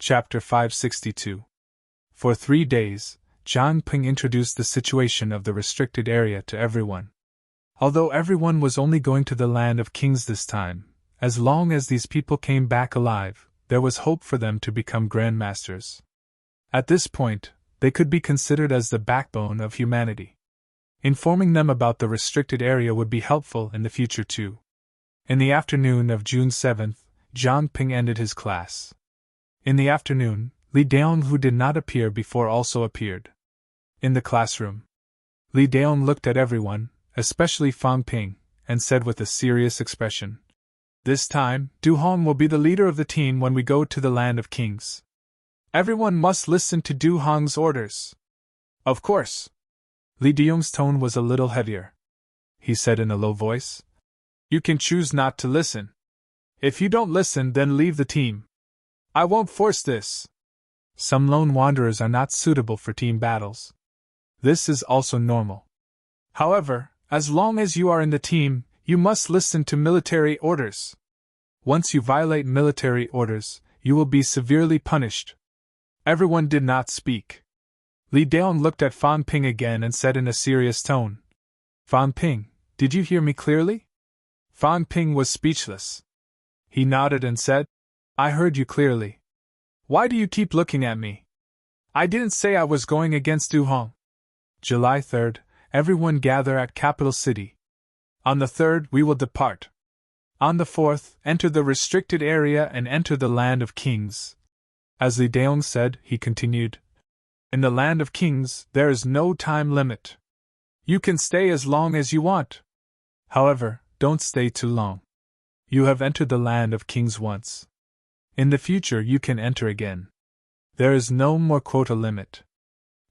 Chapter 562. For 3 days, Jiang Ping introduced the situation of the restricted area to everyone. Although everyone was only going to the land of kings this time, as long as these people came back alive, there was hope for them to become grandmasters. At this point, they could be considered as the backbone of humanity. Informing them about the restricted area would be helpful in the future too. In the afternoon of June 7th, Jiang Ping ended his class. In the afternoon, Li Daong, who did not appear before, also appeared. In the classroom, Li Daong looked at everyone, especially Fan Ping, and said with a serious expression, "This time, Du Hong will be the leader of the team when we go to the land of kings. Everyone must listen to Du Hong's orders." "Of course." Li Daong's tone was a little heavier. He said in a low voice, "You can choose not to listen. If you don't listen, then leave the team. I won't force this." Some lone wanderers are not suitable for team battles. This is also normal. However, as long as you are in the team, you must listen to military orders. Once you violate military orders, you will be severely punished. Everyone did not speak. Li Daong looked at Fan Ping again and said in a serious tone, "Fan Ping, did you hear me clearly?" Fan Ping was speechless. He nodded and said, "I heard you clearly. Why do you keep looking at me? I didn't say I was going against Du Hong." July 3rd, everyone gather at capital city. On the 3rd, we will depart. On the 4th, enter the restricted area and enter the land of kings. As Li Daong said, he continued, "In the land of kings, there is no time limit. You can stay as long as you want. However, don't stay too long. You have entered the land of kings once. In the future you can enter again. There is no more quota limit.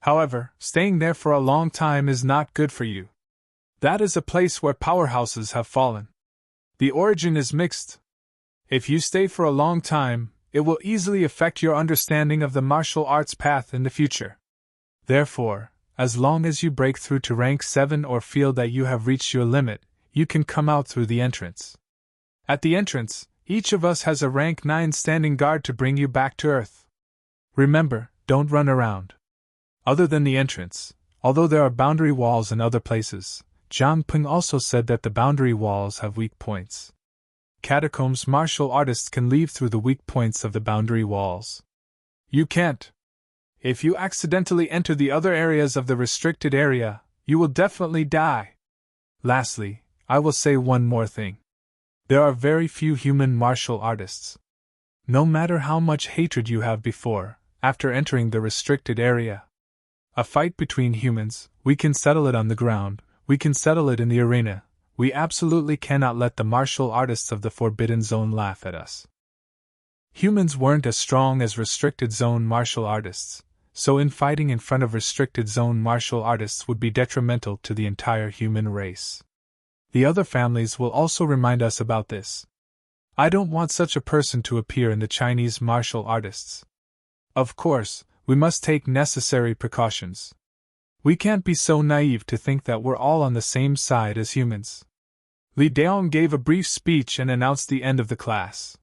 However, staying there for a long time is not good for you. That is a place where powerhouses have fallen. The origin is mixed. If you stay for a long time, it will easily affect your understanding of the martial arts path in the future. Therefore, as long as you break through to rank 7 or feel that you have reached your limit, you can come out through the entrance. At the entrance, each of us has a rank 9 standing guard to bring you back to Earth. Remember, don't run around. Other than the entrance, although there are boundary walls in other places, Jiang Ping also said that the boundary walls have weak points. Catacombs martial artists can leave through the weak points of the boundary walls. You can't. If you accidentally enter the other areas of the restricted area, you will definitely die. Lastly, I will say one more thing. There are very few human martial artists. No matter how much hatred you have before, after entering the restricted area. A fight between humans, we can settle it on the ground, we can settle it in the arena. We absolutely cannot let the martial artists of the Forbidden Zone laugh at us. Humans weren't as strong as restricted zone martial artists, so infighting in front of restricted zone martial artists would be detrimental to the entire human race. The other families will also remind us about this. I don't want such a person to appear in the Chinese martial artists. Of course, we must take necessary precautions. We can't be so naive to think that we're all on the same side as humans. Li Daong gave a brief speech and announced the end of the class.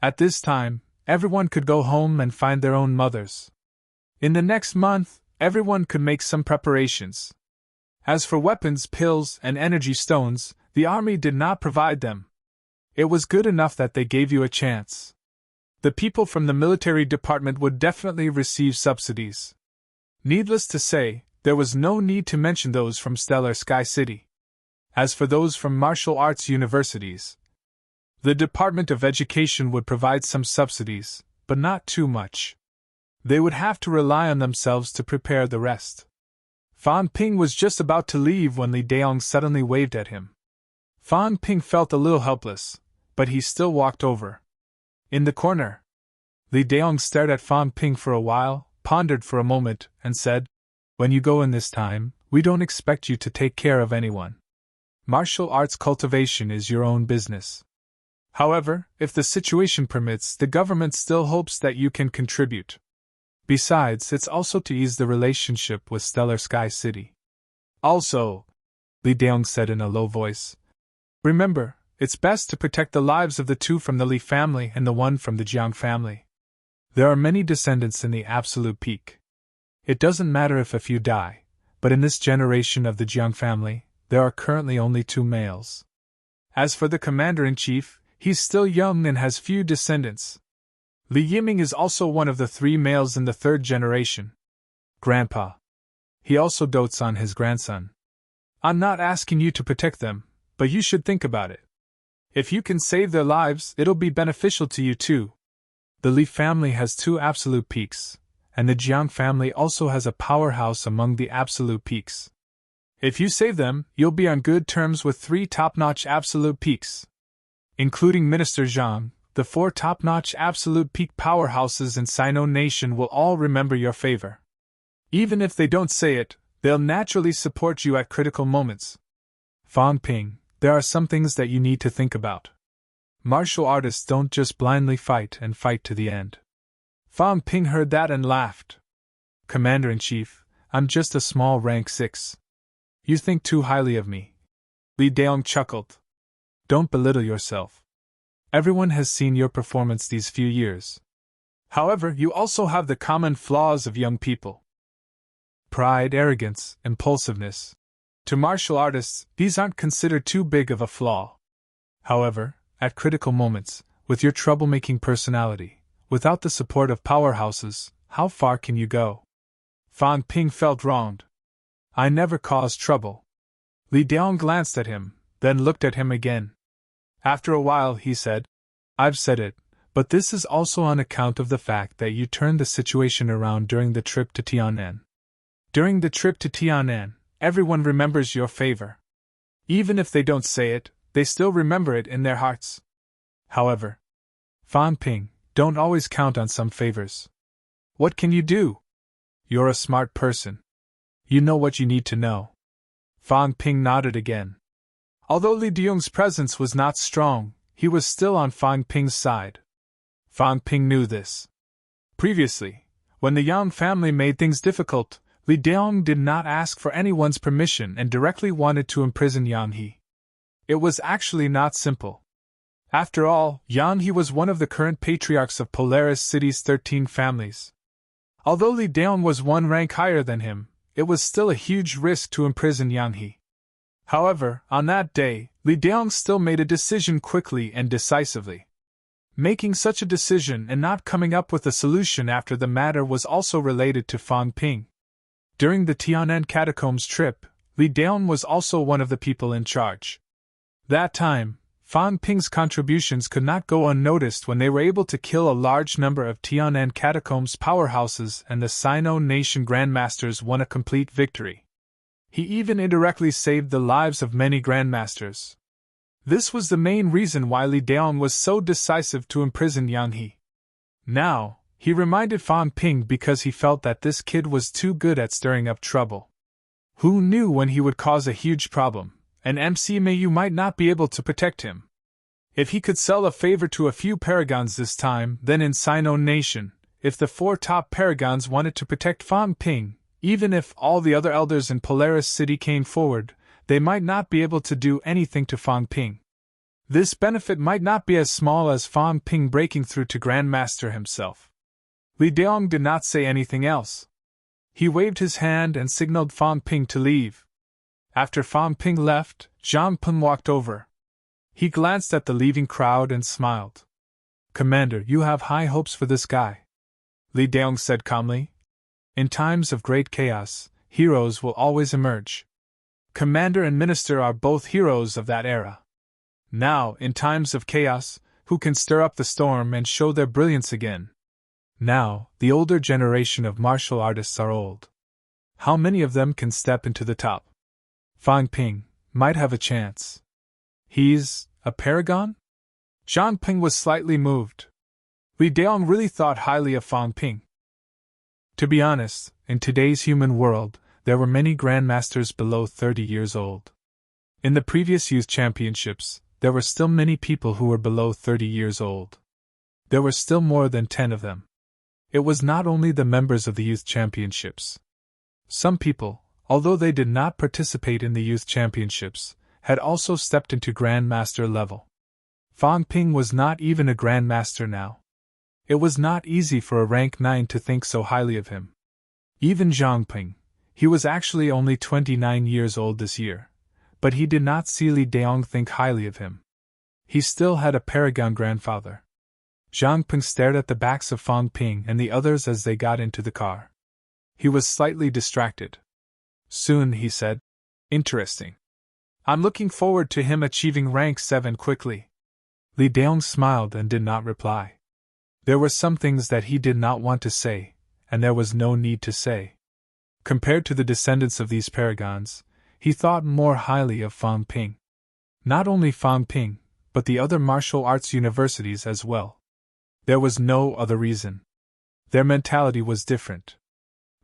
At this time, everyone could go home and find their own mothers. In the next month, everyone could make some preparations. As for weapons, pills, and energy stones, the army did not provide them. It was good enough that they gave you a chance. The people from the military department would definitely receive subsidies. Needless to say, there was no need to mention those from Stellar Sky City. As for those from martial arts universities, the Department of Education would provide some subsidies, but not too much. They would have to rely on themselves to prepare the rest. Fan Ping was just about to leave when Li Daong suddenly waved at him. Fan Ping felt a little helpless, but he still walked over. In the corner, Li Daong stared at Fan Ping for a while, pondered for a moment, and said, "When you go in this time, we don't expect you to take care of anyone. Martial arts cultivation is your own business. However, if the situation permits, the government still hopes that you can contribute. Besides, it's also to ease the relationship with Stellar Sky City. Also," Li Daong said in a low voice, "remember, it's best to protect the lives of the 2 from the Li family and the 1 from the Jiang family. There are many descendants in the absolute peak. It doesn't matter if a few die, but in this generation of the Jiang family, there are currently only 2 males. As for the commander-in-chief, he's still young and has few descendants. Li Yiming is also one of the 3 males in the 3rd generation. Grandpa. He also dotes on his grandson. I'm not asking you to protect them, but you should think about it. If you can save their lives, it'll be beneficial to you too. The Li family has 2 absolute peaks, and the Jiang family also has a powerhouse among the absolute peaks. If you save them, you'll be on good terms with 3 top-notch absolute peaks. Including Minister Zhang, the 4 top-notch absolute peak powerhouses in Sino Nation will all remember your favor. Even if they don't say it, they'll naturally support you at critical moments. Fang Ping, there are some things that you need to think about. Martial artists don't just blindly fight and fight to the end. Fang Ping heard that and laughed. Commander-in-Chief, I'm just a small rank 6. You think too highly of me. Li Daong chuckled. Don't belittle yourself. Everyone has seen your performance these few years. However, you also have the common flaws of young people. Pride, arrogance, impulsiveness. To martial artists, these aren't considered too big of a flaw. However, at critical moments, with your troublemaking personality, without the support of powerhouses, how far can you go? Fang Ping felt wronged. I never caused trouble. Li Daong glanced at him, then looked at him again. After a while, he said, I've said it, but this is also on account of the fact that you turned the situation around during the trip to Tianan. During the trip to Tianan, everyone remembers your favor. Even if they don't say it, they still remember it in their hearts. However, Fang Ping, don't always count on some favors. What can you do? You're a smart person. You know what you need to know. Fang Ping nodded again. Although Li Daong's presence was not strong, he was still on Fang Ping's side. Fang Ping knew this. Previously, when the Yang family made things difficult, Li Daong did not ask for anyone's permission and directly wanted to imprison Yang He. It was actually not simple. After all, Yang He was one of the current patriarchs of Polaris City's 13 families. Although Li Daong was 1 rank higher than him, it was still a huge risk to imprison Yang He. However, on that day, Li Daong still made a decision quickly and decisively. Making such a decision and not coming up with a solution after the matter was also related to Fang Ping. During the Tianan Catacombs trip, Li Daong was also one of the people in charge. That time, Fang Ping's contributions could not go unnoticed when they were able to kill a large number of Tianan Catacombs powerhouses, and the Sino Nation Grandmasters won a complete victory. He even indirectly saved the lives of many Grandmasters. This was the main reason why Li Daong was so decisive to imprison Yang He. Now, he reminded Fang Ping because he felt that this kid was too good at stirring up trouble. Who knew when he would cause a huge problem, and you might not be able to protect him. If he could sell a favor to a few paragons this time, then in Sino Nation, if the 4 top paragons wanted to protect Fang Ping, even if all the other elders in Polaris City came forward, they might not be able to do anything to Fang Ping. This benefit might not be as small as Fang Ping breaking through to Grandmaster himself. Li Daong did not say anything else. He waved his hand and signaled Fang Ping to leave. After Fang Ping left, Zhang Peng walked over. He glanced at the leaving crowd and smiled. Commander, you have high hopes for this guy. Li Daong said calmly. In times of great chaos, heroes will always emerge. Commander and Minister are both heroes of that era. Now, in times of chaos, who can stir up the storm and show their brilliance again? Now, the older generation of martial artists are old. How many of them can step into the top? Fang Ping might have a chance. He's a paragon? Zhang Peng was slightly moved. Li Daong really thought highly of Fang Ping. To be honest, in today's human world, there were many grandmasters below 30 years old. In the previous youth championships, there were still many people who were below 30 years old. There were still more than 10 of them. It was not only the members of the youth championships. Some people, although they did not participate in the youth championships, had also stepped into grandmaster level. Fang Ping was not even a grandmaster now. It was not easy for a rank 9 to think so highly of him. Even Zhang Ping, he was actually only 29 years old this year, but he did not see Li Daong think highly of him. He still had a paragon grandfather. Zhang Ping stared at the backs of Fang Ping and the others as they got into the car. He was slightly distracted. Soon, he said, "Interesting. I'm looking forward to him achieving rank 7 quickly." Li Daong smiled and did not reply. There were some things that he did not want to say, and there was no need to say. Compared to the descendants of these paragons, he thought more highly of Fang Ping. Not only Fang Ping, but the other martial arts universities as well. There was no other reason. Their mentality was different.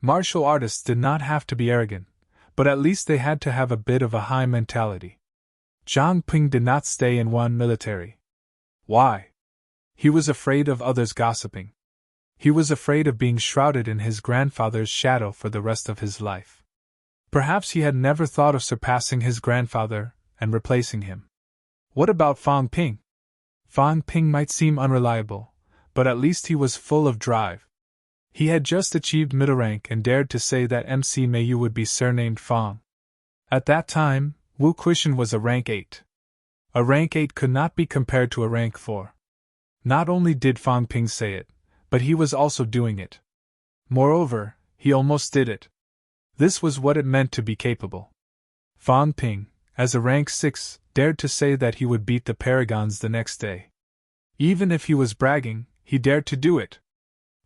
Martial artists did not have to be arrogant, but at least they had to have a bit of a high mentality. Zhang Ping did not stay in one military. Why? He was afraid of others gossiping. He was afraid of being shrouded in his grandfather's shadow for the rest of his life. Perhaps he had never thought of surpassing his grandfather and replacing him. What about Fang Ping? Fang Ping might seem unreliable, but at least he was full of drive. He had just achieved middle rank and dared to say that MC Meiyu would be surnamed Fang. At that time, Wu Quishan was a rank 8. A rank 8 could not be compared to a rank 4. Not only did Fang Ping say it, but he was also doing it. Moreover, he almost did it. This was what it meant to be capable. Fang Ping, as a rank 6, dared to say that he would beat the paragons the next day. Even if he was bragging, he dared to do it.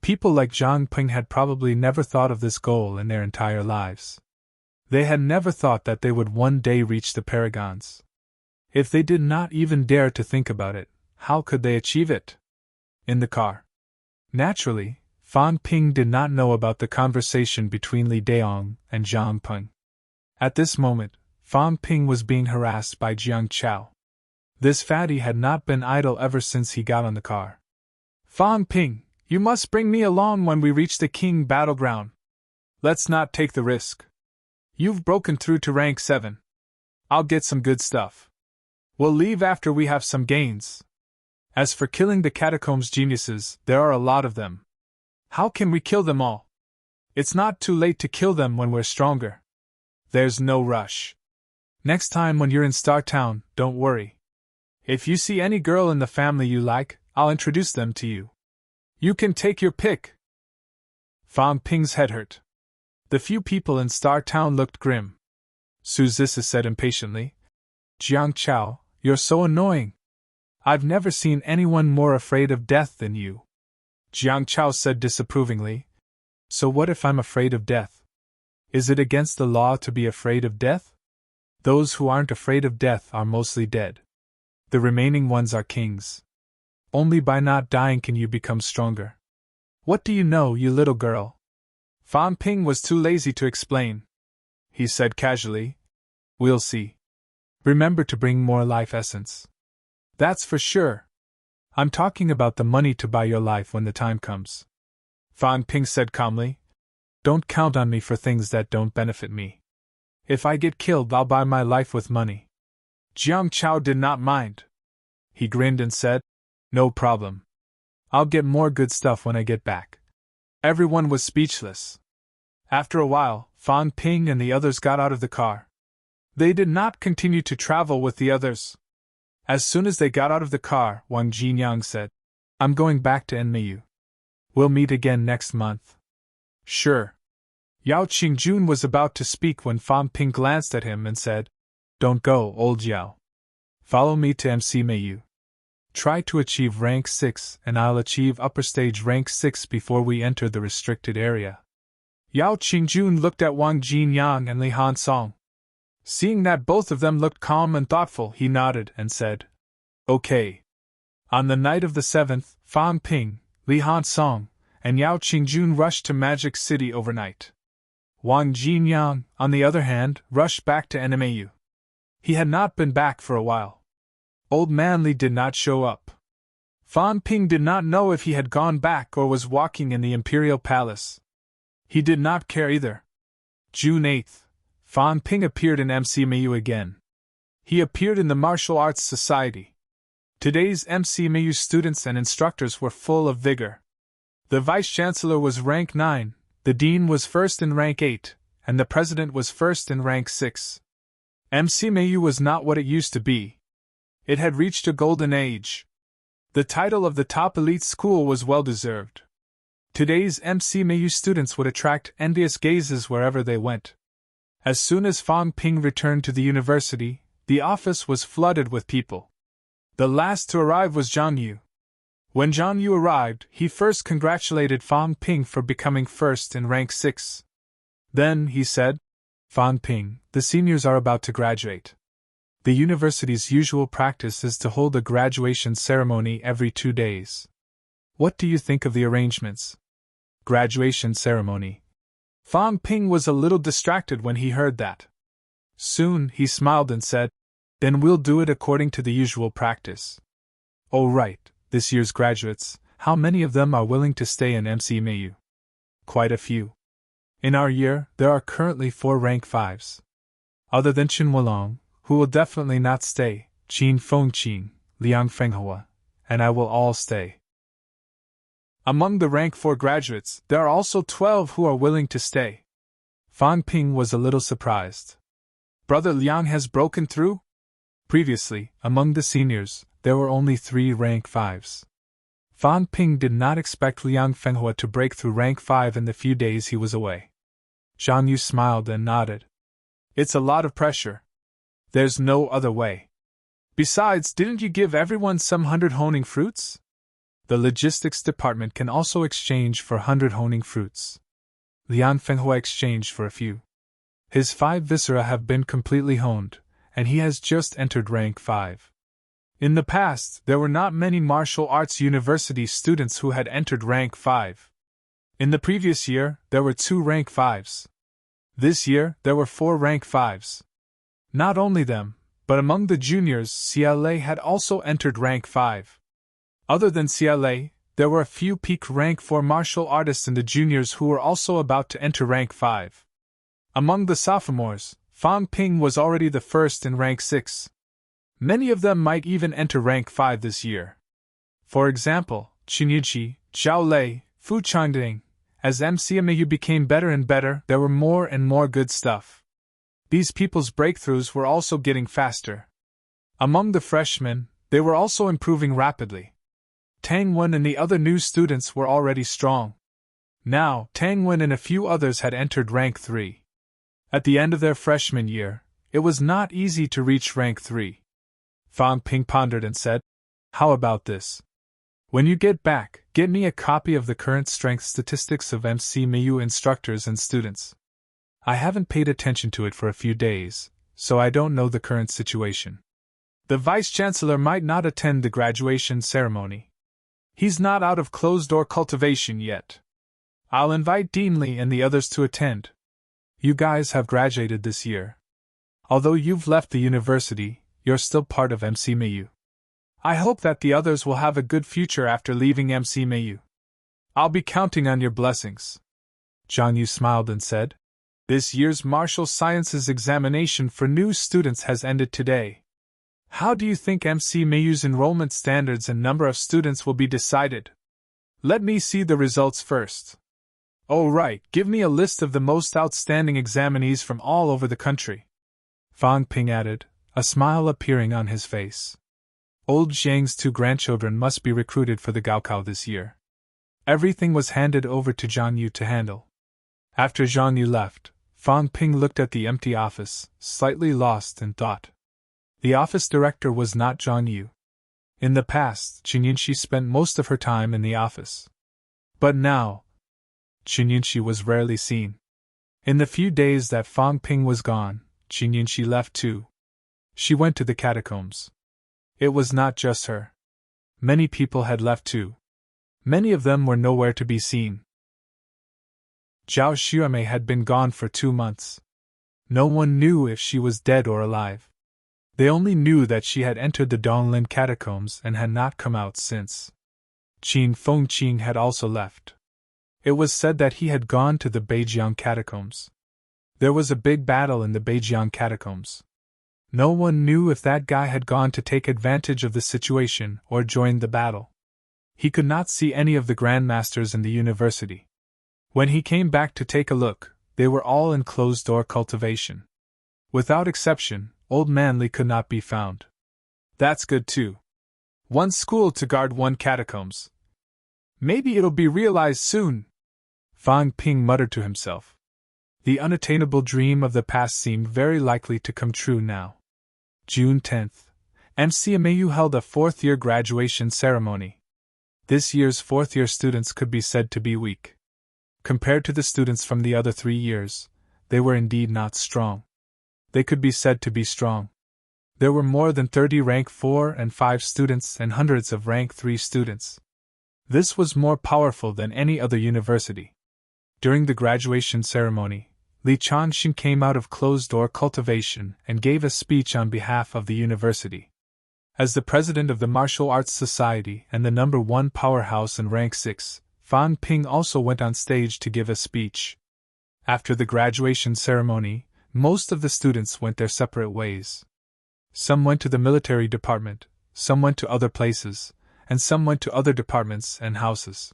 People like Zhang Ping had probably never thought of this goal in their entire lives. They had never thought that they would one day reach the paragons. If they did not even dare to think about it, how could they achieve it? In the car. Naturally, Fang Ping did not know about the conversation between Li Daong and Zhang Ping. At this moment, Fang Ping was being harassed by Jiang Chao. This fatty had not been idle ever since he got on the car. "Fang Ping, you must bring me along when we reach the King battleground. Let's not take the risk. You've broken through to rank 7. I'll get some good stuff. We'll leave after we have some gains. As for killing the catacombs geniuses, there are a lot of them. How can we kill them all? It's not too late to kill them when we're stronger. There's no rush. Next time when you're in Star Town, don't worry. If you see any girl in the family you like, I'll introduce them to you. You can take your pick." Fang Ping's head hurt. The few people in Star Town looked grim. Su Zisa said impatiently, "Jiang Chao, you're so annoying. I've never seen anyone more afraid of death than you." Jiang Chao said disapprovingly, "So what if I'm afraid of death? Is it against the law to be afraid of death? Those who aren't afraid of death are mostly dead. The remaining ones are kings. Only by not dying can you become stronger. What do you know, you little girl?" Fang Ping was too lazy to explain. He said casually, "We'll see. Remember to bring more life essence." "That's for sure. I'm talking about the money to buy your life when the time comes." Fang Ping said calmly, "Don't count on me for things that don't benefit me. If I get killed, I'll buy my life with money." Jiang Chao did not mind. He grinned and said, "No problem. I'll get more good stuff when I get back." Everyone was speechless. After a while, Fang Ping and the others got out of the car. They did not continue to travel with the others. As soon as they got out of the car, Wang Jinyang said, "I'm going back to Enmeiyu. We'll meet again next month." "Sure." Yao Qingjun was about to speak when Fang Ping glanced at him and said, "Don't go, old Yao. Follow me to MC Meiyu. Try to achieve rank 6 and I'll achieve upper stage rank 6 before we enter the restricted area." Yao Qingjun looked at Wang Jinyang and Li Hansong. Seeing that both of them looked calm and thoughtful, he nodded and said, "Okay." On the night of the 7th, Fang Ping, Li Hansong, and Yao Qingjun rushed to Magic City overnight. Wang Jinyang, on the other hand, rushed back to NMAU. He had not been back for a while. Old Man Li did not show up. Fang Ping did not know if he had gone back or was walking in the Imperial Palace. He did not care either. June 8th, Fang Ping appeared in MC Meiyu again. He appeared in the Martial Arts Society. Today's MC Meiyu students and instructors were full of vigor. The vice-chancellor was rank 9, the dean was first in rank 8, and the president was first in rank 6. MCMAU was not what it used to be. It had reached a golden age. The title of the top elite school was well-deserved. Today's MCMAU students would attract envious gazes wherever they went. As soon as Fang Ping returned to the university, the office was flooded with people. The last to arrive was Zhang Yu. When Zhang Yu arrived, he first congratulated Fang Ping for becoming first in rank 6. Then, he said, "Fang Ping, the seniors are about to graduate. The university's usual practice is to hold a graduation ceremony every 2 days. What do you think of the arrangements?" Graduation ceremony. Fang Ping was a little distracted when he heard that. Soon, he smiled and said, "Then we'll do it according to the usual practice." "Oh right, this year's graduates, how many of them are willing to stay in MCMAU?" "Quite a few. In our year, there are currently 4 rank 5s. Other than Chen Wolong, who will definitely not stay, Qin Fengqin, Liang Fenghua, and I will all stay. Among the rank 4 graduates, there are also 12 who are willing to stay." Fang Ping was a little surprised. "Brother Liang has broken through?" Previously, among the seniors, there were only 3 rank 5s. Fang Ping did not expect Liang Fenghua to break through rank 5 in the few days he was away. Zhang Yu smiled and nodded. "It's a lot of pressure. There's no other way. Besides, didn't you give everyone some 100 honing fruits? The logistics department can also exchange for 100 honing fruits." Liang Fenghua exchanged for a few. His 5 viscera have been completely honed, and he has just entered rank 5. In the past, there were not many martial arts university students who had entered rank 5. In the previous year, there were 2 rank 5s. This year, there were 4 rank 5s. Not only them, but among the juniors, CLA had also entered rank 5. Other than CLA, there were a few peak rank 4 martial artists in the juniors who were also about to enter rank 5. Among the sophomores, Fang Ping was already the first in rank 6. Many of them might even enter rank 5 this year. For example, Qinyichi, Zhao Lei, Fu Changding. As MCMAU became better and better, there were more and more good stuff. These people's breakthroughs were also getting faster. Among the freshmen, they were also improving rapidly. Tang Wen and the other new students were already strong. Now, Tang Wen and a few others had entered rank 3. At the end of their freshman year, it was not easy to reach rank 3. Fang Ping pondered and said, "How about this? When you get back, get me a copy of the current strength statistics of MCMAU instructors and students. I haven't paid attention to it for a few days, so I don't know the current situation. The Vice-Chancellor might not attend the graduation ceremony. He's not out of closed-door cultivation yet. I'll invite Dean Li and the others to attend. You guys have graduated this year. Although you've left the university, you're still part of MCMAU. I hope that the others will have a good future after leaving MCMAU. I'll be counting on your blessings." Zhang Yu smiled and said, "This year's martial sciences examination for new students has ended today. How do you think MCMAU's enrollment standards and number of students will be decided? Let me see the results first. Oh right, give me a list of the most outstanding examinees from all over the country." Fang Ping added, a smile appearing on his face. Old Zhang's 2 grandchildren must be recruited for the Gaokao this year. Everything was handed over to Zhang Yu to handle. After Zhang Yu left, Fang Ping looked at the empty office, slightly lost in thought. The office director was not Zhang Yu. In the past, Qinyanshi spent most of her time in the office. But now, Qinyanshi was rarely seen. In the few days that Fang Ping was gone, Qinyanshi left too. She went to the catacombs. It was not just her. Many people had left too. Many of them were nowhere to be seen. Zhao Xuemei had been gone for 2 months. No one knew if she was dead or alive. They only knew that she had entered the Donglin catacombs and had not come out since. Qin Fengqin had also left. It was said that he had gone to the Beijiang catacombs. There was a big battle in the Beijiang catacombs. No one knew if that guy had gone to take advantage of the situation or joined the battle. He could not see any of the grandmasters in the university. When he came back to take a look, they were all in closed-door cultivation. Without exception, Old Manly could not be found. That's good too. One school to guard one catacombs. Maybe it'll be realized soon, Fang Ping muttered to himself. The unattainable dream of the past seemed very likely to come true now. June 10th. MCMAU held a fourth-year graduation ceremony. This year's fourth-year students could be said to be weak. Compared to the students from the other 3 years, they were indeed not strong. They could be said to be strong. There were more than 30 rank 4 and 5 students and hundreds of rank 3 students. This was more powerful than any other university. During the graduation ceremony, Li Changxin came out of closed-door cultivation and gave a speech on behalf of the university. As the president of the Martial Arts Society and the number 1 powerhouse in rank 6, Fang Ping also went on stage to give a speech. After the graduation ceremony, most of the students went their separate ways. Some went to the military department, some went to other places, and some went to other departments and houses.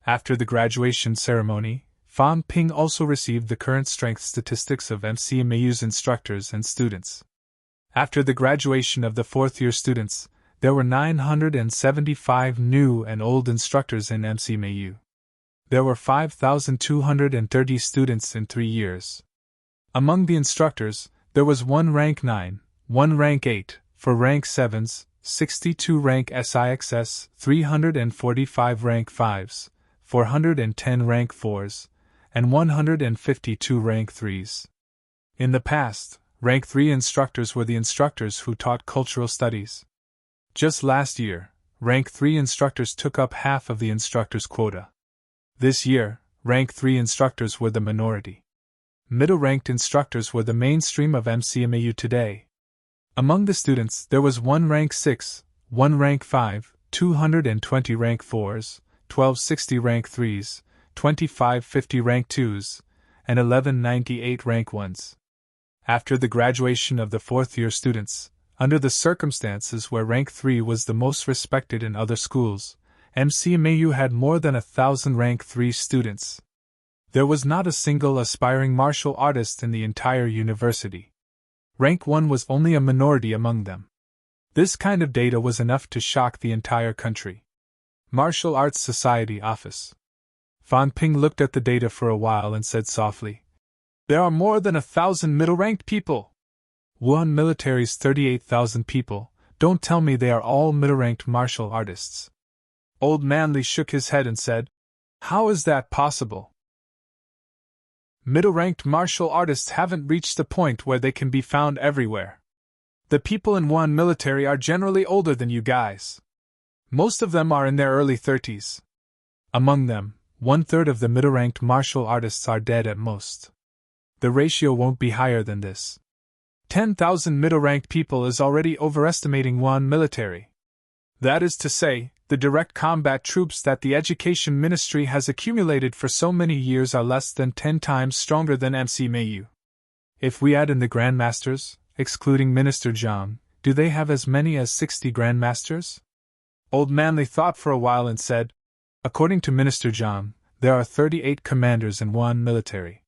After the graduation ceremony, Fang Ping also received the current strength statistics of MCMAU's instructors and students. After the graduation of the fourth-year students, there were 975 new and old instructors in MCMAU. There were 5,230 students in 3 years. Among the instructors, there was 1 rank 9, 1 rank 8, 4 rank 7s, 62 rank SIXS, 345 rank 5s, 410 rank 4s, and 152 rank 3s. In the past, rank 3 instructors were the instructors who taught cultural studies. Just last year, rank 3 instructors took up half of the instructors' quota. This year, rank 3 instructors were the minority. Middle-ranked instructors were the mainstream of MCMAU today. Among the students, there was 1 rank 6, 1 rank 5, 220 rank 4s, 1260 rank 3s, 2550 rank 2s, and 1198 rank 1s. After the graduation of the fourth-year students, under the circumstances where rank 3 was the most respected in other schools, MCMAU had more than 1,000 rank 3 students. There was not a single aspiring martial artist in the entire university. Rank 1 was only a minority among them. This kind of data was enough to shock the entire country. Martial Arts Society Office. Fang Ping looked at the data for a while and said softly, "There are more than 1,000 middle-ranked people. Wuhan military's 38,000 people. Don't tell me they are all middle-ranked martial artists." Old Manly shook his head and said, "How is that possible? Middle-ranked martial artists haven't reached the point where they can be found everywhere. The people in Wuhan military are generally older than you guys. Most of them are in their early 30s. Among them, 1/3 of the middle-ranked martial artists are dead at most. The ratio won't be higher than this. 10,000 middle-ranked people is already overestimating Wuhan military. That is to say, the direct combat troops that the Education Ministry has accumulated for so many years are less than 10 times stronger than MCMAU. If we add in the Grandmasters, excluding Minister Zhang, do they have as many as 60 Grandmasters?" Old Manly thought for a while and said, "According to Minister Zhang, there are 38 commanders in Wuhan military.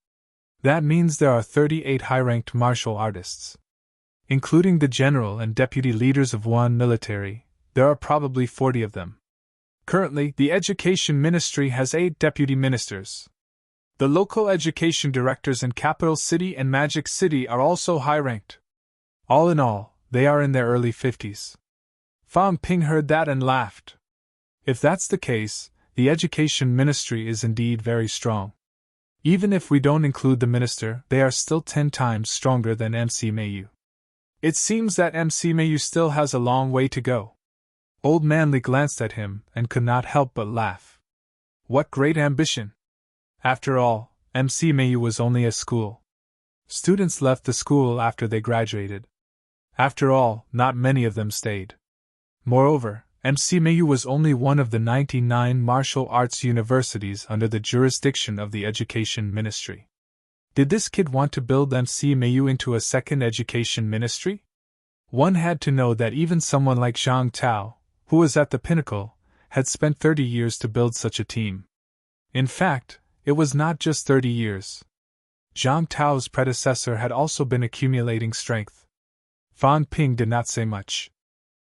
That means there are 38 high-ranked martial artists. Including the general and deputy leaders of Wuhan military, there are probably 40 of them. Currently, the Education Ministry has 8 deputy ministers. The local education directors in Capital City and Magic City are also high-ranked. All in all, they are in their early 50s. Fang Ping heard that and laughed. If that's the case, the Education Ministry is indeed very strong. Even if we don't include the minister, they are still 10 times stronger than MCMAU. It seems that MCMAU still has a long way to go." Old Manly glanced at him and could not help but laugh. What great ambition! After all, MCMAU was only a school. Students left the school after they graduated. After all, not many of them stayed. Moreover, MCMAU was only one of the 99 martial arts universities under the jurisdiction of the Education Ministry. Did this kid want to build MCMAU into a second education ministry? One had to know that even someone like Zhang Tao, who was at the pinnacle, had spent 30 years to build such a team. In fact, it was not just 30 years. Zhang Tao's predecessor had also been accumulating strength. Fan Ping did not say much.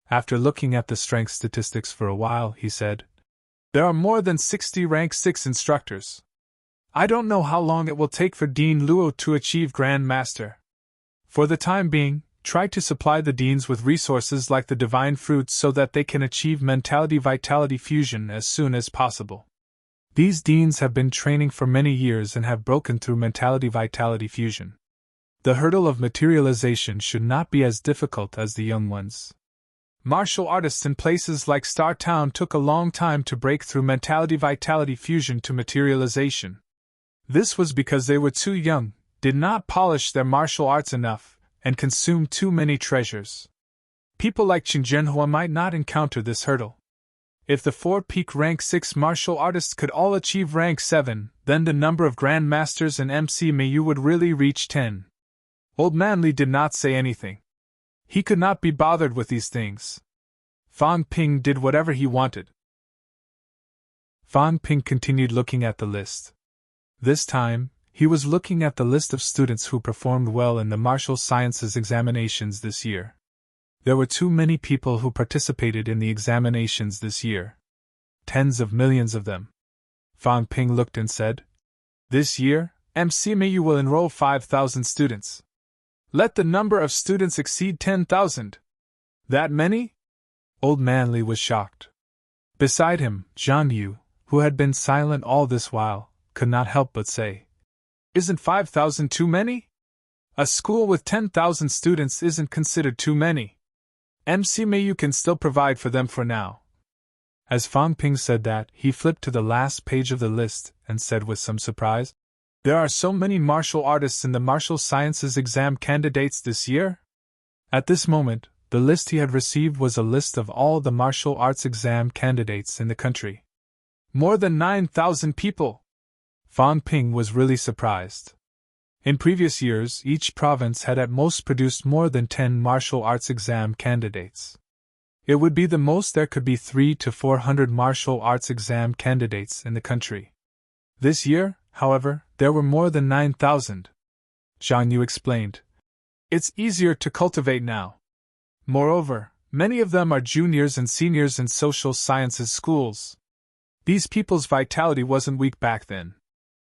After looking at the strength statistics for a while, he said, "There are more than 60 rank 6 instructors. I don't know how long it will take for Dean Luo to achieve Grand Master. For the time being, try to supply the deans with resources like the divine fruits so that they can achieve mentality-vitality fusion as soon as possible. These deans have been training for many years and have broken through mentality-vitality fusion. The hurdle of materialization should not be as difficult as the young ones. Martial artists in places like Star Town took a long time to break through mentality-vitality fusion to materialization. This was because they were too young, did not polish their martial arts enough, and consumed too many treasures. People like Qin Zhenhua might not encounter this hurdle. If the 4 peak rank 6 martial artists could all achieve rank 7, then the number of Grand Masters in MC Mayu would really reach 10. Old Manly did not say anything. He could not be bothered with these things. Fan Ping did whatever he wanted. Fan Ping continued looking at the list. This time, he was looking at the list of students who performed well in the martial sciences examinations this year. There were too many people who participated in the examinations this year. Tens of millions of them. Fan Ping looked and said, "This year, MCMU will enroll 5,000 students. Let the number of students exceed 10,000. That many?" Old Manly was shocked. Beside him, Zhang Yu, who had been silent all this while, could not help but say, "Isn't 5,000 too many? A school with 10,000 students isn't considered too many. MC Mayu can still provide for them for now." As Fan Ping said that, he flipped to the last page of the list and said with some surprise, "There are so many martial artists in the martial sciences exam candidates this year?" At this moment, the list he had received was a list of all the martial arts exam candidates in the country. More than 9,000 people! Fan Ping was really surprised. In previous years, each province had at most produced more than 10 martial arts exam candidates. It would be the most there could be 300 to 400 martial arts exam candidates in the country. This year, however, there were more than 9,000. Zhang Yu explained. "It's easier to cultivate now. Moreover, many of them are juniors and seniors in social sciences schools. These people's vitality wasn't weak back then.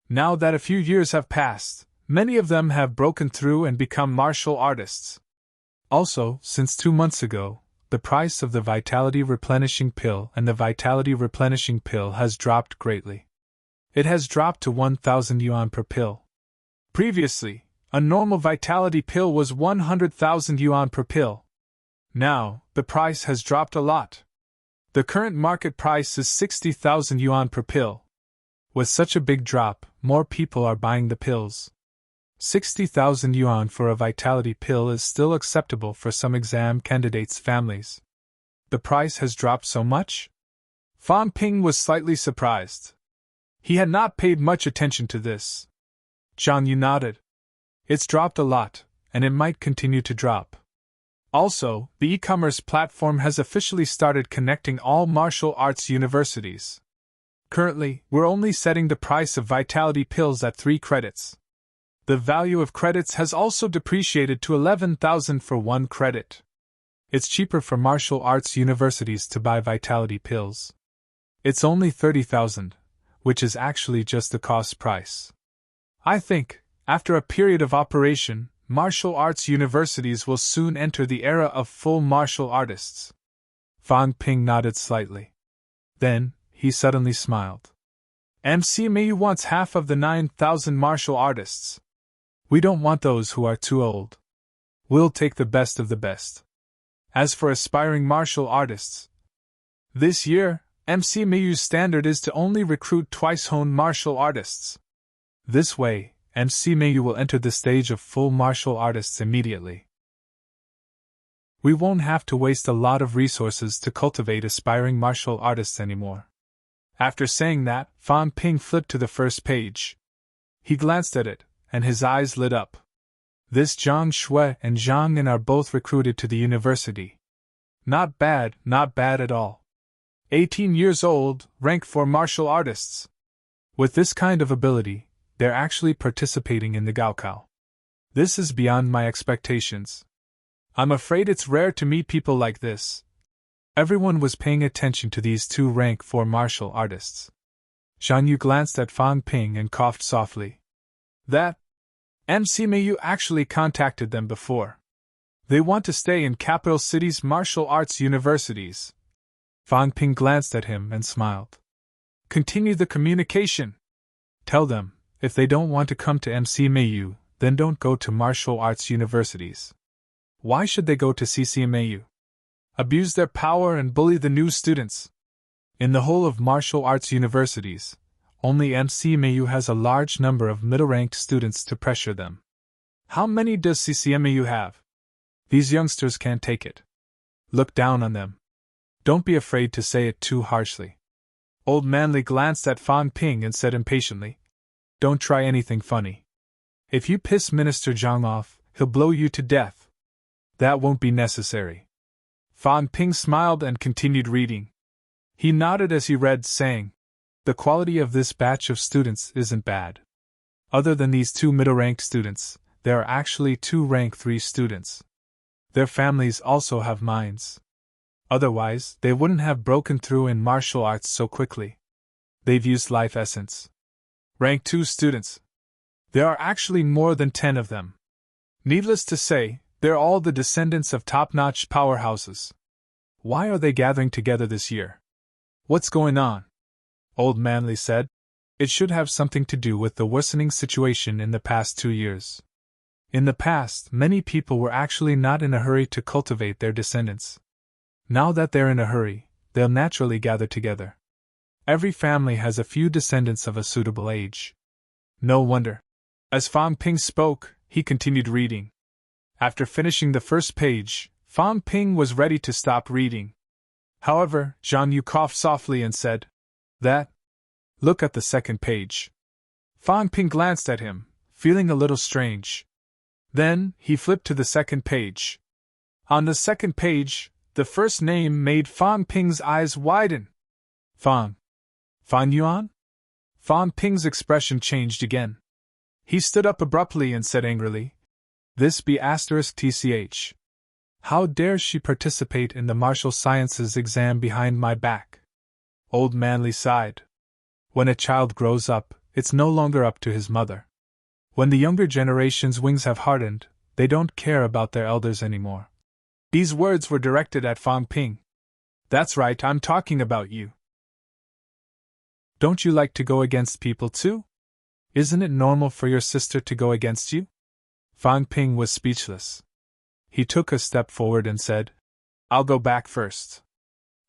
Now that a few years have passed, many of them have broken through and become martial artists. Also, since 2 months ago, the price of the Vitality Replenishing Pill and the Vitality Replenishing Pill has dropped greatly. It has dropped to 1,000 yuan per pill. Previously, a normal Vitality Pill was 100,000 yuan per pill. Now, the price has dropped a lot. The current market price is 60,000 yuan per pill. With such a big drop, more people are buying the pills. 60,000 yuan for a vitality pill is still acceptable for some exam candidates' families. The price has dropped so much? Fan Ping was slightly surprised. He had not paid much attention to this. Zhang Yu nodded. It's dropped a lot, and it might continue to drop. Also, the e-commerce platform has officially started connecting all martial arts universities. Currently, we're only setting the price of vitality pills at 3 credits. The value of credits has also depreciated to 11,000 for 1 credit. It's cheaper for martial arts universities to buy vitality pills. It's only 30,000, which is actually just the cost price. I think, after a period of operation, martial arts universities will soon enter the era of full martial artists. Fan Ping nodded slightly. Then, he suddenly smiled. MC Mayu wants half of the 9,000 martial artists. We don't want those who are too old. We'll take the best of the best. As for aspiring martial artists, this year, MC Mayu's standard is to only recruit twice-honed martial artists. This way, MC Mayu will enter the stage of full martial artists immediately. We won't have to waste a lot of resources to cultivate aspiring martial artists anymore. After saying that, Fan Ping flipped to the first page. He glanced at it, and his eyes lit up. This Zhang Shui and Zhang Yin are both recruited to the university. Not bad at all. 18 years old, rank 4 martial artists. With this kind of ability, they're actually participating in the Gaokao. This is beyond my expectations. I'm afraid it's rare to meet people like this. Everyone was paying attention to these 2 rank 4 martial artists. Zhang Yu glanced at Fang Ping and coughed softly. That MC Mayu actually contacted them before. They want to stay in capital cities' martial arts universities. Fang Ping glanced at him and smiled. Continue the communication. Tell them, if they don't want to come to MC Mayu, then don't go to martial arts universities. Why should they go to CCMAU? Abuse their power and bully the new students. In the whole of martial arts universities, only MCMAU has a large number of middle-ranked students to pressure them. How many does CCMAU have? These youngsters can't take it. Look down on them. Don't be afraid to say it too harshly. Old Manly glanced at Fang Ping and said impatiently, Don't try anything funny. If you piss Minister Zhang off, he'll blow you to death. That won't be necessary. Fang Ping smiled and continued reading. He nodded as he read, saying, The quality of this batch of students isn't bad. Other than these 2 middle-ranked students, there are actually 2 rank 3 students. Their families also have minds. Otherwise, they wouldn't have broken through in martial arts so quickly. They've used life essence. Rank 2 students. There are actually more than 10 of them. Needless to say, they're all the descendants of top-notch powerhouses. Why are they gathering together this year? What's going on? Old Manly said. It should have something to do with the worsening situation in the past 2 years. In the past, many people were actually not in a hurry to cultivate their descendants. Now that they're in a hurry, they'll naturally gather together. Every family has a few descendants of a suitable age. No wonder. As Fang Ping spoke, he continued reading. After finishing the first page, Fang Ping was ready to stop reading. However, Zhang Yu coughed softly and said, That? Look at the second page. Fang Ping glanced at him, feeling a little strange. Then, he flipped to the second page. On the second page, the first name made Fang Ping's eyes widen. Fang Yuan? Fang Ping's expression changed again. He stood up abruptly and said angrily, This be *TCH. How dare she participate in the martial sciences exam behind my back? Old Manly sighed. When a child grows up, it's no longer up to his mother. When the younger generation's wings have hardened, they don't care about their elders anymore. These words were directed at Fang Ping. That's right, I'm talking about you. Don't you like to go against people too? Isn't it normal for your sister to go against you? Fang Ping was speechless. He took a step forward and said, I'll go back first.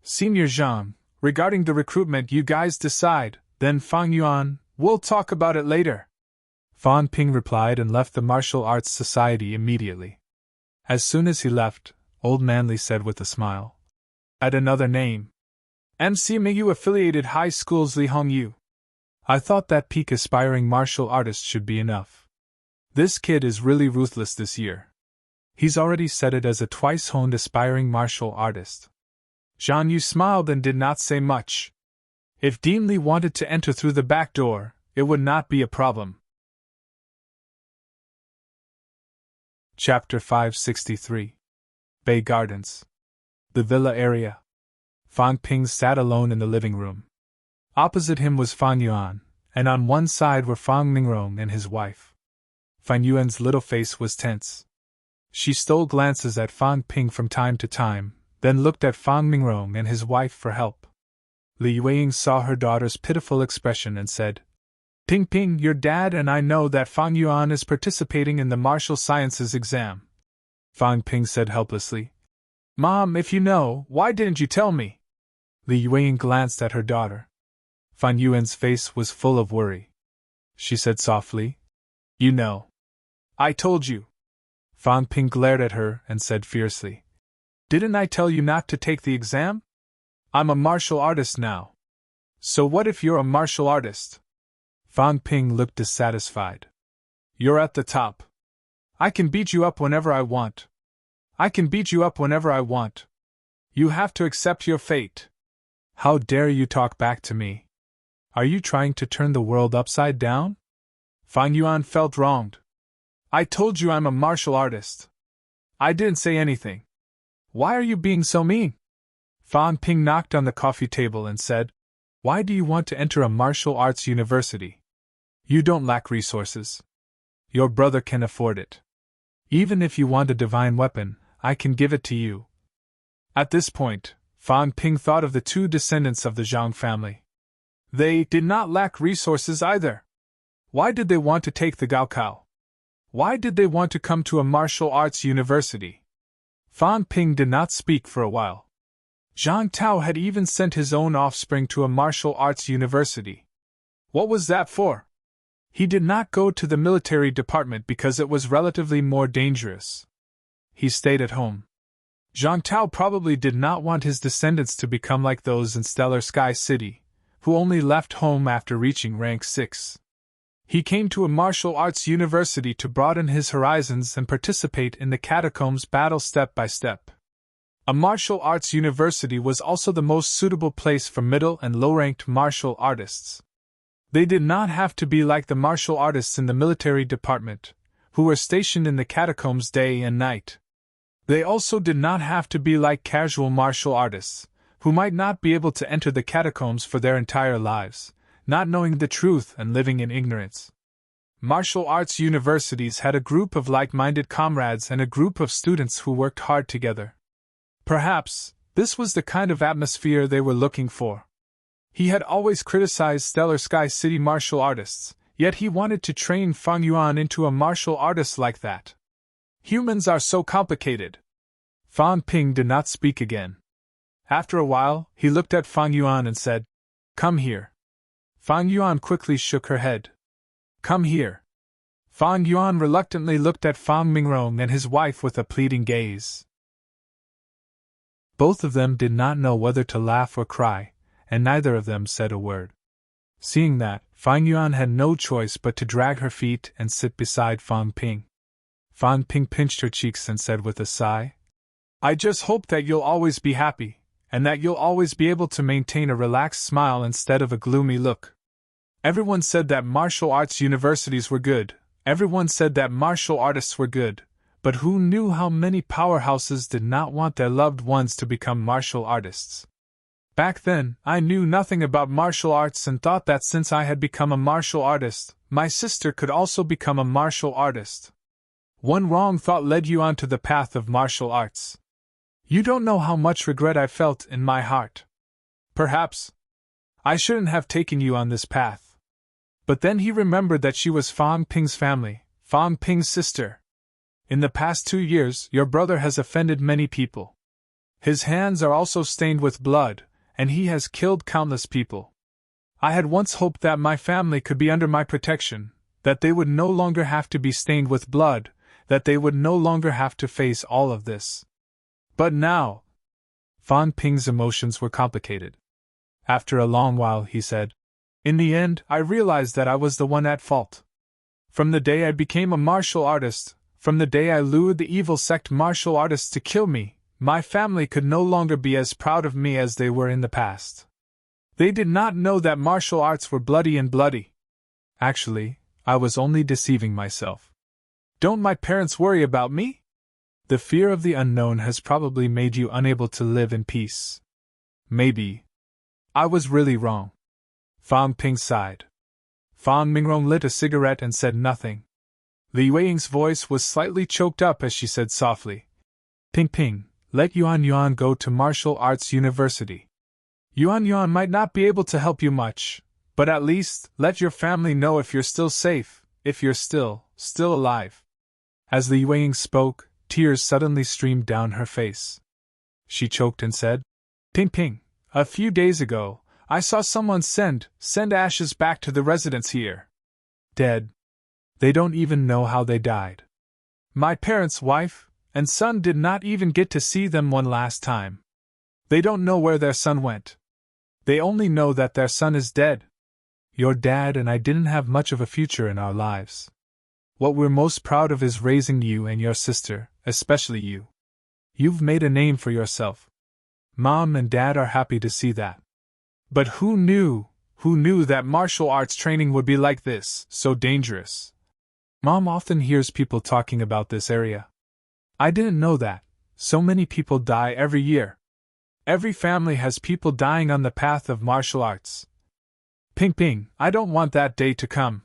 Senior Zhang, regarding the recruitment you guys decide, then Fang Yuan, we'll talk about it later. Fang Ping replied and left the Martial Arts Society immediately. As soon as he left, Old Manly said with a smile, Add another name. MCMU affiliated high schools Li Hongyu. I thought that peak aspiring martial artist should be enough. This kid is really ruthless this year. He's already said it as a twice-honed aspiring martial artist. Zhang Yu smiled and did not say much. If Dean Li wanted to enter through the back door, it would not be a problem. Chapter 563. Bay Gardens. The villa area. Fang Ping sat alone in the living room. Opposite him was Fang Yuan, and on one side were Fang Mingrong and his wife. Fang Yuan's little face was tense. She stole glances at Fang Ping from time to time, then looked at Fang Mingrong and his wife for help. Li Yueying saw her daughter's pitiful expression and said, Ping Ping, your dad and I know that Fang Yuan is participating in the martial sciences exam. Fang Ping said helplessly, Mom, if you know, why didn't you tell me? Li Yueying glanced at her daughter. Fang Yuan's face was full of worry. She said softly, You know. I told you. Fang Ping glared at her and said fiercely, Didn't I tell you not to take the exam? I'm a martial artist now. So what if you're a martial artist? Fang Ping looked dissatisfied. You're at the top. I can beat you up whenever I want. I can beat you up whenever I want. You have to accept your fate. How dare you talk back to me? Are you trying to turn the world upside down? Fang Yuan felt wronged. I told you I'm a martial artist. I didn't say anything. Why are you being so mean? Fan Ping knocked on the coffee table and said, Why do you want to enter a martial arts university? You don't lack resources. Your brother can afford it. Even if you want a divine weapon, I can give it to you. At this point, Fan Ping thought of the two descendants of the Zhang family. They did not lack resources either. Why did they want to take the Gaokao? Why did they want to come to a martial arts university? Fan Ping did not speak for a while. Zhang Tao had even sent his own offspring to a martial arts university. What was that for? He did not go to the military department because it was relatively more dangerous. He stayed at home. Zhang Tao probably did not want his descendants to become like those in Stellar Sky City, who only left home after reaching rank 6. He came to a martial arts university to broaden his horizons and participate in the catacombs battle step by step. A martial arts university was also the most suitable place for middle and low-ranked martial artists. They did not have to be like the martial artists in the military department, who were stationed in the catacombs day and night. They also did not have to be like casual martial artists, who might not be able to enter the catacombs for their entire lives, not knowing the truth and living in ignorance. Martial arts universities had a group of like-minded comrades and a group of students who worked hard together. Perhaps, this was the kind of atmosphere they were looking for. He had always criticized Stellar Sky City martial artists, yet he wanted to train Fang Yuan into a martial artist like that. Humans are so complicated. Fan Ping did not speak again. After a while, he looked at Fang Yuan and said, Come here. Fang Yuan quickly shook her head. Come here. Fang Yuan reluctantly looked at Fang Mingrong and his wife with a pleading gaze. Both of them did not know whether to laugh or cry, and neither of them said a word. Seeing that, Fang Yuan had no choice but to drag her feet and sit beside Fan Ping. Fan Ping pinched her cheeks and said with a sigh, I just hope that you'll always be happy, and that you'll always be able to maintain a relaxed smile instead of a gloomy look. Everyone said that martial arts universities were good, everyone said that martial artists were good, but who knew how many powerhouses did not want their loved ones to become martial artists? Back then, I knew nothing about martial arts and thought that since I had become a martial artist, my sister could also become a martial artist. One wrong thought led you onto the path of martial arts. You don't know how much regret I felt in my heart. Perhaps I shouldn't have taken you on this path. But then he remembered that she was Fan Ping's family, Fan Ping's sister. In the past 2 years, your brother has offended many people. His hands are also stained with blood, and he has killed countless people. I had once hoped that my family could be under my protection, that they would no longer have to be stained with blood, that they would no longer have to face all of this. But now, Fan Ping's emotions were complicated. After a long while, he said, In the end, I realized that I was the one at fault. From the day I became a martial artist, from the day I lured the evil sect martial artists to kill me, my family could no longer be as proud of me as they were in the past. They did not know that martial arts were bloody and bloody. Actually, I was only deceiving myself. Don't my parents worry about me? The fear of the unknown has probably made you unable to live in peace. Maybe I was really wrong. Fan Ping sighed. Fan Mingrong lit a cigarette and said nothing. Li Weiying's voice was slightly choked up as she said softly, Ping Ping, let Yuan Yuan go to martial arts university. Yuan Yuan might not be able to help you much, but at least let your family know if you're still safe, if you're still alive. As Li Weiying spoke, tears suddenly streamed down her face. She choked and said, Ping Ping, a few days ago, I saw someone send ashes back to the residents here. Dead. They don't even know how they died. My parents' wife and son did not even get to see them one last time. They don't know where their son went. They only know that their son is dead. Your dad and I didn't have much of a future in our lives. What we're most proud of is raising you and your sister, especially you. You've made a name for yourself. Mom and Dad are happy to see that. But who knew that martial arts training would be like this, so dangerous? Mom often hears people talking about this area. I didn't know that. So many people die every year. Every family has people dying on the path of martial arts. Ping Ping, I don't want that day to come.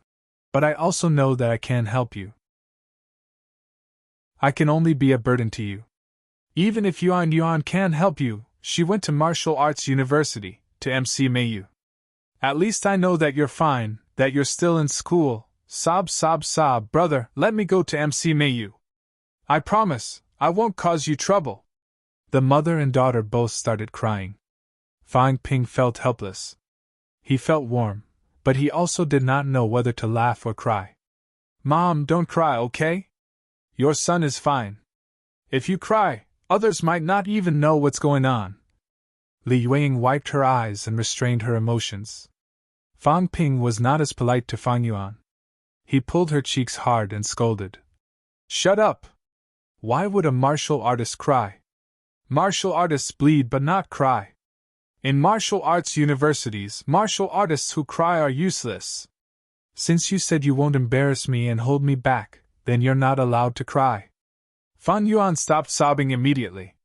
But I also know that I can help you. I can only be a burden to you. Even if Yuan can help you, she went to martial arts university, to MC Mayu. At least I know that you're fine, that you're still in school. Sob, brother, let me go to MC Mayu. I promise, I won't cause you trouble. The mother and daughter both started crying. Fang Ping felt helpless. He felt warm, but he also did not know whether to laugh or cry. Mom, don't cry, okay? Your son is fine. If you cry, others might not even know what's going on. Li Yueying wiped her eyes and restrained her emotions. Fang Ping was not as polite to Fang Yuan. He pulled her cheeks hard and scolded. Shut up! Why would a martial artist cry? Martial artists bleed but not cry. In martial arts universities, martial artists who cry are useless. Since you said you won't embarrass me and hold me back, then you're not allowed to cry. Fan Yuan stopped sobbing immediately.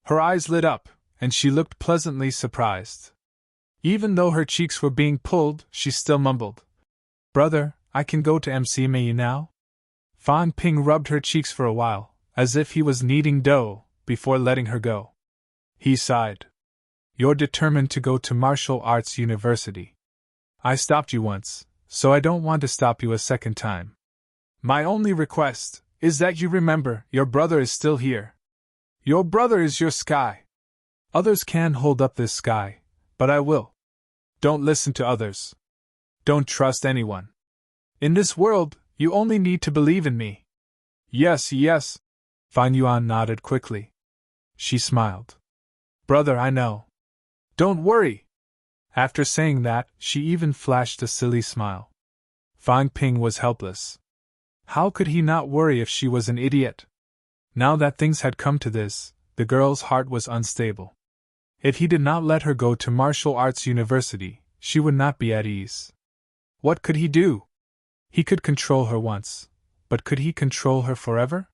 Her eyes lit up, and she looked pleasantly surprised. Even though her cheeks were being pulled, she still mumbled. Brother, I can go to MC Mayu now? Fan Ping rubbed her cheeks for a while, as if he was kneading dough, before letting her go. He sighed. You're determined to go to martial arts university. I stopped you once, so I don't want to stop you a second time. My only request is that you remember your brother is still here. Your brother is your sky. Others can hold up this sky, but I will. Don't listen to others. Don't trust anyone. In this world, you only need to believe in me. Yes. Fan Yuan nodded quickly. She smiled. Brother, I know. Don't worry. After saying that, she even flashed a silly smile. Fang Ping was helpless. How could he not worry if she was an idiot? Now that things had come to this, the girl's heart was unstable. If he did not let her go to martial arts university, she would not be at ease. What could he do? He could control her once, but could he control her forever?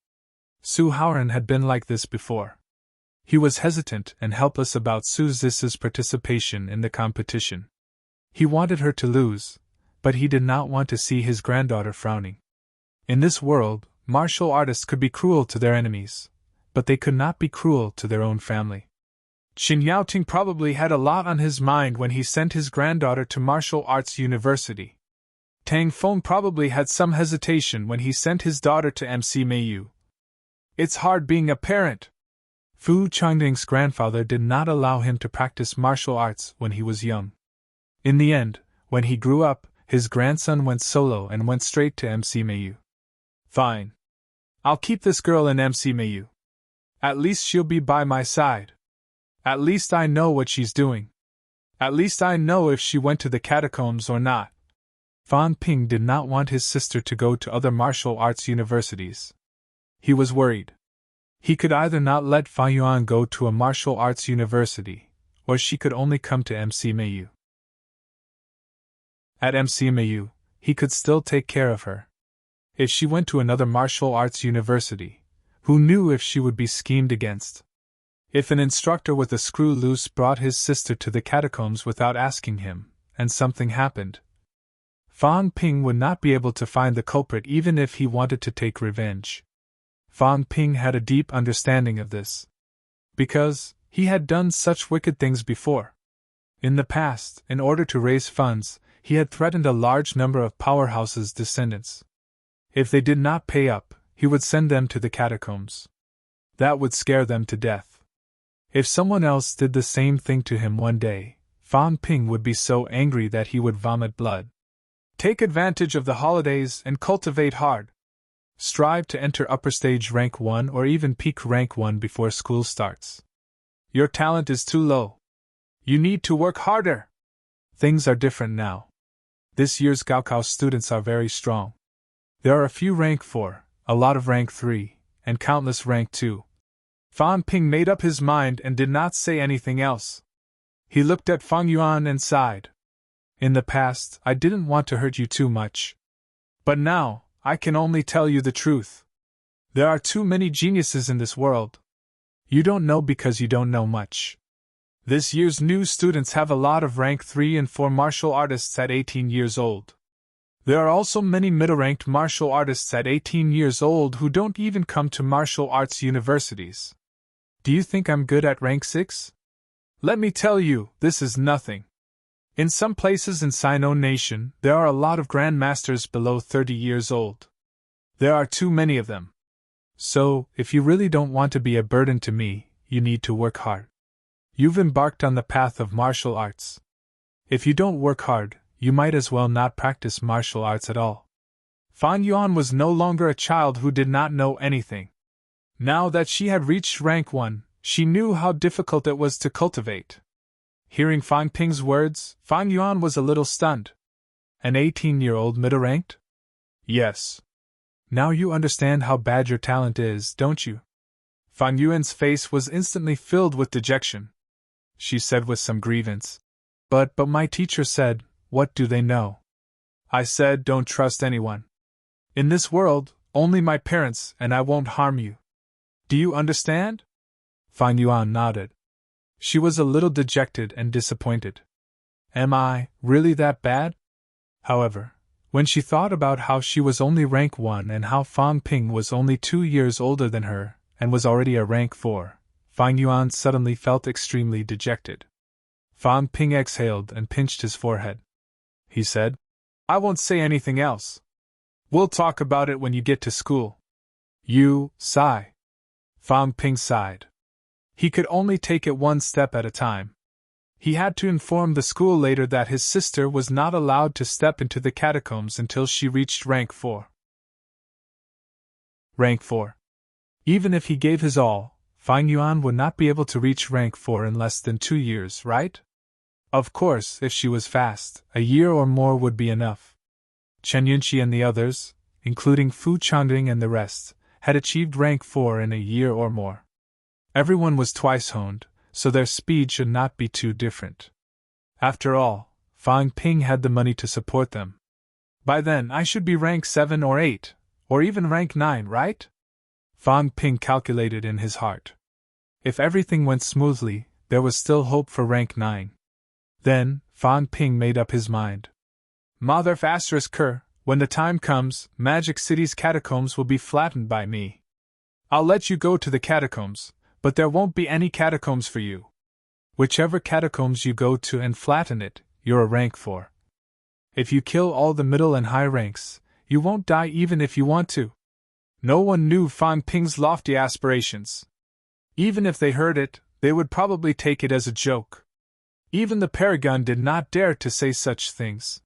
Su Haoran had been like this before. He was hesitant and helpless about Su Zis's participation in the competition. He wanted her to lose, but he did not want to see his granddaughter frowning. In this world, martial artists could be cruel to their enemies, but they could not be cruel to their own family. Qin Yaoting probably had a lot on his mind when he sent his granddaughter to martial arts university. Tang Feng probably had some hesitation when he sent his daughter to MC Mayu. It's hard being a parent. Fu Changding's grandfather did not allow him to practice martial arts when he was young. In the end, when he grew up, his grandson went solo and went straight to MC Mayu. Fine. I'll keep this girl in MC Mayu. At least she'll be by my side. At least I know what she's doing. At least I know if she went to the catacombs or not. Fan Ping did not want his sister to go to other martial arts universities. He was worried. He could either not let Fan Yuan go to a martial arts university, or she could only come to MC Mayu. At MC Mayu, he could still take care of her. If she went to another martial arts university, who knew if she would be schemed against? If an instructor with a screw loose brought his sister to the catacombs without asking him, and something happened, Fan Ping would not be able to find the culprit even if he wanted to take revenge. Fan Ping had a deep understanding of this. Because he had done such wicked things before. In the past, in order to raise funds, he had threatened a large number of Powerhouse's descendants. If they did not pay up, he would send them to the catacombs. That would scare them to death. If someone else did the same thing to him one day, Fan Ping would be so angry that he would vomit blood. Take advantage of the holidays and cultivate hard. Strive to enter upper stage rank 1 or even peak rank 1 before school starts. Your talent is too low. You need to work harder. Things are different now. This year's Gaokao students are very strong. There are a few rank 4, a lot of rank 3, and countless rank 2. Fan Ping made up his mind and did not say anything else. He looked at Fang Yuan and sighed. In the past, I didn't want to hurt you too much. But now, I can only tell you the truth. There are too many geniuses in this world. You don't know because you don't know much. This year's new students have a lot of rank 3 and 4 martial artists at 18 years old. There are also many middle-ranked martial artists at 18 years old who don't even come to martial arts universities. Do you think I'm good at rank 6? Let me tell you, this is nothing. In some places in Sino Nation, there are a lot of grandmasters below 30 years old. There are too many of them. So, if you really don't want to be a burden to me, you need to work hard. You've embarked on the path of martial arts. If you don't work hard, you might as well not practice martial arts at all. Fan Yuan was no longer a child who did not know anything. Now that she had reached rank 1, she knew how difficult it was to cultivate. Hearing Fan Ping's words, Fan Yuan was a little stunned. An 18-year-old middle-ranked? Yes. Now you understand how bad your talent is, don't you? Fan Yuan's face was instantly filled with dejection. She said with some grievance. But my teacher said, what do they know? I said, don't trust anyone. In this world, only my parents and I won't harm you. Do you understand? Fan Yuan nodded. She was a little dejected and disappointed. Am I really that bad? However, when she thought about how she was only rank 1 and how Fan Ping was only 2 years older than her and was already a rank 4, Fan Yuan suddenly felt extremely dejected. Fan Ping exhaled and pinched his forehead. He said, I won't say anything else. We'll talk about it when you get to school. You, sigh. Fan Ping sighed. He could only take it one step at a time. He had to inform the school later that his sister was not allowed to step into the catacombs until she reached rank 4. Rank 4. Even if he gave his all, Fan Yuan would not be able to reach rank 4 in less than 2 years, right? Of course, if she was fast, a year or more would be enough. Chen Yunqi and the others, including Fu Changding and the rest, had achieved rank 4 in a year or more. Everyone was twice honed, so their speed should not be too different. After all, Fan Ping had the money to support them. By then I should be rank 7 or 8, or even rank 9, right? Fan Ping calculated in his heart. If everything went smoothly, there was still hope for rank 9. Then, Fan Ping made up his mind. Mother **Ker, when the time comes, Magic City's catacombs will be flattened by me. I'll let you go to the catacombs, but there won't be any catacombs for you. Whichever catacombs you go to and flatten it, you're a rank 4. If you kill all the middle and high ranks, you won't die even if you want to. No one knew Fan Ping's lofty aspirations. Even if they heard it, they would probably take it as a joke. Even the Paragon did not dare to say such things.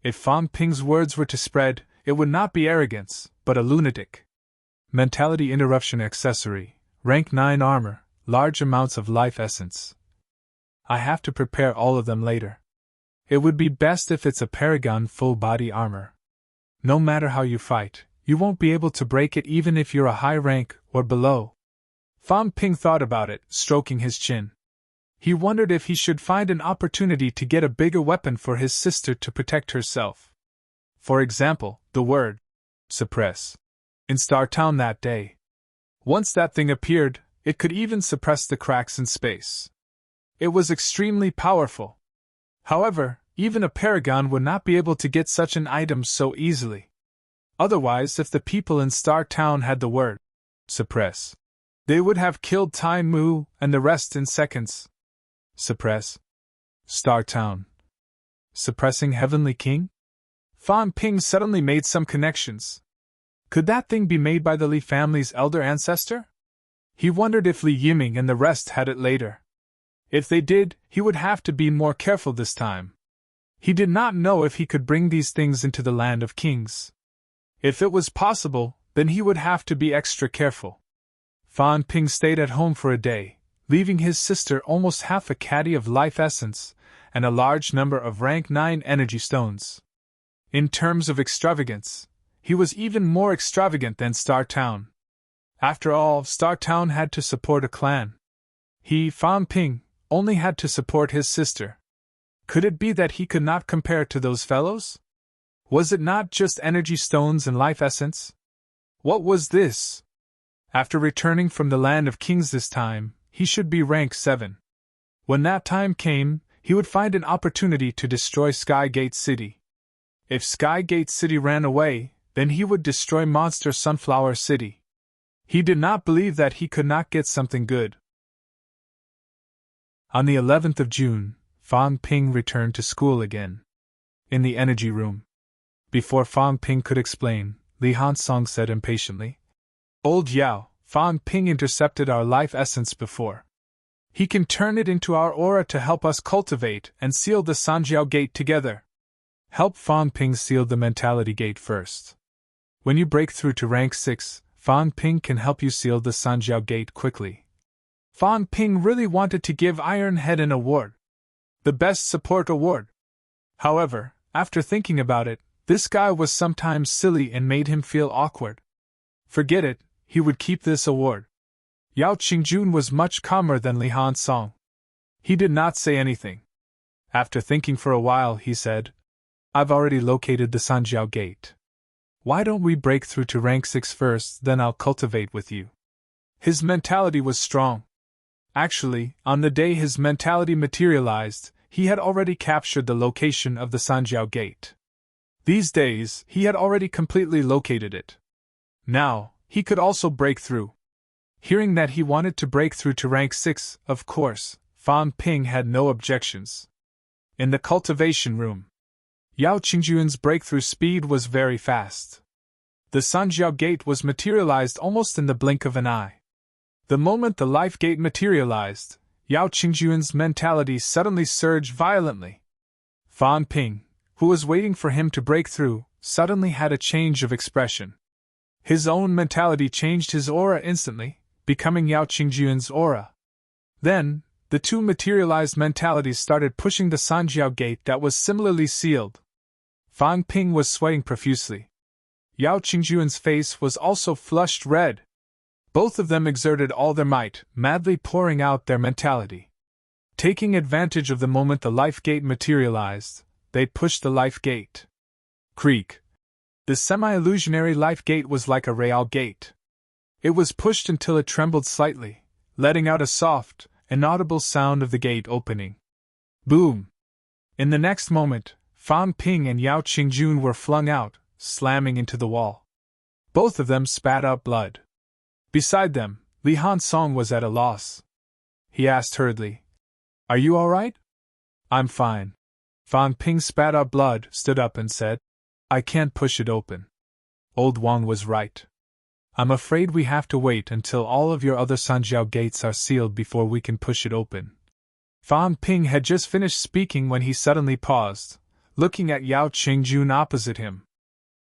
If Fan Ping's words were to spread, it would not be arrogance, but a lunatic. Mentality interruption accessory, rank 9 armor, large amounts of life essence. I have to prepare all of them later. It would be best if it's a Paragon full body armor. No matter how you fight, you won't be able to break it even if you're a high rank or below. Fan Ping thought about it, stroking his chin. He wondered if he should find an opportunity to get a bigger weapon for his sister to protect herself. For example, the word suppress. In Star Town that day. Once that thing appeared, it could even suppress the cracks in space. It was extremely powerful. However, even a Paragon would not be able to get such an item so easily. Otherwise, if the people in Star Town had the word suppress, they would have killed Tai Mu and the rest in seconds. Suppress. Star Town. Suppressing Heavenly King? Fan Ping suddenly made some connections. Could that thing be made by the Li family's elder ancestor? He wondered if Li Yiming and the rest had it later. If they did, he would have to be more careful this time. He did not know if he could bring these things into the land of kings. If it was possible, then he would have to be extra careful. Fan Ping stayed at home for a day, leaving his sister almost half a caddy of life essence and a large number of rank 9 energy stones. In terms of extravagance, he was even more extravagant than Star Town. After all, Star Town had to support a clan. He, Fan Ping, only had to support his sister. Could it be that he could not compare to those fellows? Was it not just energy stones and life essence? What was this? After returning from the land of kings this time, he should be rank 7. When that time came, he would find an opportunity to destroy Skygate City. If Skygate City ran away, then he would destroy Monster Sunflower City. He did not believe that he could not get something good. On the 11th of June, Fang Ping returned to school again. In the energy room. Before Fang Ping could explain, Li Hansong said impatiently, "Old Yao, Fang Ping intercepted our life essence before. He can turn it into our aura to help us cultivate and seal the Sanjiao Gate together. Help Fang Ping seal the mentality gate first. When you break through to rank 6, Fang Ping can help you seal the Sanjiao Gate quickly." Fang Ping really wanted to give Iron Head an award. The Best Support Award. However, after thinking about it, this guy was sometimes silly and made him feel awkward. Forget it, he would keep this award. Yao Qingjun was much calmer than Li Hansong. He did not say anything. After thinking for a while, he said, "I've already located the Sanjiao Gate. Why don't we break through to rank 6 first, then I'll cultivate with you." His mentality was strong. Actually, on the day his mentality materialized, he had already captured the location of the Sanjiao Gate. These days, he had already completely located it. Now, he could also break through. Hearing that he wanted to break through to rank 6, of course, Fang Ping had no objections. In the cultivation room, Yao Qingjun's breakthrough speed was very fast. The Sanjiao Gate was materialized almost in the blink of an eye. The moment the life gate materialized, Yao Qingjun's mentality suddenly surged violently. Fang Ping, who was waiting for him to break through, suddenly had a change of expression. His own mentality changed his aura instantly, becoming Yao Qingjun's aura. Then, the two materialized mentalities started pushing the Sanjiao Gate that was similarly sealed. Fang Ping was sweating profusely. Yao Qingjun's face was also flushed red. Both of them exerted all their might, madly pouring out their mentality. Taking advantage of the moment the life gate materialized, they pushed the life gate. Creak. The semi-illusionary life gate was like a real gate. It was pushed until it trembled slightly, letting out a soft, inaudible sound of the gate opening. Boom! In the next moment, Fang Ping and Yao Qingjun were flung out, slamming into the wall. Both of them spat out blood. Beside them, Li Hansong was at a loss. He asked hurriedly, "Are you all right?" "I'm fine." Fang Ping spat out blood, stood up and said, "I can't push it open." Old Wang was right. "I'm afraid we have to wait until all of your other Sanjiao gates are sealed before we can push it open." Fang Ping had just finished speaking when he suddenly paused, looking at Yao Qingjun opposite him.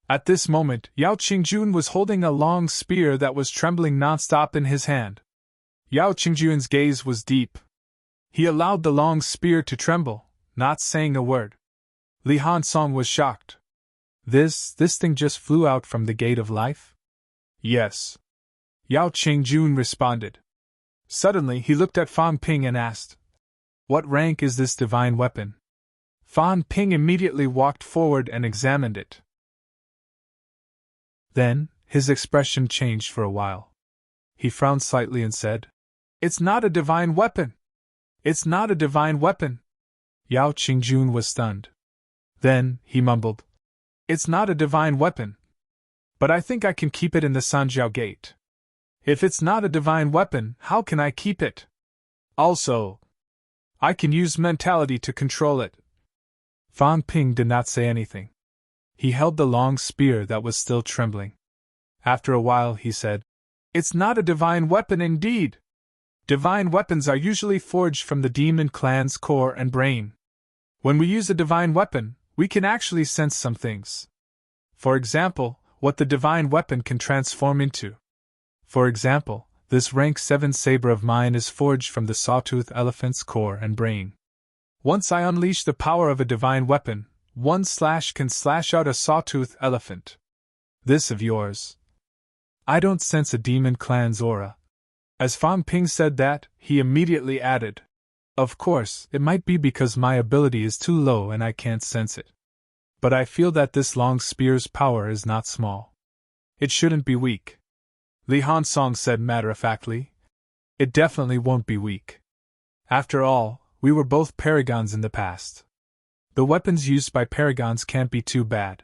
At this moment, Yao Qingjun was holding a long spear that was trembling nonstop in his hand. Yao Qingjun's gaze was deep. He allowed the long spear to tremble, not saying a word. Li Hansong was shocked. This thing just flew out from the gate of life? Yes. Yao Qingjun responded. Suddenly he looked at Fang Ping and asked, "What rank is this divine weapon?" Fang Ping immediately walked forward and examined it. Then, his expression changed for a while. He frowned slightly and said, "It's not a divine weapon! It's not a divine weapon!" Yao Qingjun was stunned. Then, he mumbled, "It's not a divine weapon. But I think I can keep it in the Sanjiao Gate. If it's not a divine weapon, how can I keep it? Also, I can use mentality to control it." Fang Ping did not say anything. He held the long spear that was still trembling. After a while he said, "It's not a divine weapon indeed. Divine weapons are usually forged from the demon clan's core and brain. When we use a divine weapon, we can actually sense some things. For example, what the divine weapon can transform into. For example, this rank 7 saber of mine is forged from the sawtooth elephant's core and brain. Once I unleash the power of a divine weapon, one slash can slash out a sawtooth elephant. This of yours. I don't sense a demon clan's aura." As Fang Ping said that, he immediately added, Of course, it might be because my ability is too low and I can't sense it. But I feel that this long spear's power is not small. It shouldn't be weak. Li Hansong said matter-of-factly. It definitely won't be weak. After all, we were both paragons in the past. The weapons used by paragons can't be too bad.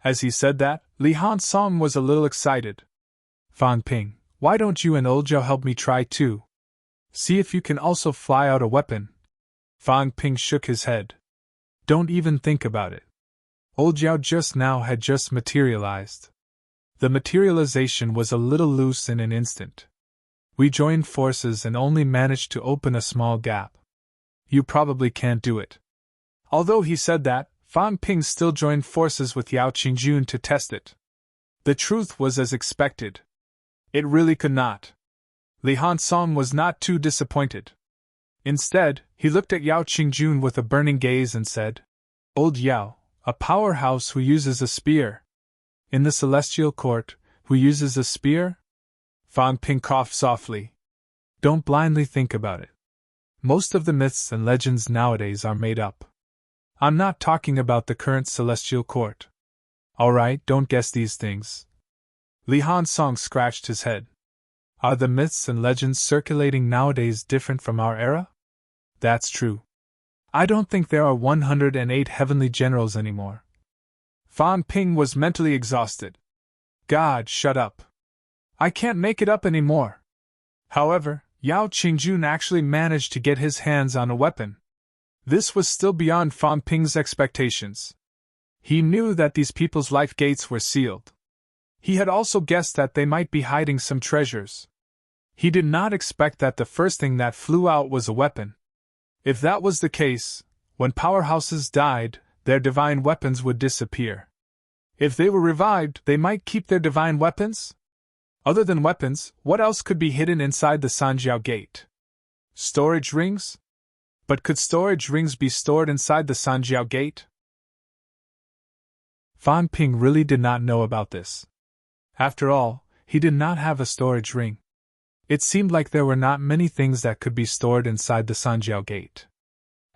As he said that, Li Hansong was a little excited. Fan Ping, why don't you and Old Zhao help me try too? See if you can also fly out a weapon. Fan Ping shook his head. Don't even think about it. Old Zhao just now had just materialized. The materialization was a little loose in an instant. We joined forces and only managed to open a small gap. You probably can't do it. Although he said that, Fan Ping still joined forces with Yao Qingjun to test it. The truth was as expected. It really could not. Li Hansong was not too disappointed. Instead, he looked at Yao Qingjun with a burning gaze and said, Old Yao, a powerhouse who uses a spear. In the Celestial Court, who uses a spear? Fan Ping coughed softly. Don't blindly think about it. Most of the myths and legends nowadays are made up. I'm not talking about the current Celestial Court. Alright, don't guess these things. Li Hansong scratched his head. Are the myths and legends circulating nowadays different from our era? That's true. I don't think there are 108 heavenly generals anymore. Fan Ping was mentally exhausted. God, shut up. I can't make it up anymore. However, Yao Qingjun actually managed to get his hands on a weapon. This was still beyond Fan Ping's expectations. He knew that these people's life gates were sealed. He had also guessed that they might be hiding some treasures. He did not expect that the first thing that flew out was a weapon. If that was the case, when powerhouses died, their divine weapons would disappear. If they were revived, they might keep their divine weapons? Other than weapons, what else could be hidden inside the Sanjiao Gate? Storage rings? But could storage rings be stored inside the Sanjiao Gate? Fan Ping really did not know about this. After all, he did not have a storage ring. It seemed like there were not many things that could be stored inside the Sanjiao Gate.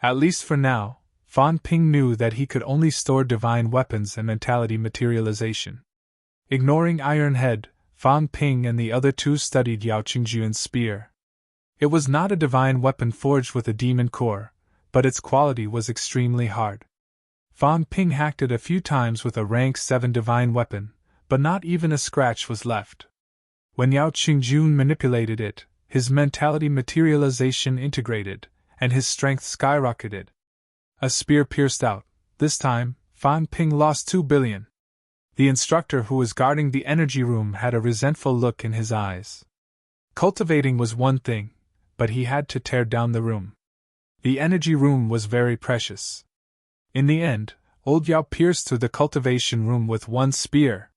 At least for now, Fan Ping knew that he could only store divine weapons and mentality materialization. Ignoring Iron Head, Fan Ping and the other two studied Yao Qingjun's spear. It was not a divine weapon forged with a demon core, but its quality was extremely hard. Fan Ping hacked it a few times with a rank 7 divine weapon, but not even a scratch was left. When Yao Qingjun manipulated it, his mentality materialization integrated, and his strength skyrocketed. A spear pierced out. This time, Fan Ping lost 2 billion. The instructor who was guarding the energy room had a resentful look in his eyes. Cultivating was one thing, but he had to tear down the room. The energy room was very precious. In the end, Old Yao pierced through the cultivation room with one spear.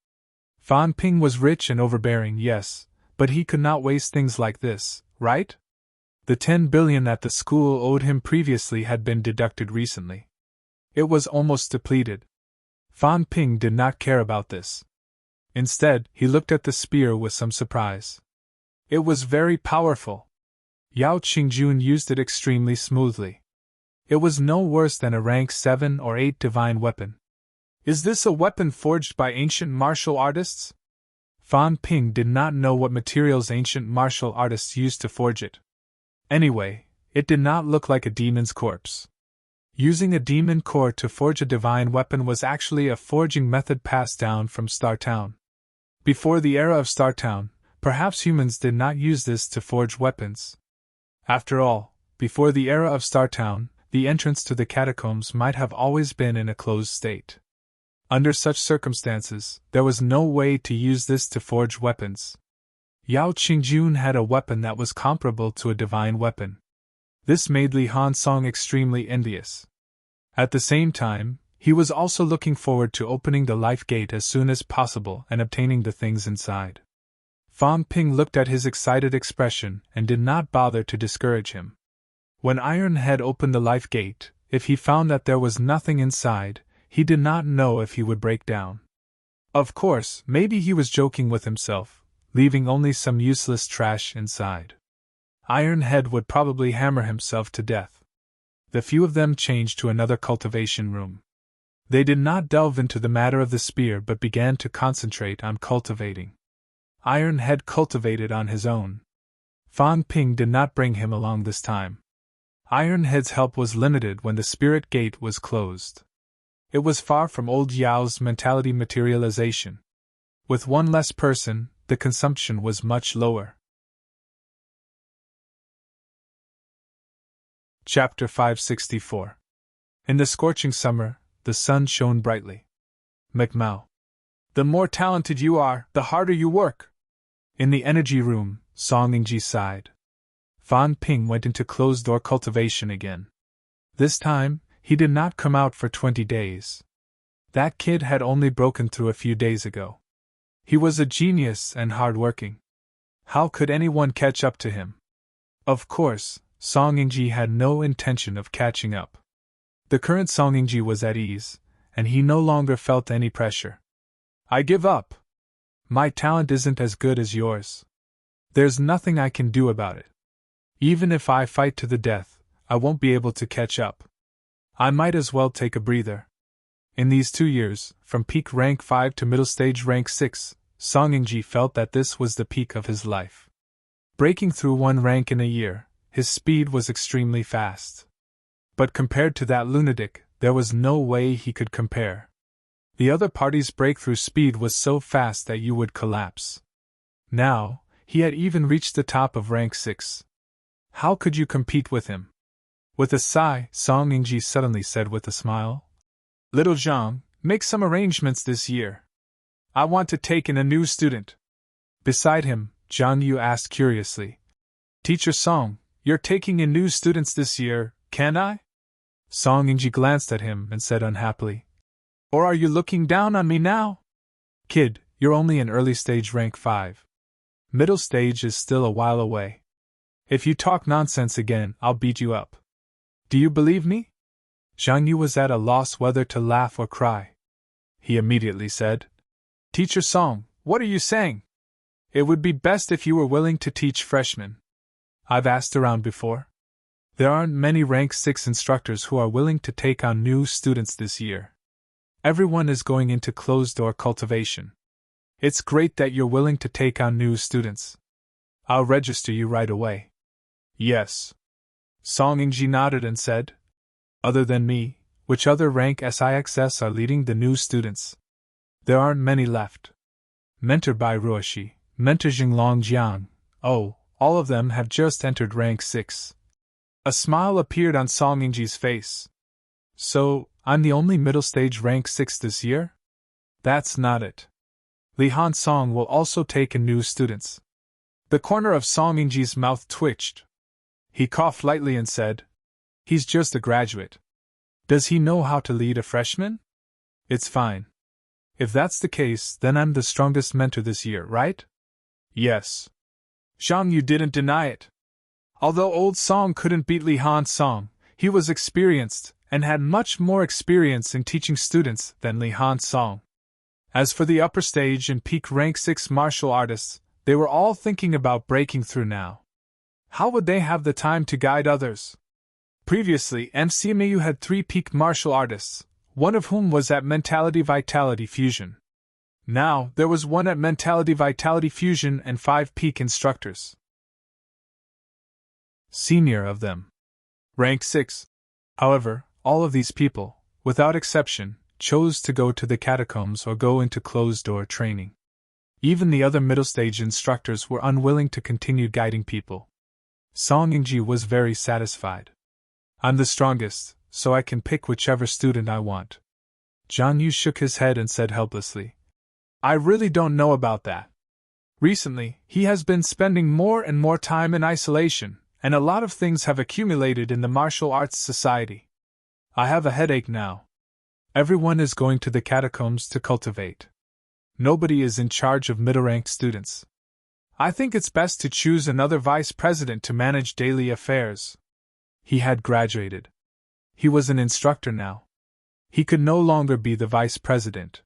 Fan Ping was rich and overbearing, yes, but he could not waste things like this, right? The 10 billion that the school owed him previously had been deducted recently. It was almost depleted. Fan Ping did not care about this. Instead, he looked at the spear with some surprise. It was very powerful. Yao Qingjun used it extremely smoothly. It was no worse than a rank 7 or 8 divine weapon. Is this a weapon forged by ancient martial artists? Fan Ping did not know what materials ancient martial artists used to forge it. Anyway, it did not look like a demon's corpse. Using a demon core to forge a divine weapon was actually a forging method passed down from Star Town. Before the era of Star Town, perhaps humans did not use this to forge weapons. After all, before the era of Star Town, the entrance to the catacombs might have always been in a closed state. Under such circumstances, there was no way to use this to forge weapons. Yao Qingjun had a weapon that was comparable to a divine weapon. This made Li Hansong extremely envious. At the same time, he was also looking forward to opening the life gate as soon as possible and obtaining the things inside. Fan Ping looked at his excited expression and did not bother to discourage him. When Iron Head opened the life gate, if he found that there was nothing inside, he did not know if he would break down. Of course, maybe he was joking with himself, leaving only some useless trash inside. Iron Head would probably hammer himself to death. The few of them changed to another cultivation room. They did not delve into the matter of the spear but began to concentrate on cultivating. Iron Head cultivated on his own. Fan Ping did not bring him along this time. Iron Head's help was limited when the spirit gate was closed. It was far from old Yao's mentality materialization. With one less person, the consumption was much lower. Chapter 564. In the scorching summer, the sun shone brightly. McMao. The more talented you are, the harder you work. In the energy room, Song Yingji sighed. Fan Ping went into closed-door cultivation again. This time, he did not come out for 20 days. That kid had only broken through a few days ago. He was a genius and hard-working. How could anyone catch up to him? Of course, Song Yingji had no intention of catching up. The current Song Yingji was at ease, and he no longer felt any pressure. I give up. My talent isn't as good as yours. There's nothing I can do about it. Even if I fight to the death, I won't be able to catch up. I might as well take a breather. In these 2 years, from peak rank 5 to middle stage rank 6, Song Yingji felt that this was the peak of his life. Breaking through 1 rank in a year, his speed was extremely fast. But compared to that lunatic, there was no way he could compare. The other party's breakthrough speed was so fast that you would collapse. Now, he had even reached the top of rank 6. How could you compete with him? With a sigh, Song Yingji suddenly said with a smile, Little Zhang, make some arrangements this year. I want to take in a new student. Beside him, Zhang Yu asked curiously, Teacher Song, you're taking in new students this year, can I? Song Yingji glanced at him and said unhappily, Or are you looking down on me now? Kid, you're only in early stage rank 5. Middle stage is still a while away. If you talk nonsense again, I'll beat you up. Do you believe me? Zhang Yu was at a loss whether to laugh or cry. He immediately said, Teacher Song, what are you saying? It would be best if you were willing to teach freshmen. I've asked around before. There aren't many rank 6 instructors who are willing to take on new students this year. Everyone is going into closed-door cultivation. It's great that you're willing to take on new students. I'll register you right away. Yes. Song Yingji nodded and said, Other than me, which other rank SIXS are leading the new students? There aren't many left. Mentor Bai Ruoshi, Mentor Jinglong Jiang, oh, all of them have just entered rank 6. A smile appeared on Song Yingji's face. So, I'm the only middle stage rank 6 this year? That's not it. Li Han Song will also take in new students. The corner of Song Yingji's mouth twitched. He coughed lightly and said, He's just a graduate. Does he know how to lead a freshman? It's fine. If that's the case, then I'm the strongest mentor this year, right? Yes. Zhang Yu didn't deny it. Although old Song couldn't beat Li Han Song, he was experienced, and had much more experience in teaching students than Li Han Song. As for the upper stage and peak rank 6 martial artists, they were all thinking about breaking through now. How would they have the time to guide others? Previously, MCMAU had 3 peak martial artists, one of whom was at Mentality Vitality Fusion. Now, there was one at Mentality Vitality Fusion and 5 peak instructors. Senior of them. Rank 6. However, all of these people, without exception, chose to go to the catacombs or go into closed-door training. Even the other middle-stage instructors were unwilling to continue guiding people. Song Yingji was very satisfied. I'm the strongest, so I can pick whichever student I want. Zhang Yu shook his head and said helplessly, I really don't know about that. Recently, he has been spending more and more time in isolation, and a lot of things have accumulated in the martial arts society. I have a headache now. Everyone is going to the catacombs to cultivate. Nobody is in charge of middle-ranked students. I think it's best to choose another vice president to manage daily affairs. He had graduated. He was an instructor now. He could no longer be the vice president.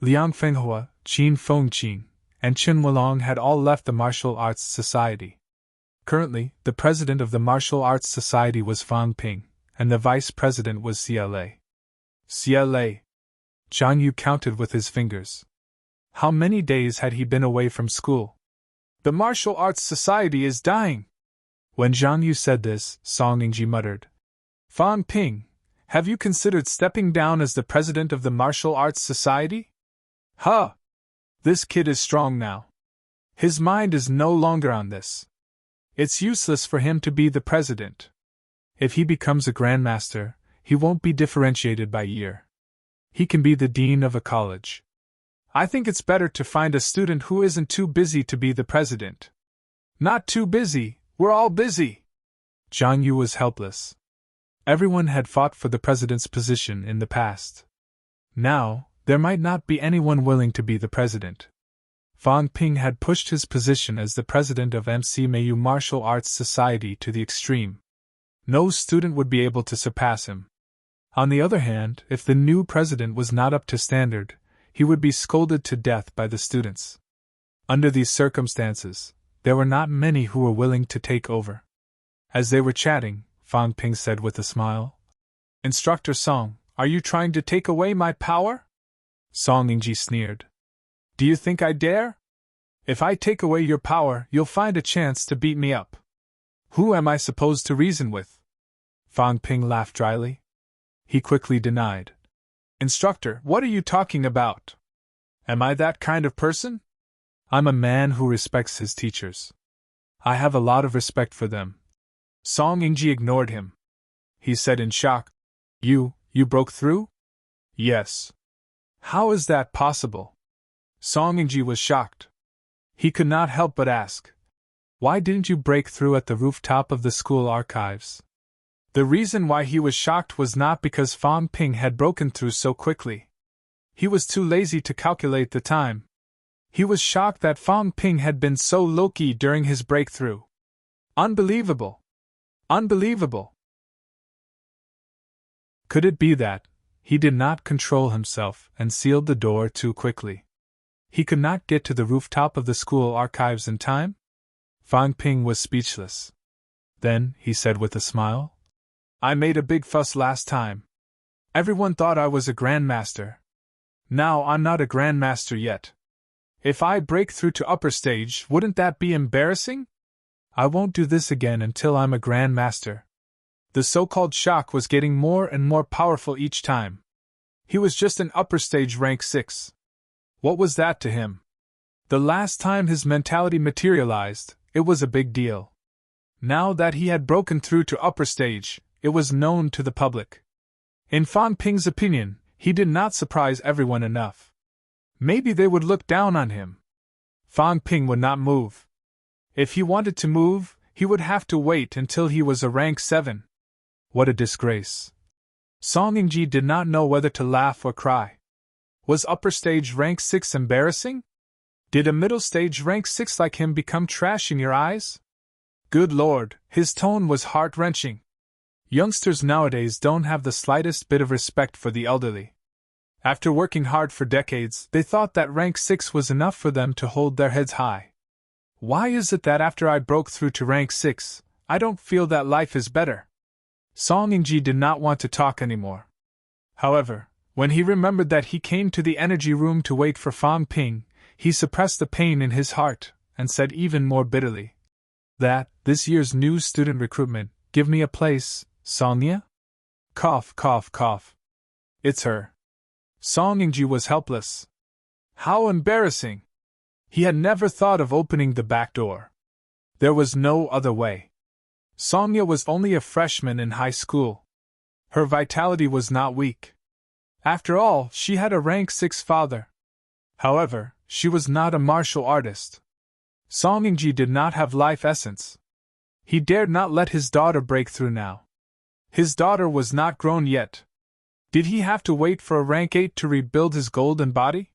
Liang Fenghua, Qin Fengqing, and Chen Wulong had all left the martial arts society. Currently, the president of the Martial Arts Society was Fang Ping, and the vice president was CLA. CLA. Zhang Yu counted with his fingers. How many days had he been away from school? The Martial Arts Society is dying. When Zhang Yu said this, Song Yingji muttered, Fang Ping, have you considered stepping down as the president of the Martial Arts Society? Huh! This kid is strong now. His mind is no longer on this. It's useless for him to be the president. If he becomes a grandmaster, he won't be differentiated by year. He can be the dean of a college. I think it's better to find a student who isn't too busy to be the president. Not too busy, we're all busy. Zhang Yu was helpless. Everyone had fought for the president's position in the past. Now, there might not be anyone willing to be the president. Fang Ping had pushed his position as the president of MCMAU Martial Arts Society to the extreme. No student would be able to surpass him. On the other hand, if the new president was not up to standard, he would be scolded to death by the students. Under these circumstances, there were not many who were willing to take over. As they were chatting, Fang Ping said with a smile, Instructor Song, are you trying to take away my power? Song Yingji sneered. Do you think I dare? If I take away your power, you'll find a chance to beat me up. Who am I supposed to reason with? Fang Ping laughed dryly. He quickly denied. Instructor, what are you talking about? Am I that kind of person? I'm a man who respects his teachers. I have a lot of respect for them. Song Yingji ignored him. He said in shock, You broke through? Yes. How is that possible? Song Yingji was shocked. He could not help but ask, Why didn't you break through at the rooftop of the school archives? The reason why he was shocked was not because Fang Ping had broken through so quickly. He was too lazy to calculate the time. He was shocked that Fang Ping had been so low-key during his breakthrough. Unbelievable! Unbelievable! Could it be that he did not control himself and sealed the door too quickly? He could not get to the rooftop of the school archives in time? Fang Ping was speechless. Then, he said with a smile, I made a big fuss last time. Everyone thought I was a grandmaster. Now I'm not a grandmaster yet. If I break through to upper stage, wouldn't that be embarrassing? I won't do this again until I'm a grandmaster. The so-called shock was getting more and more powerful each time. He was just an upper stage rank 6. What was that to him? The last time his mentality materialized, it was a big deal. Now that he had broken through to upper stage, it was known to the public. In Fang Ping's opinion, he did not surprise everyone enough. Maybe they would look down on him. Fang Ping would not move. If he wanted to move, he would have to wait until he was a rank 7. What a disgrace. Song Yingji did not know whether to laugh or cry. Was upper stage rank 6 embarrassing? Did a middle stage rank 6 like him become trash in your eyes? Good Lord, his tone was heart-wrenching. Youngsters nowadays don't have the slightest bit of respect for the elderly. After working hard for decades, they thought that rank 6 was enough for them to hold their heads high. Why is it that after I broke through to rank 6, I don't feel that life is better? Song Yingji did not want to talk anymore. However, when he remembered that he came to the energy room to wait for Fang Ping, he suppressed the pain in his heart, and said even more bitterly, That, this year's new student recruitment, give me a place, Songya? Cough, cough, cough. It's her. Song Yingji was helpless. How embarrassing! He had never thought of opening the back door. There was no other way. Songya was only a freshman in high school. Her vitality was not weak. After all, she had a rank 6 father. However, she was not a martial artist. Song Yingji did not have life essence. He dared not let his daughter break through now. His daughter was not grown yet. Did he have to wait for a rank 8 to rebuild his golden body?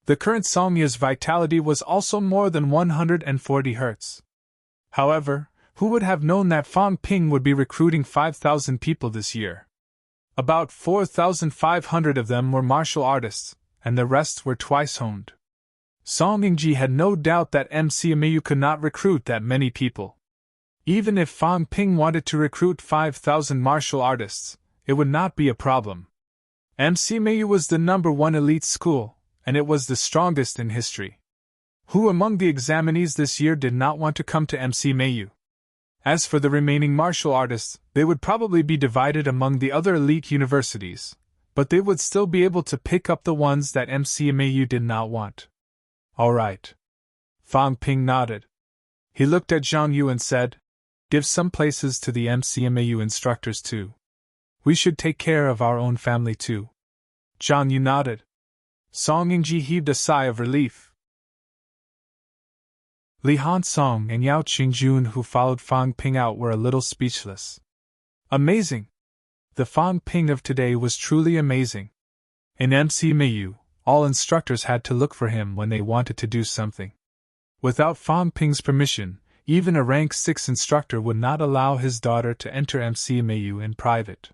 The current Songya's vitality was also more than 140 Hz. However, who would have known that Fang Ping would be recruiting 5,000 people this year? About 4,500 of them were martial artists, and the rest were twice honed. Song Yingji had no doubt that MCMAU could not recruit that many people. Even if Fang Ping wanted to recruit 5,000 martial artists, it would not be a problem. MC Mayu was the #1 elite school, and it was the strongest in history. Who among the examinees this year did not want to come to MC Mayu? As for the remaining martial artists, they would probably be divided among the other elite universities, but they would still be able to pick up the ones that MC Mayu did not want. All right. Fang Ping nodded. He looked at Zhang Yu and said, "Give some places to the MCMAU instructors too. We should take care of our own family too." Zhang Yu nodded. Song Yingji heaved a sigh of relief. Li Hansong and Yao Qingjun, who followed Fang Ping out, were a little speechless. Amazing! The Fang Ping of today was truly amazing. In MCMAU, all instructors had to look for him when they wanted to do something. Without Fang Ping's permission, even a rank 6 instructor would not allow his daughter to enter MCMAU in private.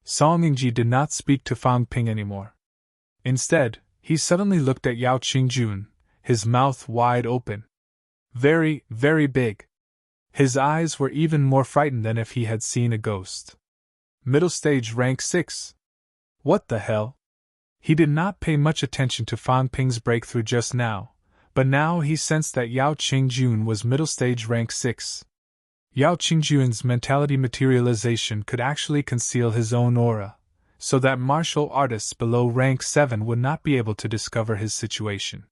Song Yingji did not speak to Fang Ping anymore. Instead, he suddenly looked at Yao Qingjun, his mouth wide open. Very, very big. His eyes were even more frightened than if he had seen a ghost. Middle stage rank 6. What the hell? He did not pay much attention to Fang Ping's breakthrough just now, but now he sensed that Yao Qingjun was middle stage rank 6. Yao Qingjun's mentality materialization could actually conceal his own aura, so that martial artists below rank 7 would not be able to discover his situation.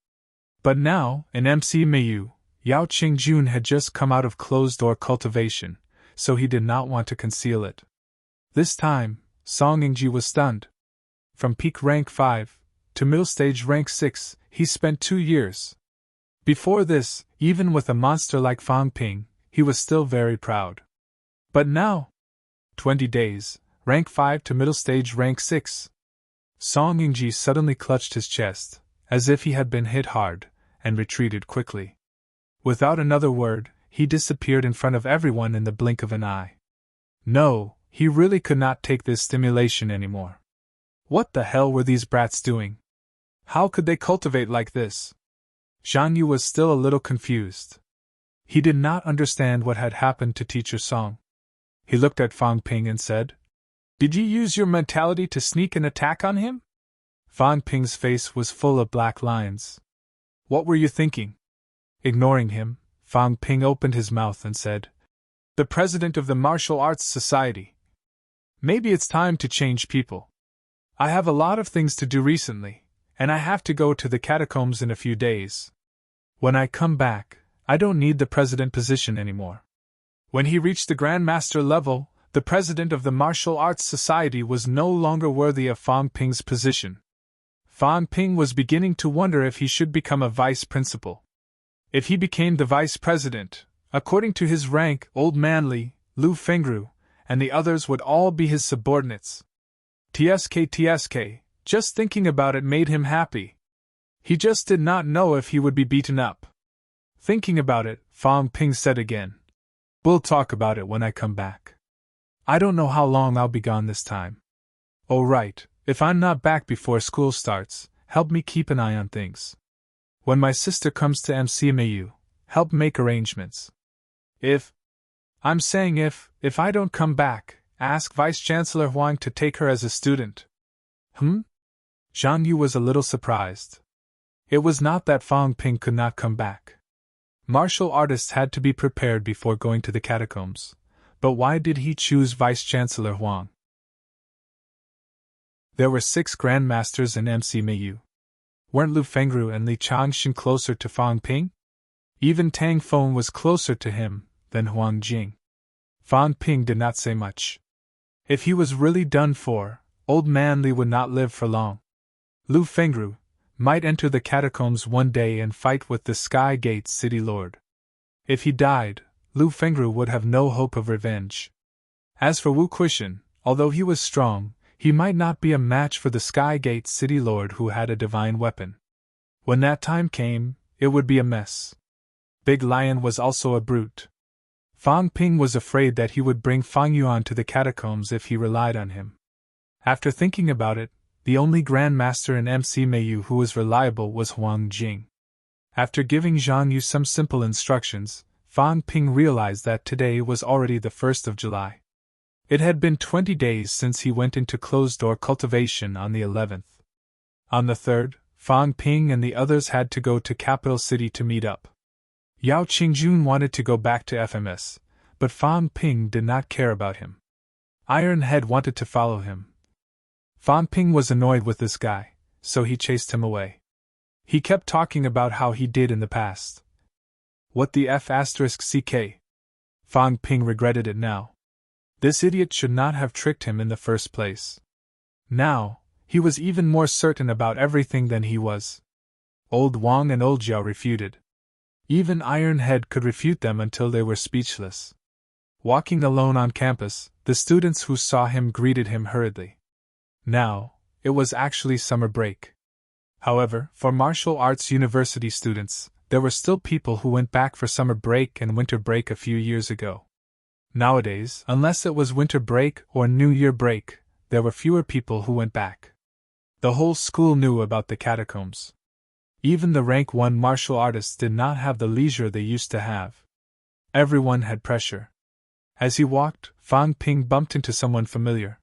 But now, in MC Mayu, Yao Qingjun had just come out of closed-door cultivation, so he did not want to conceal it. This time, Song Yingji was stunned. From peak rank 5 to middle stage rank 6, he spent 2 years. Before this, even with a monster like Fang Ping, he was still very proud. But now, 20 days, rank 5 to middle stage rank 6. Song Yingji suddenly clutched his chest, as if he had been hit hard, and retreated quickly. Without another word, he disappeared in front of everyone in the blink of an eye. No, he really could not take this stimulation anymore. What the hell were these brats doing? How could they cultivate like this? Zhang Yu was still a little confused. He did not understand what had happened to Teacher Song. He looked at Fang Ping and said, "Did you use your mentality to sneak an attack on him?" Fang Ping's face was full of black lines. "What were you thinking?" Ignoring him, Fang Ping opened his mouth and said, "The president of the Martial Arts Society. Maybe it's time to change people. I have a lot of things to do recently, and I have to go to the catacombs in a few days. When I come back, I don't need the president position anymore." When he reached the Grandmaster level, the president of the Martial Arts Society was no longer worthy of Fang Ping's position. Fang Ping was beginning to wonder if he should become a vice principal. If he became the vice president, according to his rank, Old Man Li, Lu Fengru, and the others would all be his subordinates. TSK, just thinking about it made him happy. He just did not know if he would be beaten up. Thinking about it, Fang Ping said again, "We'll talk about it when I come back. I don't know how long I'll be gone this time. Oh right, if I'm not back before school starts, help me keep an eye on things. When my sister comes to MCMAU, help make arrangements. If I don't come back, ask Vice Chancellor Huang to take her as a student." Zhang Yu was a little surprised. It was not that Fang Ping could not come back. Martial artists had to be prepared before going to the catacombs, but why did he choose Vice Chancellor Huang? There were 6 Grandmasters in MCMAU. Weren't Lu Fengru and Li Changshan closer to Fang Ping? Even Tang Feng was closer to him than Huang Jing. Fang Ping did not say much. If he was really done for, Old Man Li would not live for long. Lu Fengru might enter the catacombs one day and fight with the Sky Gate City Lord. If he died, Lu Fengru would have no hope of revenge. As for Wu Quishan, although he was strong, he might not be a match for the Sky Gate City Lord who had a divine weapon. When that time came, it would be a mess. Big Lion was also a brute. Fang Ping was afraid that he would bring Fang Yuan to the catacombs if he relied on him. After thinking about it, the only Grandmaster in MC Mayu who was reliable was Huang Jing. After giving Zhang Yu some simple instructions, Fan Ping realized that today was already the 1st of July. It had been 20 days since he went into closed-door cultivation on the 11th. On the 3rd, Fan Ping and the others had to go to capital city to meet up. Yao Qingjun wanted to go back to FMS, but Fan Ping did not care about him. Iron Head wanted to follow him. Fan Ping was annoyed with this guy, so he chased him away. He kept talking about how he did in the past. What the F***ck? Fan Ping regretted it now. This idiot should not have tricked him in the first place. Now, he was even more certain about everything than he was. Old Wang and Old Jiao refuted. Even Iron Head could refute them until they were speechless. Walking alone on campus, the students who saw him greeted him hurriedly. Now, it was actually summer break. However, for martial arts university students, there were still people who went back for summer break and winter break a few years ago. Nowadays, unless it was winter break or New Year break, there were fewer people who went back. The whole school knew about the catacombs. Even the rank 1 martial artists did not have the leisure they used to have. Everyone had pressure. As he walked, Fan Ping bumped into someone familiar.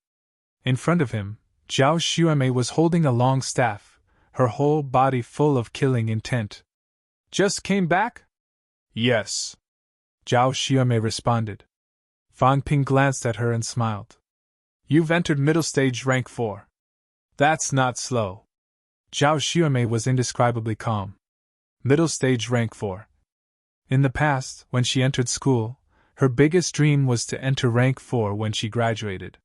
In front of him, Zhao Xuemei was holding a long staff, her whole body full of killing intent. Just came back? Yes. Zhao Xuemei responded. Fan Ping glanced at her and smiled. You've entered middle stage rank 4. That's not slow. Zhao Xuemei was indescribably calm. Middle stage rank 4. In the past, when she entered school, her biggest dream was to enter rank 4 when she graduated.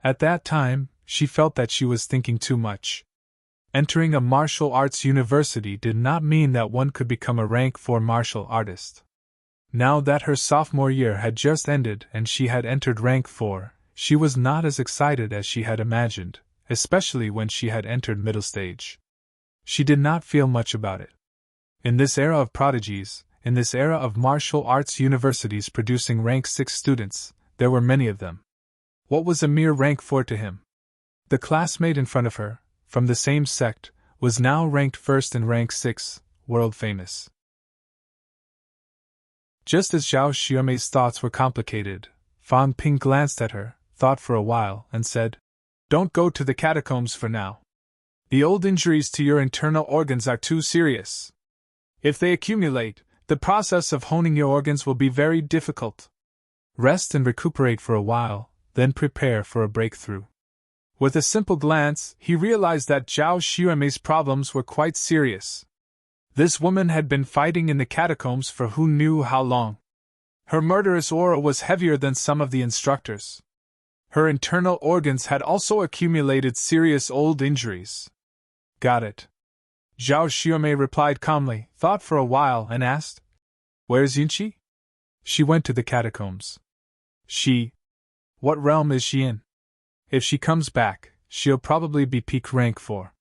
At that time, she felt that she was thinking too much. Entering a martial arts university did not mean that one could become a rank 4 martial artist. Now that her sophomore year had just ended and she had entered rank 4, she was not as excited as she had imagined, especially when she had entered middle stage. She did not feel much about it. In this era of prodigies, in this era of martial arts universities producing rank 6 students, there were many of them. What was a mere rank 4 to him? The classmate in front of her, from the same sect, was now ranked first in rank 6, world famous. Just as Zhao Xuemei's thoughts were complicated, Fan Ping glanced at her, thought for a while, and said, Don't go to the catacombs for now. The old injuries to your internal organs are too serious. If they accumulate, the process of honing your organs will be very difficult. Rest and recuperate for a while, then prepare for a breakthrough. With a simple glance, he realized that Zhao Xuemei's problems were quite serious. This woman had been fighting in the catacombs for who knew how long. Her murderous aura was heavier than some of the instructors. Her internal organs had also accumulated serious old injuries. Got it. Zhao Xuemei replied calmly, thought for a while, and asked, Where's Yunqi? She went to the catacombs. She? What realm is she in? If she comes back, she'll probably be peak rank 4.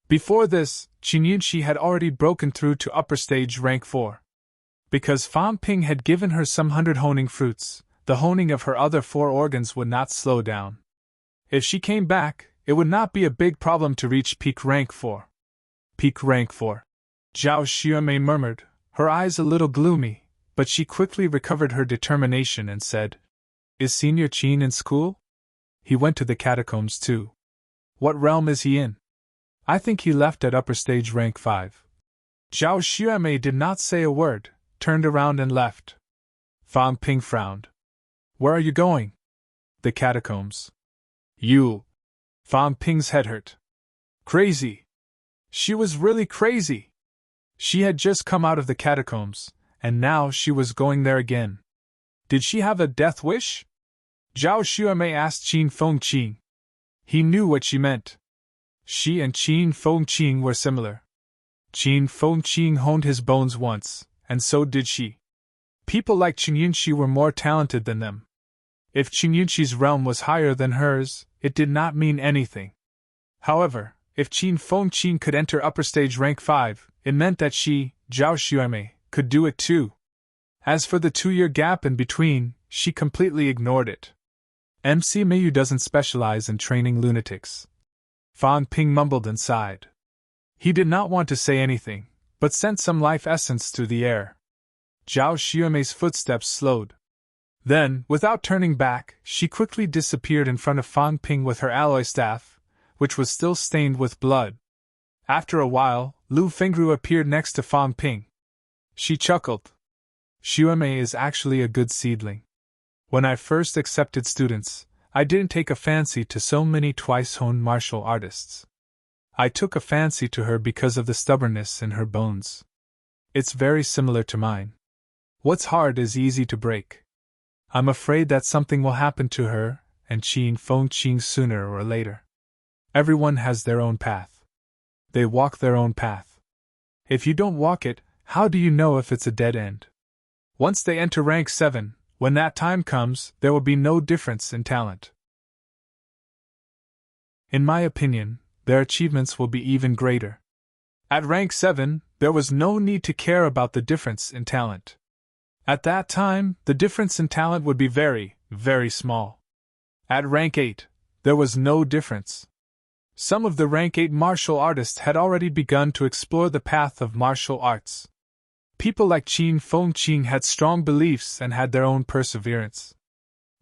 Before this, Qin Yunqi had already broken through to upper stage rank 4. Because Fan Ping had given her some 100 honing fruits, the honing of her other 4 organs would not slow down. If she came back, it would not be a big problem to reach peak rank 4. Peak rank 4. Zhao Xuemei murmured, her eyes a little gloomy, but she quickly recovered her determination and said, Is Senior Qin in school? He went to the catacombs too. What realm is he in? I think he left at upper stage rank 5. Zhao Xuemei did not say a word, turned around and left. Fan Ping frowned. Where are you going? The catacombs. You. Fan Ping's head hurt. Crazy. She was really crazy. She had just come out of the catacombs, and now she was going there again. Did she have a death wish? Zhao Xuemei asked Qin Fengqing. He knew what she meant. She and Qin Fengqing were similar. Qin Fengqing honed his bones once, and so did she. People like Qin Yunqi were more talented than them. If Qin Yunqi's realm was higher than hers, it did not mean anything. However, if Qin Fengqing could enter upper stage rank 5, it meant that she, Zhao Xuemei, could do it too. As for the 2-year gap in between, she completely ignored it. MC Mayu doesn't specialize in training lunatics. Fan Ping mumbled and sighed. He did not want to say anything, but sent some life essence through the air. Zhao Xiume's footsteps slowed. Then, without turning back, she quickly disappeared in front of Fang Ping with her alloy staff, which was still stained with blood. After a while, Lu Fengru appeared next to Fang Ping. She chuckled. Xiume is actually a good seedling. When I first accepted students, I didn't take a fancy to so many twice-honed martial artists. I took a fancy to her because of the stubbornness in her bones. It's very similar to mine. What's hard is easy to break. I'm afraid that something will happen to her and Qin Fengqing sooner or later. Everyone has their own path. They walk their own path. If you don't walk it, how do you know if it's a dead end? Once they enter rank 7, when that time comes, there will be no difference in talent. In my opinion, their achievements will be even greater. At rank 7, there was no need to care about the difference in talent. At that time, the difference in talent would be very, very small. At rank 8, there was no difference. Some of the rank 8 martial artists had already begun to explore the path of martial arts. People like Qin Fengqing had strong beliefs and had their own perseverance.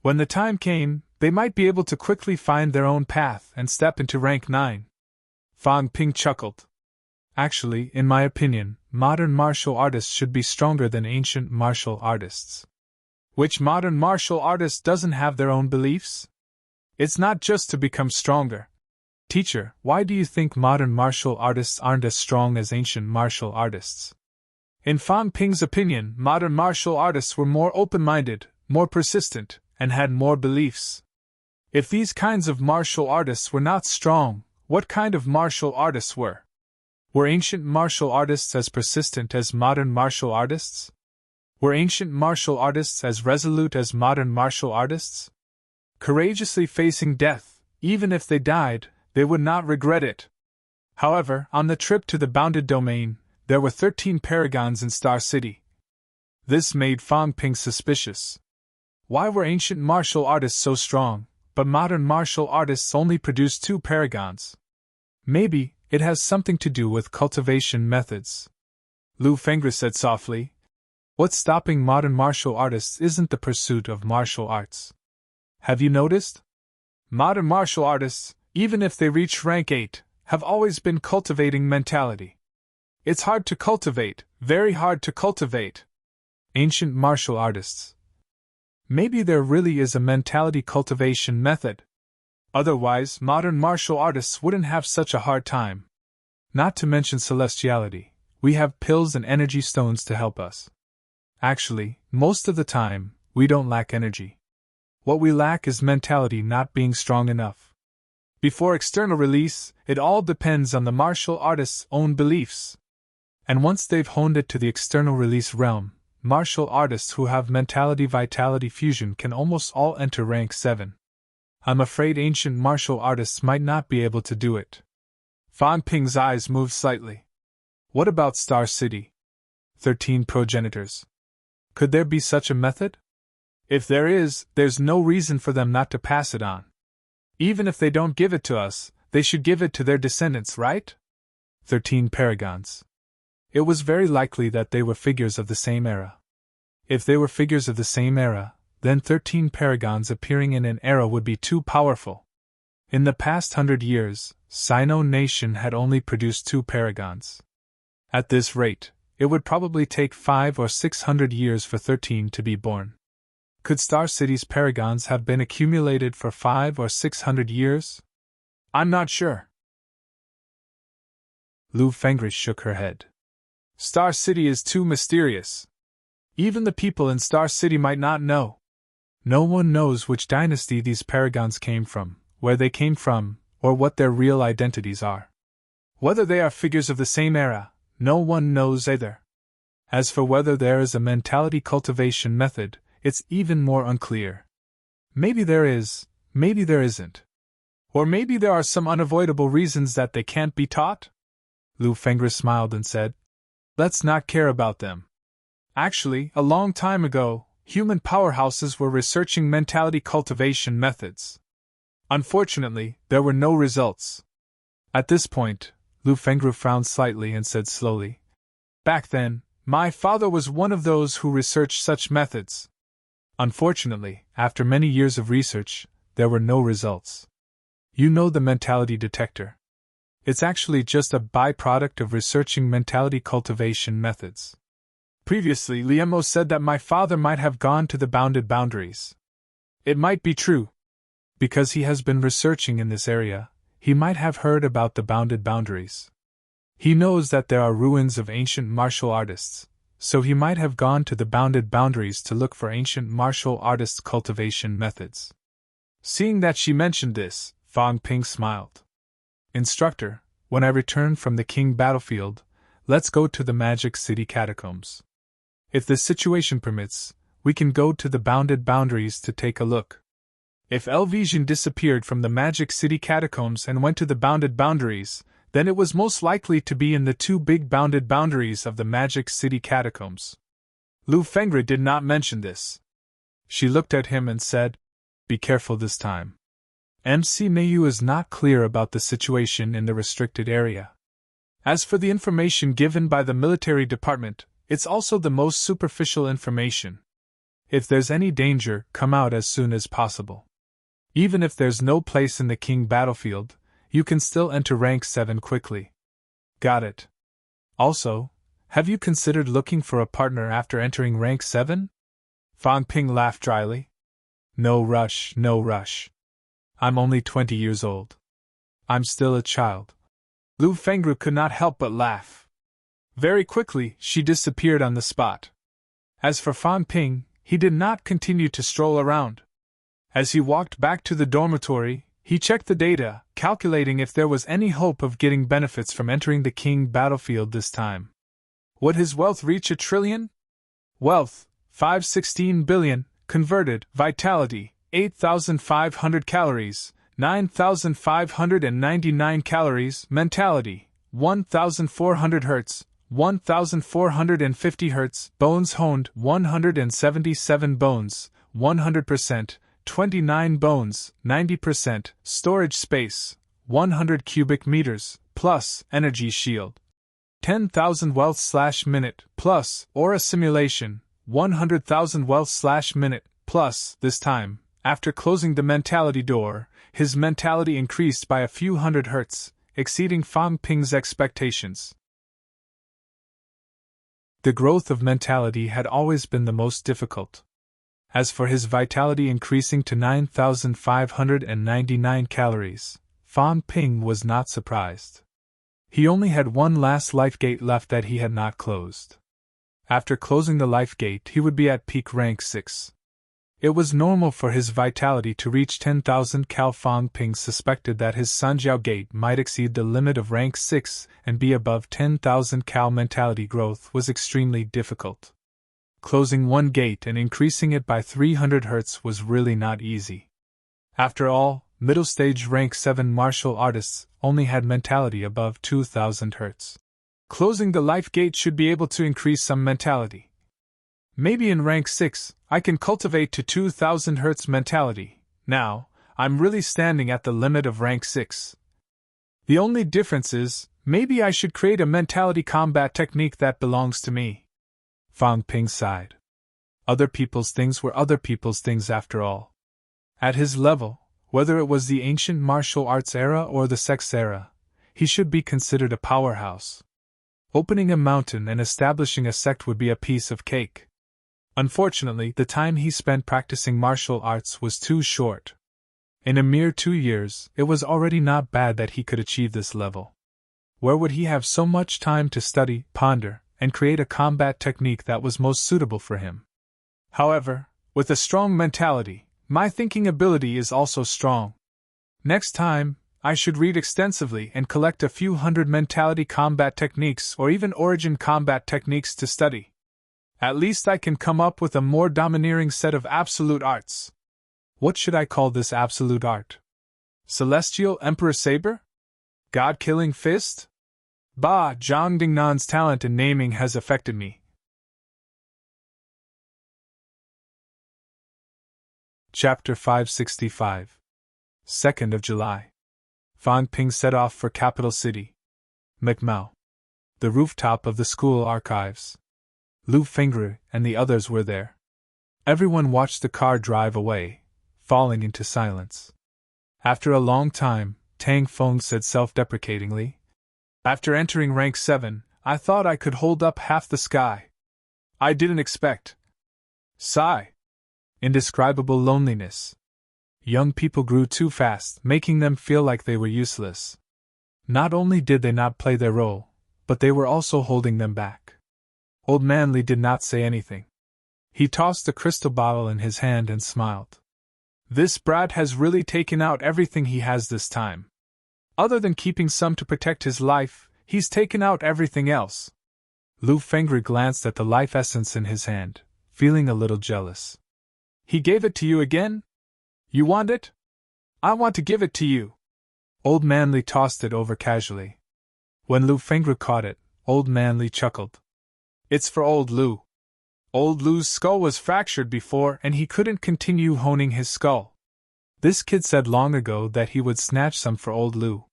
When the time came, they might be able to quickly find their own path and step into rank 9. Fang Ping chuckled. Actually, in my opinion, modern martial artists should be stronger than ancient martial artists. Which modern martial artist doesn't have their own beliefs? It's not just to become stronger. Teacher, why do you think modern martial artists aren't as strong as ancient martial artists? In Fang Ping's opinion, modern martial artists were more open-minded, more persistent, and had more beliefs. If these kinds of martial artists were not strong, what kind of martial artists were? Were ancient martial artists as persistent as modern martial artists? Were ancient martial artists as resolute as modern martial artists? Courageously facing death, even if they died, they would not regret it. However, on the trip to the bounded domain, there were 13 paragons in Star City. This made Fang Ping suspicious. Why were ancient martial artists so strong, but modern martial artists only produced 2 paragons? Maybe it has something to do with cultivation methods. Lu Fengru said softly. What's stopping modern martial artists isn't the pursuit of martial arts. Have you noticed? Modern martial artists, even if they reach rank 8, have always been cultivating mentality. It's hard to cultivate, very hard to cultivate. Ancient martial artists. Maybe there really is a mentality cultivation method. Otherwise, modern martial artists wouldn't have such a hard time. Not to mention celestiality, we have pills and energy stones to help us. Actually, most of the time, we don't lack energy. What we lack is mentality not being strong enough. Before external release, it all depends on the martial artist's own beliefs. And once they've honed it to the external release realm, martial artists who have mentality-vitality fusion can almost all enter rank 7. I'm afraid ancient martial artists might not be able to do it. Fang Ping's eyes moved slightly. What about Star City? 13 progenitors. Could there be such a method? If there is, there's no reason for them not to pass it on. Even if they don't give it to us, they should give it to their descendants, right? 13 paragons. It was very likely that they were figures of the same era. If they were figures of the same era, then 13 paragons appearing in an era would be too powerful. In the past 100 years, Sino nation had only produced 2 paragons. At this rate, it would probably take 500 or 600 years for 13 to be born. Could Star City's paragons have been accumulated for 500 or 600 years? I'm not sure. Lu Fengri shook her head. Star City is too mysterious. Even the people in Star City might not know. No one knows which dynasty these paragons came from, where they came from, or what their real identities are. Whether they are figures of the same era, no one knows either. As for whether there is a mentality cultivation method, it's even more unclear. Maybe there is, maybe there isn't. Or maybe there are some unavoidable reasons that they can't be taught? Lu Fengri smiled and said, let's not care about them. Actually, a long time ago, human powerhouses were researching mentality cultivation methods. Unfortunately, there were no results. At this point, Lu Fengru frowned slightly and said slowly, back then, My father was one of those who researched such methods. Unfortunately, after many years of research, there were no results. You know the mentality detector. It's actually just a byproduct of researching mentality cultivation methods. Previously, Liemo said that my father might have gone to the bounded boundaries. It might be true. Because he has been researching in this area, he might have heard about the bounded boundaries. He knows that there are ruins of ancient martial artists, so he might have gone to the bounded boundaries to look for ancient martial artists' cultivation methods. Seeing that she mentioned this, Fang Ping smiled. Instructor, when I return from the King battlefield, let's go to the Magic City catacombs. If the situation permits, we can go to the bounded boundaries to take a look. If Elvision disappeared from the Magic City catacombs and went to the bounded boundaries, then it was most likely to be in the two big bounded boundaries of the Magic City catacombs. Lu Fengri did not mention this. She looked at him and said, "Be careful this time. MC Mayu is not clear about the situation in the restricted area. As for the information given by the military department, it's also the most superficial information. If there's any danger, come out as soon as possible. Even if there's no place in the King battlefield, you can still enter rank 7 quickly." Got it. Also, have you considered looking for a partner after entering rank 7? Fang Ping laughed dryly. No rush, no rush. I'm only 20 years old. I'm still a child. Lu Fengru could not help but laugh. Very quickly, she disappeared on the spot. As for Fang Ping, he did not continue to stroll around. As he walked back to the dormitory, he checked the data, calculating if there was any hope of getting benefits from entering the King battlefield this time. Would his wealth reach 1 trillion? Wealth, 516 billion, converted, vitality, 8,500 calories, 9,599 calories, mentality, 1,400 Hz, 1,450 Hz, bones honed, 177 bones, 100%, 29 bones, 90%, storage space, 100 cubic meters, plus energy shield. 10,000 wealth/minute, plus aura simulation, 100,000 wealth/minute, plus, this time, after closing the mentality door, his mentality increased by a few hundred hertz, exceeding Fang Ping's expectations. The growth of mentality had always been the most difficult. As for his vitality increasing to 9,599 calories, Fang Ping was not surprised. He only had one last life gate left that he had not closed. After closing the life gate, he would be at peak rank 6. It was normal for his vitality to reach 10,000 cal. Fang Ping suspected that his Sanjiao gate might exceed the limit of rank 6 and be above 10,000 cal. Mentality growth was extremely difficult. Closing one gate and increasing it by 300 Hz was really not easy. After all, middle stage rank 7 martial artists only had mentality above 2,000 Hz. Closing the life gate should be able to increase some mentality. Maybe in rank 6, I can cultivate to 2,000 Hz mentality. Now, I'm really standing at the limit of rank 6. The only difference is, maybe I should create a mentality combat technique that belongs to me. Fang Ping sighed. Other people's things were other people's things after all. At his level, whether it was the ancient martial arts era or the sex era, he should be considered a powerhouse. Opening a mountain and establishing a sect would be a piece of cake. Unfortunately, the time he spent practicing martial arts was too short. In a mere 2 years, it was already not bad that he could achieve this level. Where would he have so much time to study, ponder, and create a combat technique that was most suitable for him? However, with a strong mentality, my thinking ability is also strong. Next time, I should read extensively and collect a few hundred mentality combat techniques or even origin combat techniques to study. At least I can come up with a more domineering set of absolute arts. What should I call this absolute art? Celestial Emperor Saber? God-killing fist? Bah, Zhang Dingnan's talent in naming has affected me. Chapter 565. 2nd of July. Fang Ping set off for capital city, Macmao. The rooftop of the school archives. Lu Fengru and the others were there. Everyone watched the car drive away, falling into silence. After a long time, Tang Feng said self-deprecatingly, "After entering rank 7, I thought I could hold up half the sky. I didn't expect." Sigh. Indescribable loneliness. Young people grew too fast, making them feel like they were useless. Not only did they not play their role, but they were also holding them back. Old Manly did not say anything. He tossed the crystal bottle in his hand and smiled. "This brat has really taken out everything he has this time. Other than keeping some to protect his life, he's taken out everything else." Lu Fengru glanced at the life essence in his hand, feeling a little jealous. "He gave it to you again? You want it? I want to give it to you." Old Manly tossed it over casually. When Lu Fengru caught it, Old Manly chuckled. "It's for old Lu. Old Lu's skull was fractured before and he couldn't continue honing his skull. This kid said long ago that he would snatch some for old Lu.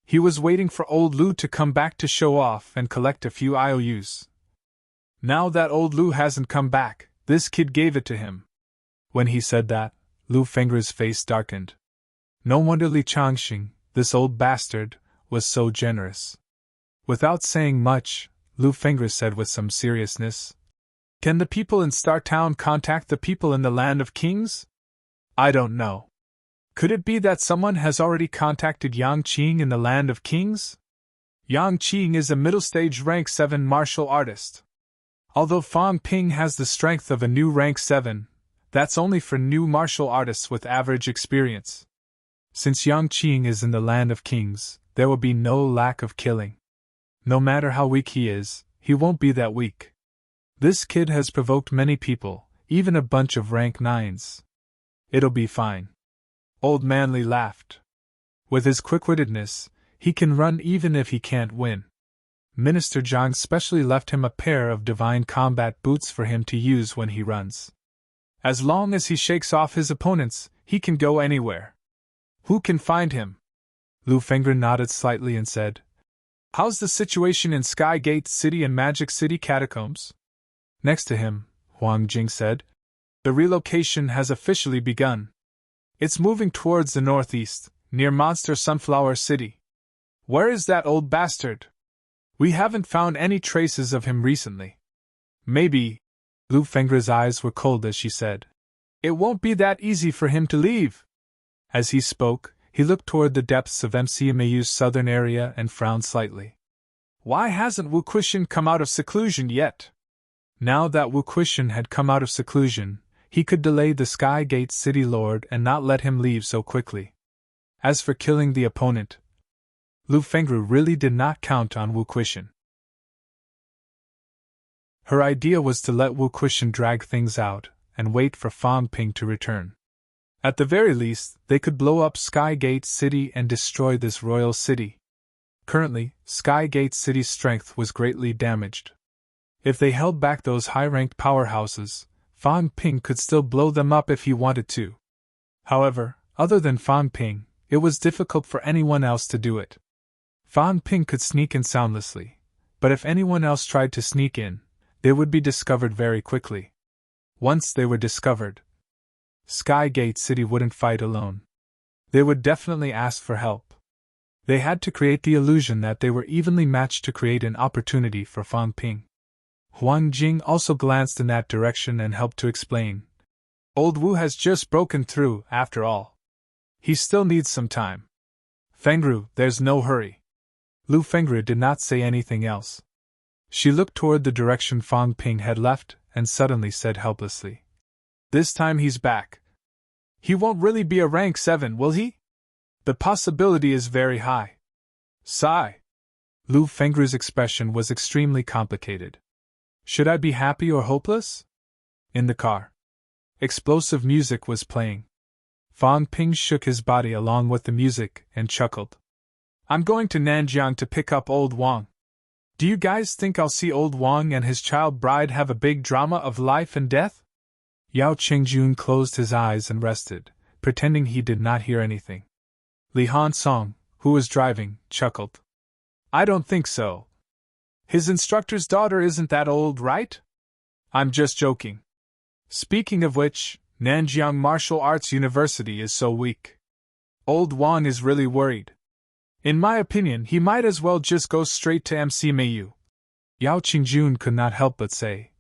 He was waiting for old Lu to come back to show off and collect a few IOUs. Now that old Lu hasn't come back, this kid gave it to him." When he said that, Lu Fengru's face darkened. No wonder Li Changxing, this old bastard, was so generous. Without saying much, Lu Fengru said with some seriousness, "Can the people in Star Town contact the people in the Land of Kings? I don't know. Could it be that someone has already contacted Yang Qing in the Land of Kings? Yang Qing is a middle-stage rank 7 martial artist. Although Fang Ping has the strength of a new rank 7, that's only for new martial artists with average experience. Since Yang Qing is in the Land of Kings, there will be no lack of killing. No matter how weak he is, he won't be that weak. This kid has provoked many people, even a bunch of rank 9s. It'll be fine." Old Manly laughed. With his quick-wittedness, he can run even if he can't win. Minister Zhang specially left him a pair of divine combat boots for him to use when he runs. As long as he shakes off his opponents, he can go anywhere. Who can find him? Lu Fengru nodded slightly and said, "How's the situation in Sky Gate City and Magic City Catacombs?" Next to him, Huang Jing said, "The relocation has officially begun. It's moving towards the northeast, near Monster Sunflower City. Where is that old bastard? We haven't found any traces of him recently. Maybe..." Lu Fengru's eyes were cold as she said, "It won't be that easy for him to leave." As he spoke, he looked toward the depths of MCMAU's southern area and frowned slightly. Why hasn't Wu Quishan come out of seclusion yet? Now that Wu Quishan had come out of seclusion, he could delay the Sky Gate City Lord and not let him leave so quickly. As for killing the opponent, Lu Fengru really did not count on Wu Quishan. Her idea was to let Wu Quishan drag things out and wait for Fang Ping to return. At the very least, they could blow up Sky Gate City and destroy this royal city. Currently, Sky Gate City's strength was greatly damaged. If they held back those high-ranked powerhouses, Fang Ping could still blow them up if he wanted to. However, other than Fang Ping, it was difficult for anyone else to do it. Fang Ping could sneak in soundlessly, but if anyone else tried to sneak in, they would be discovered very quickly. Once they were discovered, Sky Gate City wouldn't fight alone. They would definitely ask for help. They had to create the illusion that they were evenly matched to create an opportunity for Fang Ping. Huang Jing also glanced in that direction and helped to explain. Old Wu has just broken through, after all. He still needs some time. Fengru, there's no hurry. Lu Fengru did not say anything else. She looked toward the direction Fang Ping had left and suddenly said helplessly, "This time he's back. He won't really be a rank 7, will he? The possibility is very high." Sigh. Lu Fengru's expression was extremely complicated. Should I be happy or hopeless? In the car, explosive music was playing. Fang Ping shook his body along with the music and chuckled. "I'm going to Nanjiang to pick up old Wang. Do you guys think I'll see old Wang and his child bride have a big drama of life and death?" Yao Qingjun closed his eyes and rested, pretending he did not hear anything. Li Hansong, who was driving, chuckled. "I don't think so. His instructor's daughter isn't that old, right? I'm just joking. Speaking of which, Nanjiang Martial Arts University is so weak. Old Wang is really worried. In my opinion, he might as well just go straight to MC Mayu. Yao Qingjun could not help but say.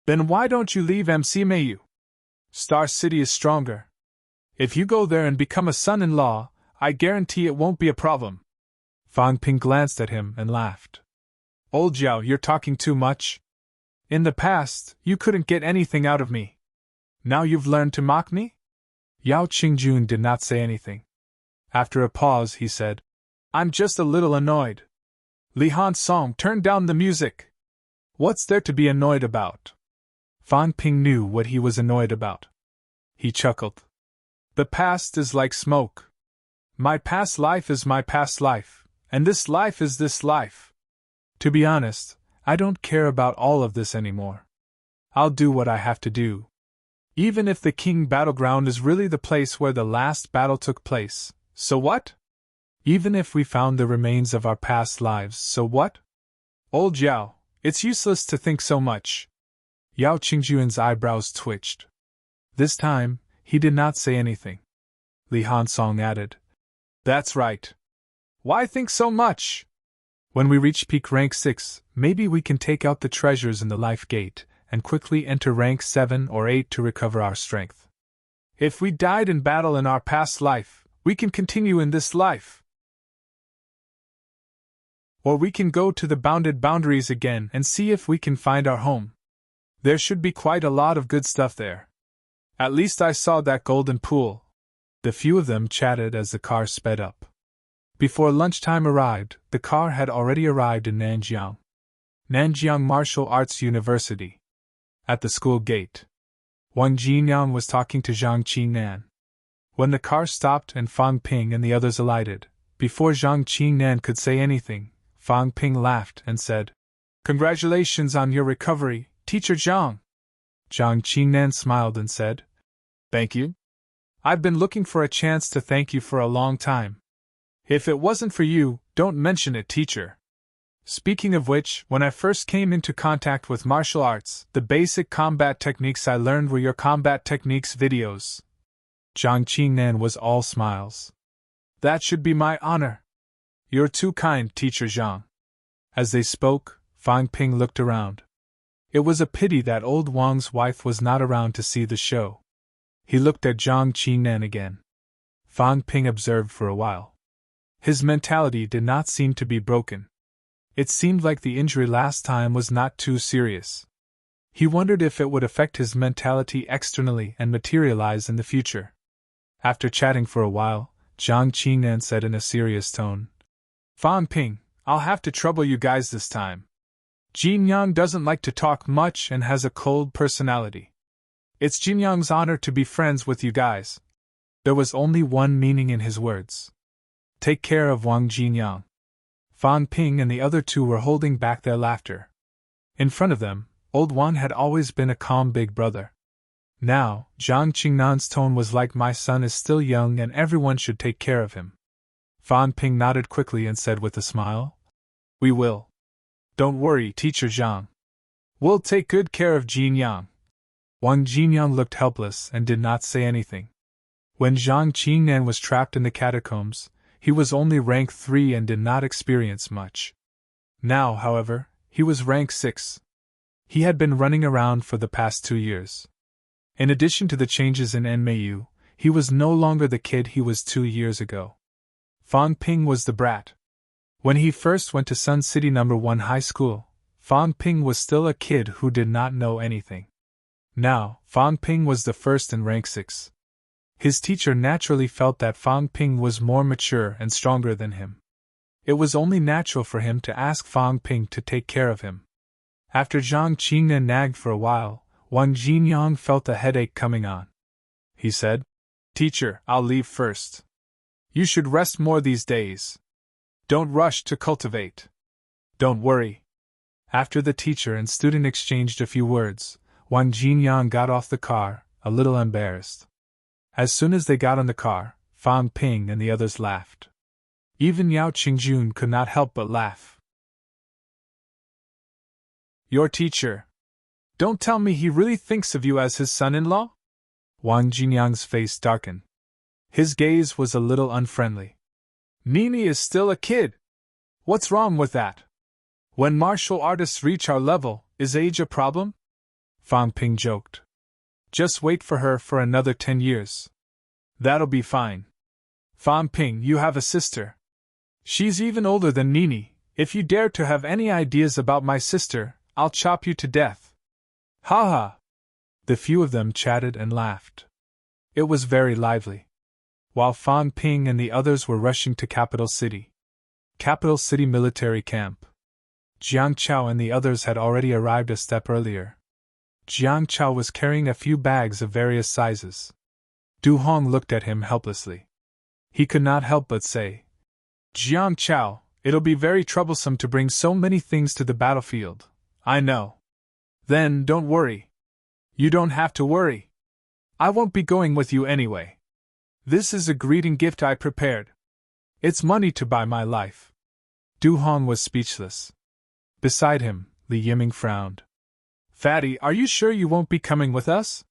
Then why don't you leave MC Mayu? Star City is stronger. If you go there and become a son-in-law, I guarantee it won't be a problem. Fang Ping glanced at him and laughed. Old Yao, you're talking too much. In the past, you couldn't get anything out of me. Now you've learned to mock me? Yao Qingjun did not say anything. After a pause, he said, I'm just a little annoyed. Li Han Song, turn down the music. What's there to be annoyed about? Fang Ping knew what he was annoyed about. He chuckled. The past is like smoke. My past life is my past life, and this life is this life. To be honest, I don't care about all of this anymore. I'll do what I have to do. Even if the King Battleground is really the place where the last battle took place, so what? Even if we found the remains of our past lives, so what? Old Yao, it's useless to think so much. Yao Qingjun's eyebrows twitched. This time, he did not say anything. Li Hansong added, That's right. Why think so much? When we reach peak rank 6, maybe we can take out the treasures in the life gate and quickly enter rank 7 or 8 to recover our strength. If we died in battle in our past life, we can continue in this life. Or we can go to the bounded boundaries again and see if we can find our home. There should be quite a lot of good stuff there. At least I saw that golden pool. The few of them chatted as the car sped up. Before lunchtime arrived, the car had already arrived in Nanjiang. Nanjiang Martial Arts University. At the school gate, Wang Jinyang was talking to Zhang Qingnan. When the car stopped and Fang Ping and the others alighted, before Zhang Qingnan could say anything, Fang Ping laughed and said, Congratulations on your recovery, Teacher Zhang. Zhang Qingnan smiled and said, Thank you. I've been looking for a chance to thank you for a long time. If it wasn't for you, don't mention it, teacher. Speaking of which, when I first came into contact with martial arts, the basic combat techniques I learned were your combat techniques videos. Zhang Qingnan was all smiles. That should be my honor. You're too kind, Teacher Zhang. As they spoke, Fang Ping looked around. It was a pity that old Wang's wife was not around to see the show. He looked at Zhang Qingnan again. Fang Ping observed for a while. His mentality did not seem to be broken. It seemed like the injury last time was not too serious. He wondered if it would affect his mentality externally and materialize in the future. After chatting for a while, Zhang Qingnan said in a serious tone, Fang Ping, I'll have to trouble you guys this time. Jinyang doesn't like to talk much and has a cold personality. It's Jinyang's honor to be friends with you guys. There was only one meaning in his words. Take care of Wang Jinyang. Fang Ping and the other two were holding back their laughter. In front of them, old Wang had always been a calm big brother. Now, Zhang Qingnan's tone was like my son is still young and everyone should take care of him. Fang Ping nodded quickly and said with a smile, We will. Don't worry, Teacher Zhang. We'll take good care of Jinyang. Wang Jinyang looked helpless and did not say anything. When Zhang Qingnan was trapped in the catacombs, he was only rank 3 and did not experience much. Now, however, he was rank 6. He had been running around for the past 2 years. In addition to the changes in Enmayu, he was no longer the kid he was 2 years ago. Fang Ping was the brat. When he first went to Sun City No. 1 High School, Fang Ping was still a kid who did not know anything. Now, Fang Ping was the first in rank 6. His teacher naturally felt that Fang Ping was more mature and stronger than him. It was only natural for him to ask Fang Ping to take care of him. After Zhang Qingnan nagged for a while, Wang Jinyang felt a headache coming on. He said, Teacher, I'll leave first. You should rest more these days. Don't rush to cultivate. Don't worry. After the teacher and student exchanged a few words, Wang Jinyang got off the car, a little embarrassed. As soon as they got on the car, Fang Ping and the others laughed. Even Yao Qingjun could not help but laugh. Your teacher. Don't tell me he really thinks of you as his son-in-law? Wang Jinyang's face darkened. His gaze was a little unfriendly. Nini is still a kid. What's wrong with that? When martial artists reach our level, is age a problem? Fang Ping joked. Just wait for her for another 10 years. That'll be fine. Fang Ping, you have a sister. She's even older than Nini. If you dare to have any ideas about my sister, I'll chop you to death. Ha ha! The few of them chatted and laughed. It was very lively. While Fang Ping and the others were rushing to Capital City military camp. Jiang Chao and the others had already arrived a step earlier. Jiang Chao was carrying a few bags of various sizes. Du Hong looked at him helplessly. He could not help but say, Jiang Chao, it'll be very troublesome to bring so many things to the battlefield. I know. Then don't worry. You don't have to worry. I won't be going with you anyway. This is a greeting gift I prepared. It's money to buy my life. Du Hong was speechless. Beside him, Li Yiming frowned. Fatty, are you sure you won't be coming with us?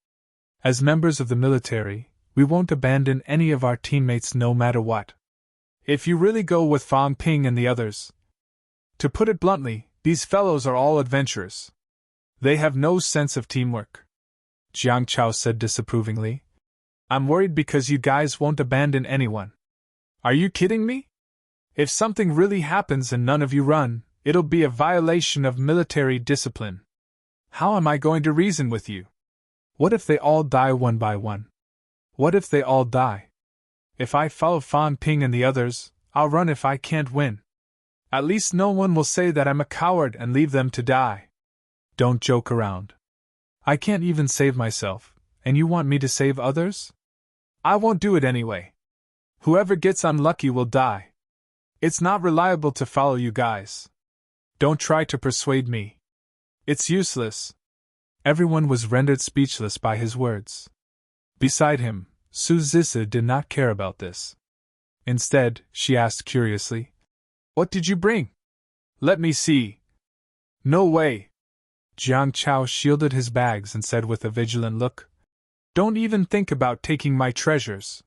As members of the military, we won't abandon any of our teammates no matter what. If you really go with Fang Ping and the others. To put it bluntly, these fellows are all adventurers. They have no sense of teamwork. Jiang Chao said disapprovingly. I'm worried because you guys won't abandon anyone. Are you kidding me? If something really happens and none of you run, it'll be a violation of military discipline. How am I going to reason with you? What if they all die one by one? What if they all die? If I follow Fang Ping and the others, I'll run if I can't win. At least no one will say that I'm a coward and leave them to die. Don't joke around. I can't even save myself, and you want me to save others? I won't do it anyway. Whoever gets unlucky will die. It's not reliable to follow you guys. Don't try to persuade me. It's useless. Everyone was rendered speechless by his words. Beside him, Su Zisi did not care about this. Instead, she asked curiously, What did you bring? Let me see. No way. Jiang Chao shielded his bags and said with a vigilant look, Don't even think about taking my treasures.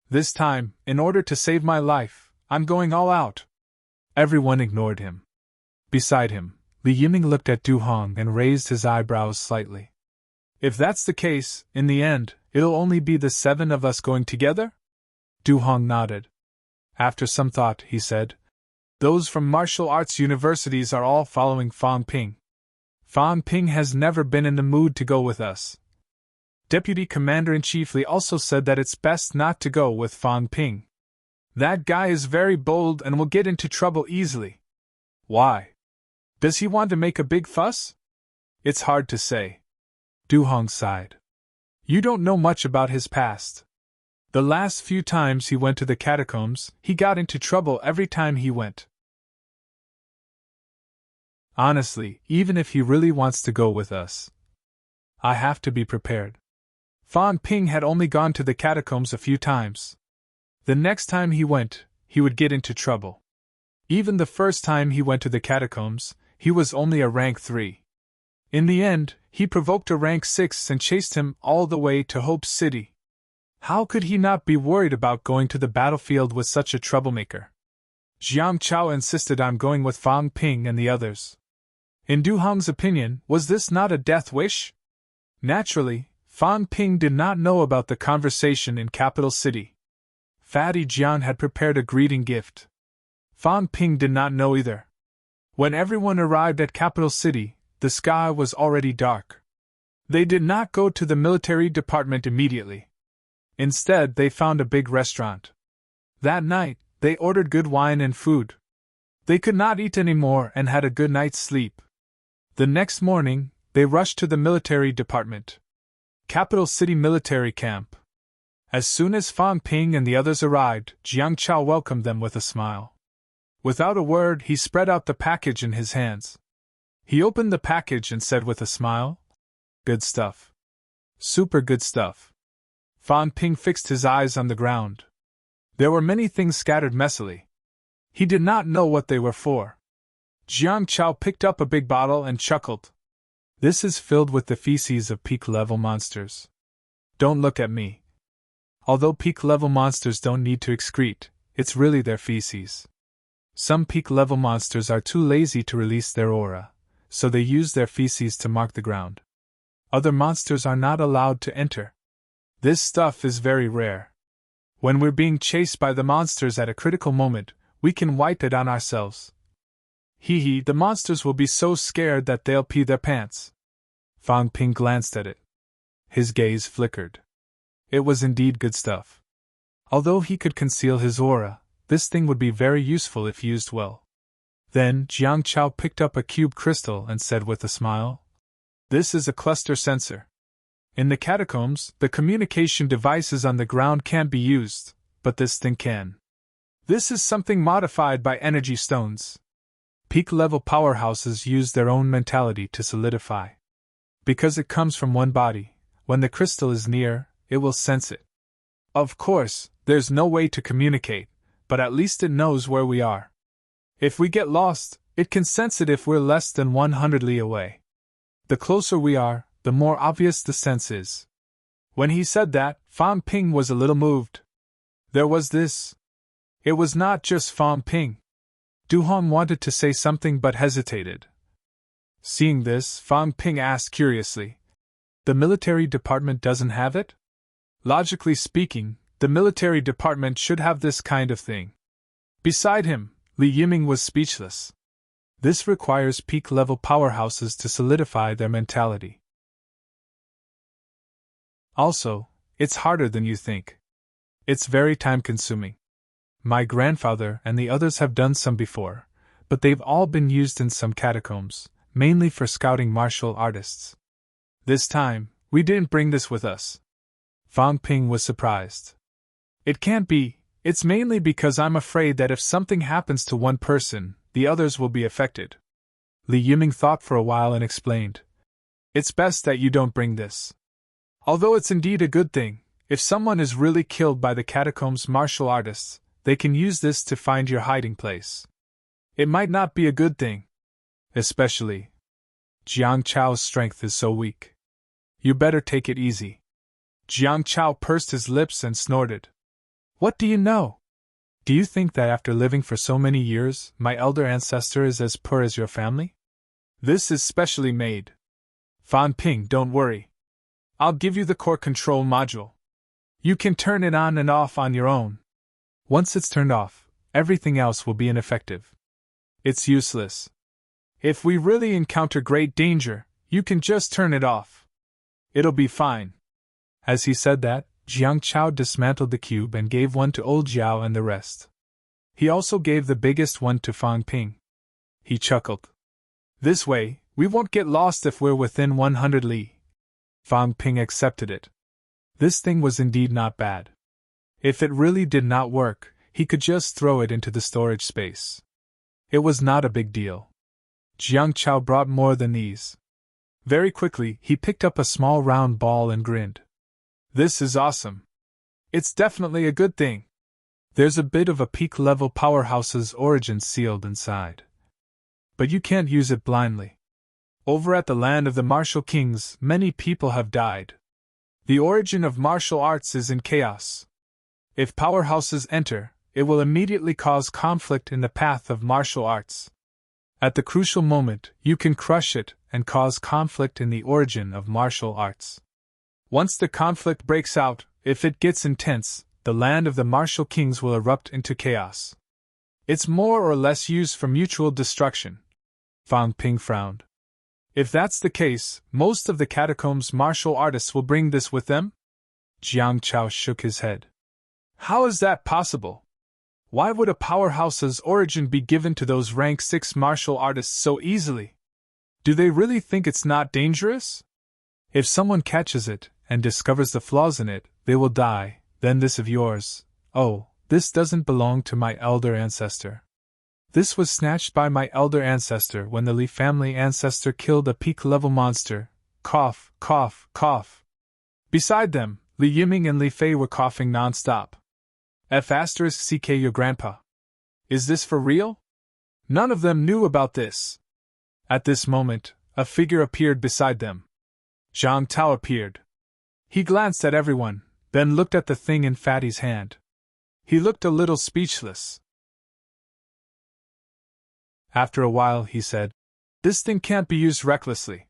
This time, in order to save my life, I'm going all out. Everyone ignored him. Beside him, Li Yiming looked at Du Hong and raised his eyebrows slightly. If that's the case, in the end, it'll only be the 7 of us going together? Du Hong nodded. After some thought, he said, Those from martial arts universities are all following Fang Ping. Fang Ping has never been in the mood to go with us. Deputy Commander-in-Chief Li also said that it's best not to go with Fang Ping. That guy is very bold and will get into trouble easily. Why? Does he want to make a big fuss? It's hard to say. Du Hong sighed. You don't know much about his past. The last few times he went to the catacombs, he got into trouble every time he went. Honestly, even if he really wants to go with us, I have to be prepared. Fang Ping had only gone to the catacombs a few times. The next time he went, he would get into trouble. Even the first time he went to the catacombs, he was only a rank 3. In the end, he provoked a rank 6 and chased him all the way to Hope City. How could he not be worried about going to the battlefield with such a troublemaker? Jiang Chao insisted on going with Fang Ping and the others. In Du Hong's opinion, was this not a death wish? Naturally, Fang Ping did not know about the conversation in Capital City. Fatty Jian had prepared a greeting gift. Fang Ping did not know either. When everyone arrived at Capital City, the sky was already dark. They did not go to the military department immediately. Instead, they found a big restaurant. That night, they ordered good wine and food. They could not eat anymore and had a good night's sleep. The next morning, they rushed to the military department. Capital City military camp. As soon as Fang Ping and the others arrived, Jiang Chao welcomed them with a smile. Without a word, he spread out the package in his hands. He opened the package and said with a smile, Good stuff. Super good stuff. Fang Ping fixed his eyes on the ground. There were many things scattered messily. He did not know what they were for. Jiang Chao picked up a big bottle and chuckled. This is filled with the feces of peak-level monsters. Don't look at me. Although peak-level monsters don't need to excrete, it's really their feces. Some peak-level monsters are too lazy to release their aura, so they use their feces to mark the ground. Other monsters are not allowed to enter. This stuff is very rare. When we're being chased by the monsters at a critical moment, we can wipe it on ourselves. The monsters will be so scared that they'll pee their pants. Fang Ping glanced at it. His gaze flickered. It was indeed good stuff. Although he could conceal his aura, this thing would be very useful if used well. Then Jiang Chao picked up a cube crystal and said with a smile, "This is a cluster sensor. In the catacombs, the communication devices on the ground can't be used, but this thing can. This is something modified by energy stones. Peak-level powerhouses use their own mentality to solidify. Because it comes from one body, when the crystal is near, it will sense it. Of course, there's no way to communicate, but at least it knows where we are. If we get lost, it can sense it if we're less than 100 li away. The closer we are, the more obvious the sense is." When he said that, Fang Ping was a little moved. There was this. It was not just Fang Ping. Du Hong wanted to say something but hesitated. Seeing this, Fang Ping asked curiously, "The military department doesn't have it?" Logically speaking, the military department should have this kind of thing. Beside him, Li Yiming was speechless. This requires peak-level powerhouses to solidify their mentality. Also, it's harder than you think. It's very time-consuming. My grandfather and the others have done some before, but they've all been used in some catacombs, mainly for scouting martial artists. This time, we didn't bring this with us. Fang Ping was surprised. It can't be. It's mainly because I'm afraid that if something happens to one person, the others will be affected. Li Yiming thought for a while and explained. It's best that you don't bring this. Although it's indeed a good thing, if someone is really killed by the catacombs martial artists, they can use this to find your hiding place. It might not be a good thing. Especially. Jiang Chao's strength is so weak. You better take it easy. Jiang Chao pursed his lips and snorted. What do you know? Do you think that after living for so many years, my elder ancestor is as poor as your family? This is specially made. Fan Ping, don't worry. I'll give you the core control module. You can turn it on and off on your own. Once it's turned off, everything else will be ineffective. It's useless. If we really encounter great danger, you can just turn it off. It'll be fine. As he said that, Jiang Chao dismantled the cube and gave one to old Jiao and the rest. He also gave the biggest one to Fang Ping. He chuckled. This way, we won't get lost if we're within 100 li. Fang Ping accepted it. This thing was indeed not bad. If it really did not work, he could just throw it into the storage space. It was not a big deal. Jiang Chao brought more than these. Very quickly, he picked up a small round ball and grinned. This is awesome. It's definitely a good thing. There's a bit of a peak-level powerhouse's origin sealed inside. But you can't use it blindly. Over at the land of the martial kings, many people have died. The origin of martial arts is in chaos. If powerhouses enter, it will immediately cause conflict in the path of martial arts. At the crucial moment, you can crush it and cause conflict in the origin of martial arts. Once the conflict breaks out, if it gets intense, the land of the martial kings will erupt into chaos. It's more or less used for mutual destruction. Fang Ping frowned. If that's the case, most of the catacombs martial artists will bring this with them? Jiang Chao shook his head. How is that possible? Why would a powerhouse's origin be given to those rank 6 martial artists so easily? Do they really think it's not dangerous? If someone catches it and discovers the flaws in it, they will die. Then this of yours, oh, this doesn't belong to my elder ancestor. This was snatched by my elder ancestor when the Li family ancestor killed a peak-level monster. Cough, cough, cough. Beside them, Li Yiming and Li Fei were coughing non-stop. *CK your grandpa. Is this for real? None of them knew about this. At this moment, a figure appeared beside them. Zhang Tao appeared. He glanced at everyone, then looked at the thing in Fatty's hand. He looked a little speechless. After a while, he said, "This thing can't be used recklessly.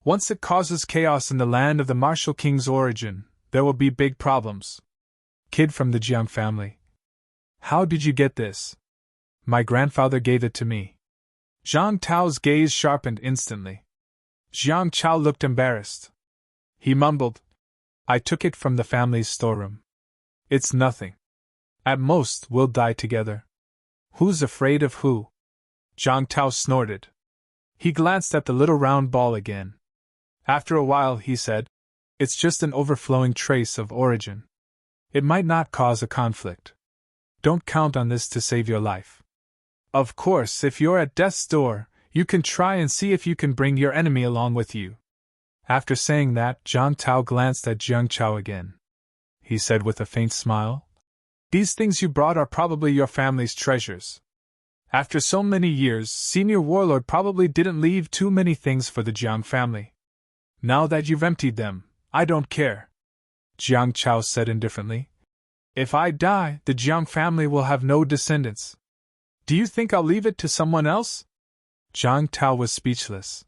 Once it causes chaos in the land of the martial king's origin, there will be big problems." Kid from the Jiang family. "How did you get this?" "My grandfather gave it to me." Zhang Tao's gaze sharpened instantly. Zhang Chao looked embarrassed. He mumbled, "I took it from the family's storeroom. It's nothing. At most, we'll die together." "Who's afraid of who?" Zhang Tao snorted. He glanced at the little round ball again. After a while, he said, "It's just an overflowing trace of origin. It might not cause a conflict. Don't count on this to save your life. Of course, if you're at death's door, you can try and see if you can bring your enemy along with you." After saying that, Zhang Tao glanced at Jiang Chao again. He said with a faint smile, "These things you brought are probably your family's treasures. After so many years, Senior Warlord probably didn't leave too many things for the Jiang family. Now that you've emptied them, I don't care." Jiang Chao said indifferently, "If I die, the Jiang family will have no descendants. Do you think I'll leave it to someone else?" Jiang Tao was speechless.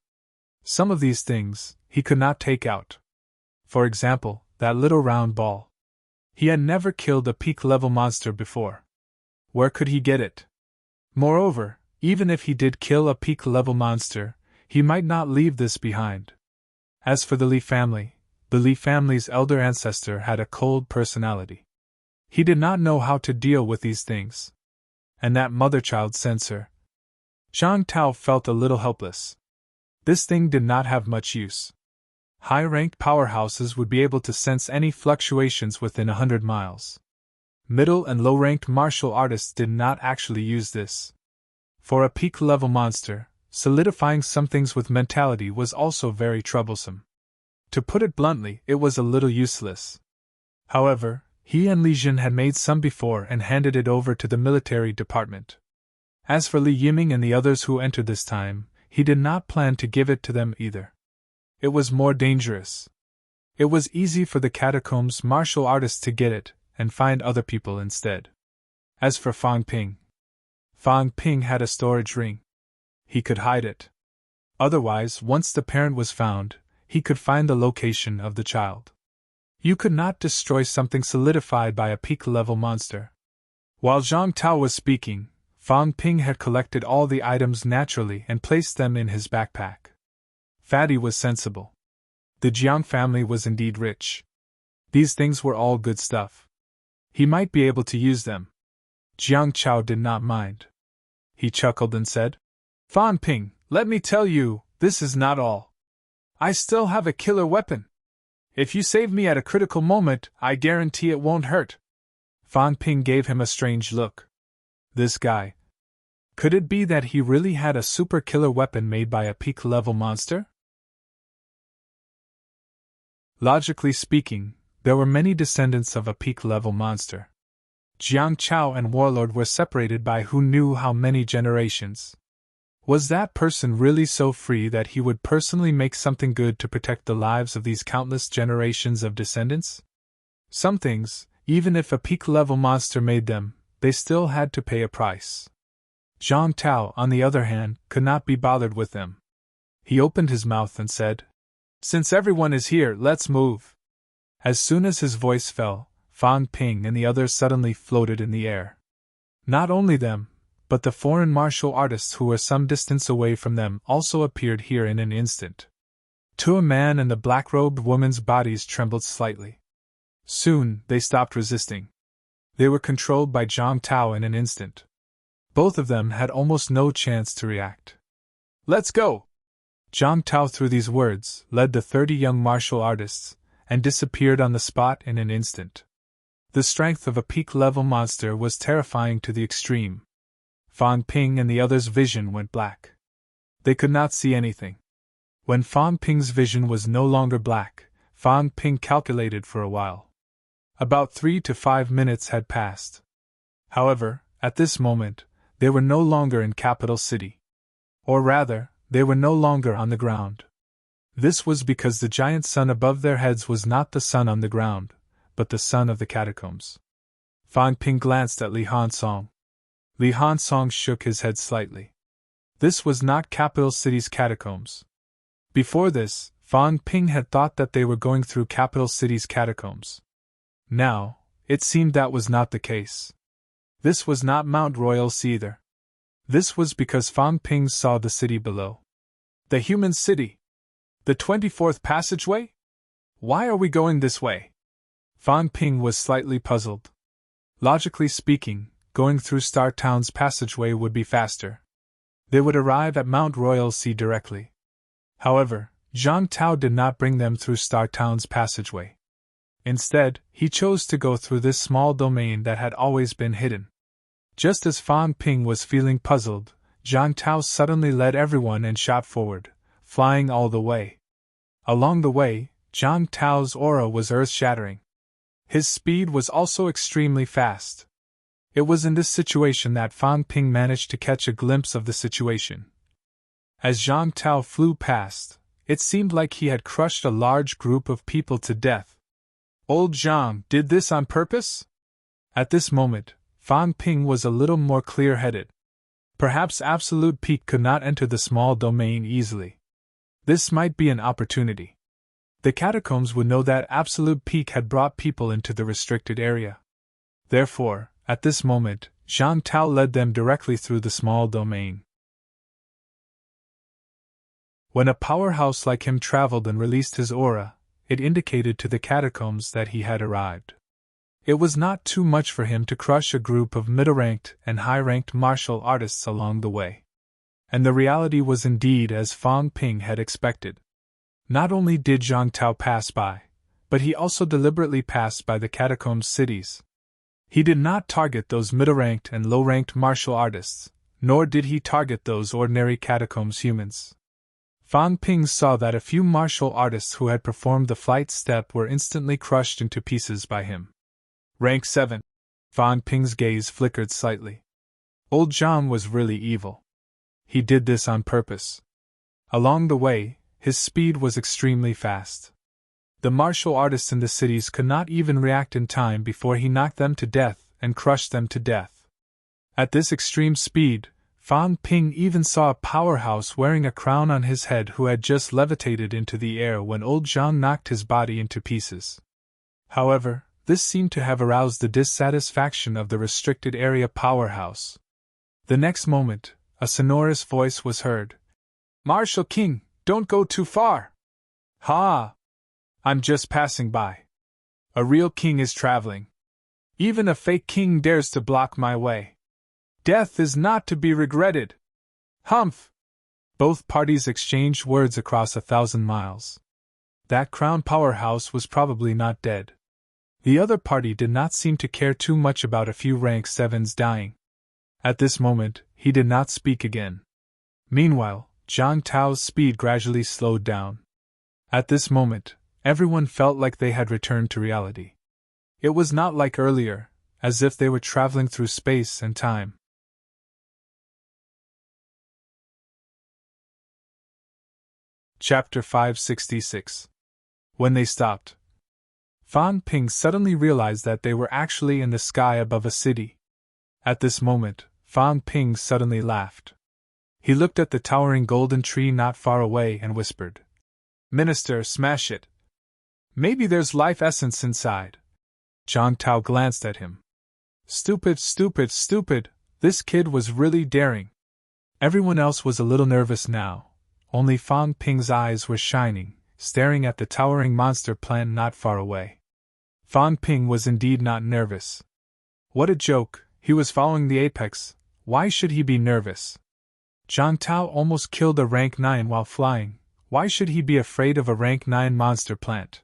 Some of these things he could not take out. For example, that little round ball. He had never killed a peak-level monster before. Where could he get it? Moreover, even if he did kill a peak-level monster, he might not leave this behind. As for the Li family, the Li family's elder ancestor had a cold personality. He did not know how to deal with these things. And that mother-child sensor. Zhang Tao felt a little helpless. This thing did not have much use. High-ranked powerhouses would be able to sense any fluctuations within 100 miles. Middle and low-ranked martial artists did not actually use this. For a peak-level monster, solidifying some things with mentality was also very troublesome. To put it bluntly, it was a little useless. However, he and Li Jin had made some before and handed it over to the military department. As for Li Yiming and the others who entered this time, he did not plan to give it to them either. It was more dangerous. It was easy for the catacombs martial artists to get it and find other people instead. As for Fang Ping had a storage ring. He could hide it. Otherwise, once the parent was found, he could find the location of the child. You could not destroy something solidified by a peak-level monster. While Zhang Tao was speaking, Fang Ping had collected all the items naturally and placed them in his backpack. Fatty was sensible. The Jiang family was indeed rich. These things were all good stuff. He might be able to use them. Jiang Chao did not mind. He chuckled and said, "Fan Ping, let me tell you, this is not all. I still have a killer weapon. If you save me at a critical moment, I guarantee it won't hurt." Fan Ping gave him a strange look. This guy. Could it be that he really had a super killer weapon made by a peak-level monster? Logically speaking, there were many descendants of a peak-level monster. Jiang Chao and Warlord were separated by who knew how many generations. Was that person really so free that he would personally make something good to protect the lives of these countless generations of descendants? Some things, even if a peak-level monster made them, they still had to pay a price. Zhang Tao, on the other hand, could not be bothered with them. He opened his mouth and said, "Since everyone is here, let's move." As soon as his voice fell, Fang Ping and the others suddenly floated in the air. Not only them, but the foreign martial artists who were some distance away from them also appeared here in an instant. To man and the black-robed woman's bodies trembled slightly. Soon, they stopped resisting. They were controlled by Zhang Tao in an instant. Both of them had almost no chance to react. "Let's go!" Zhang Tao, through these words, led the 30 young martial artists, and disappeared on the spot in an instant. The strength of a peak-level monster was terrifying to the extreme. Fang Ping and the others' vision went black. They could not see anything. When Fang Ping's vision was no longer black, Fang Ping calculated for a while. About 3 to 5 minutes had passed. However, at this moment, they were no longer in Capital City. Or rather, they were no longer on the ground. This was because the giant sun above their heads was not the sun on the ground, but the sun of the catacombs. Fan Ping glanced at Li Hansong. Li Hansong shook his head slightly. This was not Capital City's catacombs. Before this, Fan Ping had thought that they were going through Capital City's catacombs. Now, it seemed that was not the case. This was not Mount Royals either. This was because Fan Ping saw the city below. The human city. The 24th passageway? Why are we going this way? Fan Ping was slightly puzzled. Logically speaking, going through Star Town's passageway would be faster. They would arrive at Mount Royals directly. However, Zhang Tao did not bring them through Star Town's passageway. Instead, he chose to go through this small domain that had always been hidden. Just as Fan Ping was feeling puzzled, Zhang Tao suddenly led everyone and shot forward, flying all the way. Along the way, Zhang Tao's aura was earth-shattering. His speed was also extremely fast. It was in this situation that Fan Ping managed to catch a glimpse of the situation. As Zhang Tao flew past, it seemed like he had crushed a large group of people to death. Old Zhang did this on purpose? At this moment, Fan Ping was a little more clear-headed. Perhaps Absolute Peak could not enter the small domain easily. This might be an opportunity. The catacombs would know that Absolute Peak had brought people into the restricted area. Therefore, at this moment, Zhang Tao led them directly through the small domain. When a powerhouse like him traveled and released his aura, it indicated to the catacombs that he had arrived. It was not too much for him to crush a group of middle-ranked and high-ranked martial artists along the way. And the reality was indeed as Fan Ping had expected. Not only did Zhang Tao pass by, but he also deliberately passed by the catacombs cities. He did not target those middle-ranked and low-ranked martial artists, nor did he target those ordinary catacombs humans. Fan Ping saw that a few martial artists who had performed the flight step were instantly crushed into pieces by him. Rank 7. Fan Ping's gaze flickered slightly. Old Zhang was really evil. He did this on purpose. Along the way, his speed was extremely fast. The martial artists in the cities could not even react in time before he knocked them to death and crushed them to death. At this extreme speed, Fan Ping even saw a powerhouse wearing a crown on his head who had just levitated into the air when old Zhang knocked his body into pieces. However, this seemed to have aroused the dissatisfaction of the restricted area powerhouse. The next moment, a sonorous voice was heard. "Martial King, don't go too far!" "Ha! I'm just passing by. A real king is traveling. Even a fake king dares to block my way. Death is not to be regretted. Humph!" Both parties exchanged words across 1,000 miles. That crown powerhouse was probably not dead. The other party did not seem to care too much about a few rank 7s dying. At this moment, he did not speak again. Meanwhile, Zhang Tao's speed gradually slowed down. At this moment, everyone felt like they had returned to reality. It was not like earlier, as if they were traveling through space and time. Chapter 566. When they stopped, Fan Ping suddenly realized that they were actually in the sky above a city. At this moment, Fan Ping suddenly laughed. He looked at the towering golden tree not far away and whispered, "Minister, smash it. Maybe there's life essence inside." Zhang Tao glanced at him. Stupid, stupid, stupid, this kid was really daring. Everyone else was a little nervous now. Only Fan Ping's eyes were shining, staring at the towering monster plant not far away. Fan Ping was indeed not nervous. What a joke, he was following the apex, why should he be nervous? Zhang Tao almost killed a rank 9 while flying, why should he be afraid of a rank 9 monster plant?